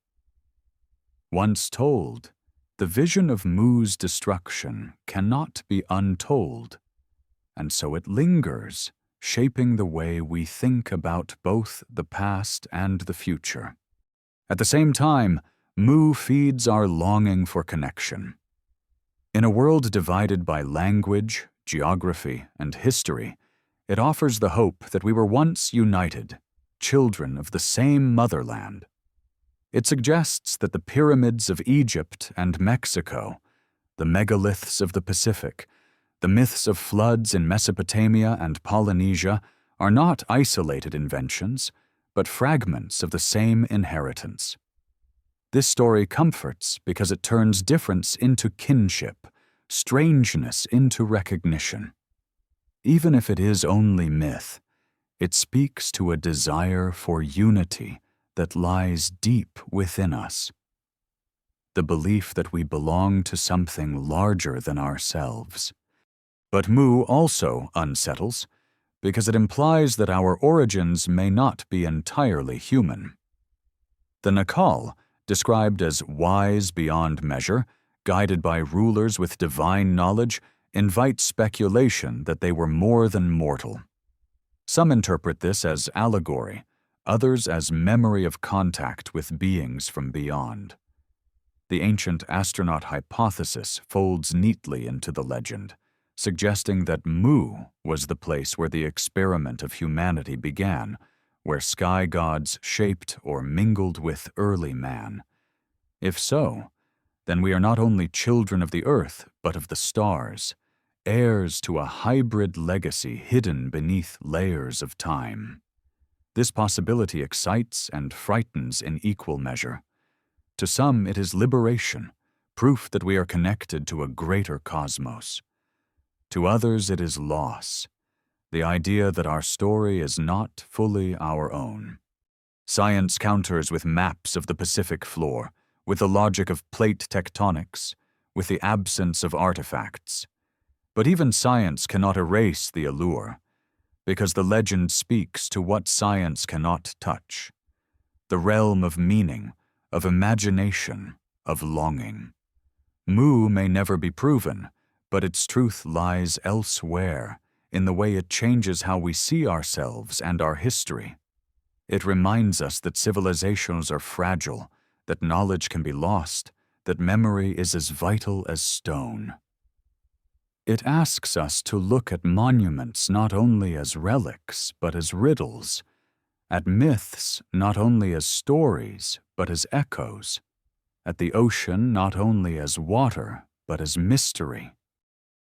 A: Once told, the vision of Mu's destruction cannot be untold, and so it lingers, shaping the way we think about both the past and the future. At the same time, Mu feeds our longing for connection. In a world divided by language, geography, and history, it offers the hope that we were once united, children of the same motherland. It suggests that the pyramids of Egypt and Mexico, the megaliths of the Pacific, the myths of floods in Mesopotamia and Polynesia are not isolated inventions, but fragments of the same inheritance. This story comforts because it turns difference into kinship, strangeness into recognition. Even if it is only myth, it speaks to a desire for unity that lies deep within us. The belief that we belong to something larger than ourselves. But Mu also unsettles, because it implies that our origins may not be entirely human. The Naacal, described as wise beyond measure, guided by rulers with divine knowledge, invites speculation that they were more than mortal. Some interpret this as allegory, others as memory of contact with beings from beyond. The ancient astronaut hypothesis folds neatly into the legend, suggesting that Mu was the place where the experiment of humanity began, where sky gods shaped or mingled with early man. If so, then we are not only children of the earth, but of the stars, heirs to a hybrid legacy hidden beneath layers of time. This possibility excites and frightens in equal measure. To some it is liberation, proof that we are connected to a greater cosmos. To others it is loss, the idea that our story is not fully our own. Science counters with maps of the Pacific floor, with the logic of plate tectonics, with the absence of artifacts. But even science cannot erase the allure, because the legend speaks to what science cannot touch, the realm of meaning, of imagination, of longing. Mu may never be proven, but its truth lies elsewhere, in the way it changes how we see ourselves and our history. It reminds us that civilizations are fragile, that knowledge can be lost, that memory is as vital as stone. It asks us to look at monuments not only as relics, but as riddles, at myths not only as stories, but as echoes, at the ocean not only as water, but as mystery.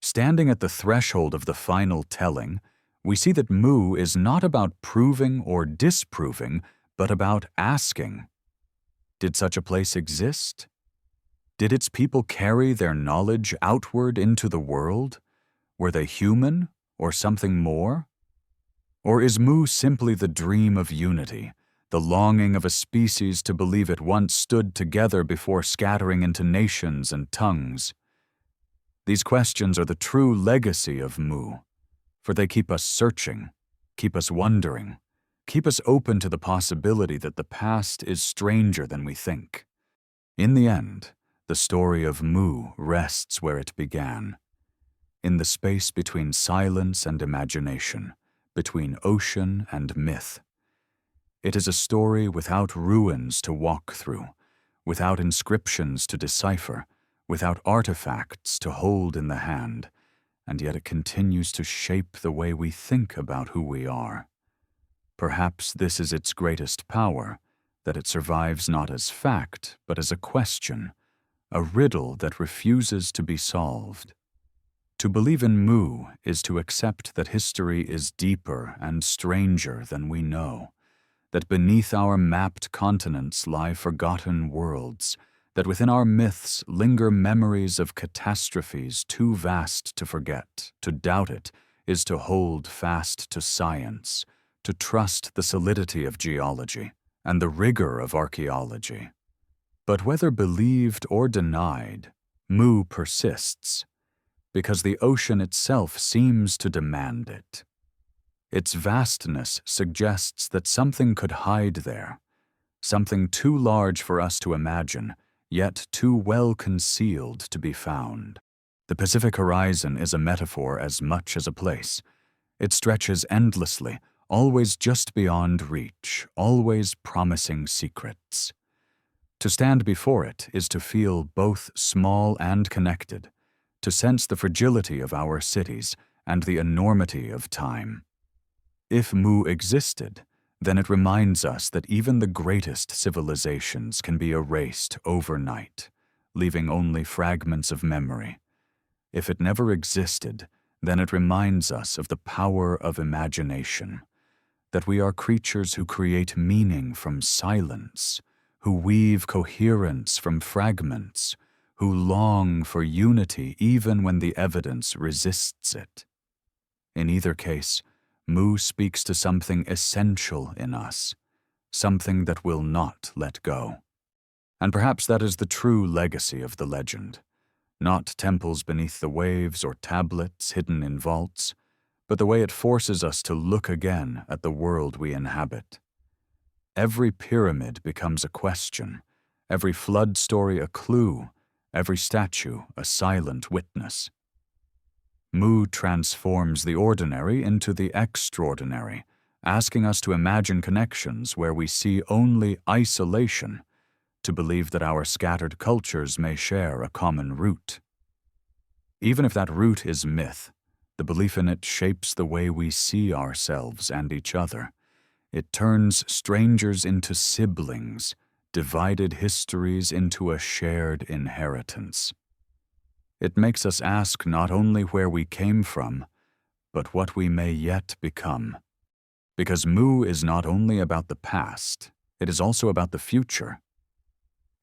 A: Standing at the threshold of the final telling, we see that Mu is not about proving or disproving, but about asking. Did such a place exist? Did its people carry their knowledge outward into the world? Were they human, or something more? Or is Mu simply the dream of unity, the longing of a species to believe it once stood together before scattering into nations and tongues? These questions are the true legacy of Mu, for they keep us searching, keep us wondering, keep us open to the possibility that the past is stranger than we think. In the end, the story of Mu rests where it began, in the space between silence and imagination, between ocean and myth. It is a story without ruins to walk through, without inscriptions to decipher, without artifacts to hold in the hand, and yet it continues to shape the way we think about who we are. Perhaps this is its greatest power, that it survives not as fact, but as a question, a riddle that refuses to be solved. To believe in Mu is to accept that history is deeper and stranger than we know, that beneath our mapped continents lie forgotten worlds, that within our myths linger memories of catastrophes too vast to forget. To doubt it is to hold fast to science, to trust the solidity of geology and the rigor of archaeology. But whether believed or denied, Mu persists, because the ocean itself seems to demand it. Its vastness suggests that something could hide there, something too large for us to imagine, yet too well concealed to be found. The Pacific horizon is a metaphor as much as a place. It stretches endlessly, always just beyond reach, always promising secrets. To stand before it is to feel both small and connected, to sense the fragility of our cities and the enormity of time. If Mu existed, then it reminds us that even the greatest civilizations can be erased overnight, leaving only fragments of memory. If it never existed, then it reminds us of the power of imagination, that we are creatures who create meaning from silence, who weave coherence from fragments, who long for unity even when the evidence resists it. In either case, Mu speaks to something essential in us, something that will not let go. And perhaps that is the true legacy of the legend. Not temples beneath the waves or tablets hidden in vaults, but the way it forces us to look again at the world we inhabit. Every pyramid becomes a question, every flood story a clue, every statue a silent witness. Mu transforms the ordinary into the extraordinary, asking us to imagine connections where we see only isolation, to believe that our scattered cultures may share a common root. Even if that root is myth, the belief in it shapes the way we see ourselves and each other. It turns strangers into siblings, divided histories into a shared inheritance. It makes us ask not only where we came from, but what we may yet become. Because Mu is not only about the past, it is also about the future.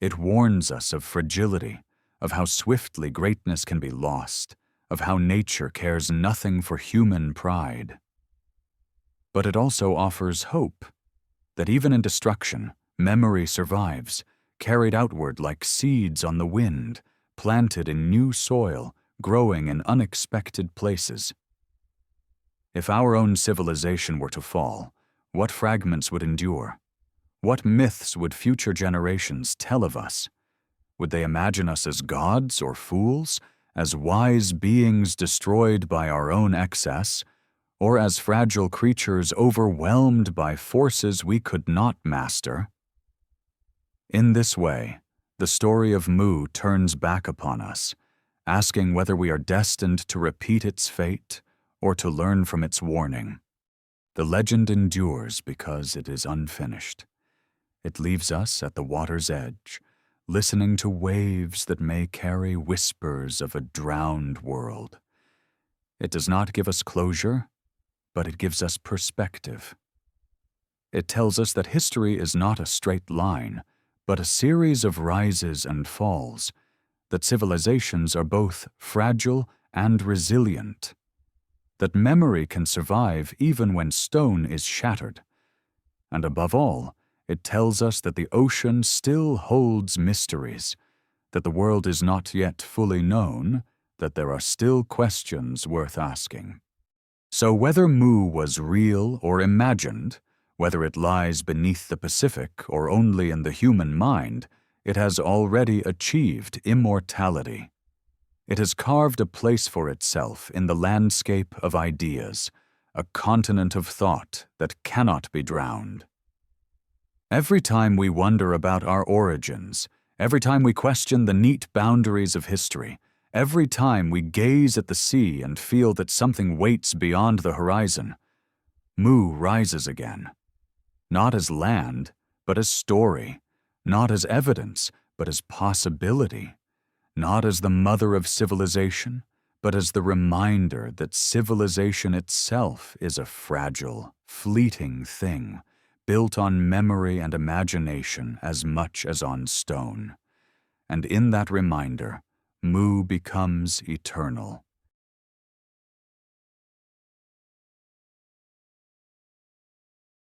A: It warns us of fragility, of how swiftly greatness can be lost, of how nature cares nothing for human pride. But it also offers hope, that even in destruction, memory survives, carried outward like seeds on the wind, planted in new soil, growing in unexpected places. If our own civilization were to fall, what fragments would endure? What myths would future generations tell of us? Would they imagine us as gods or fools, as wise beings destroyed by our own excess, or as fragile creatures overwhelmed by forces we could not master? In this way, the story of Mu turns back upon us, asking whether we are destined to repeat its fate or to learn from its warning. The legend endures because it is unfinished. It leaves us at the water's edge, listening to waves that may carry whispers of a drowned world. It does not give us closure, but it gives us perspective. It tells us that history is not a straight line, but a series of rises and falls, that civilizations are both fragile and resilient, that memory can survive even when stone is shattered, and above all, it tells us that the ocean still holds mysteries, that the world is not yet fully known, that there are still questions worth asking. So whether Mu was real or imagined, whether it lies beneath the Pacific or only in the human mind, it has already achieved immortality. It has carved a place for itself in the landscape of ideas, a continent of thought that cannot be drowned. Every time we wonder about our origins, every time we question the neat boundaries of history, every time we gaze at the sea and feel that something waits beyond the horizon, Mu rises again. Not as land, but as story. Not as evidence, but as possibility. Not as the mother of civilization, but as the reminder that civilization itself is a fragile, fleeting thing, built on memory and imagination as much as on stone. And in that reminder, Mu becomes eternal.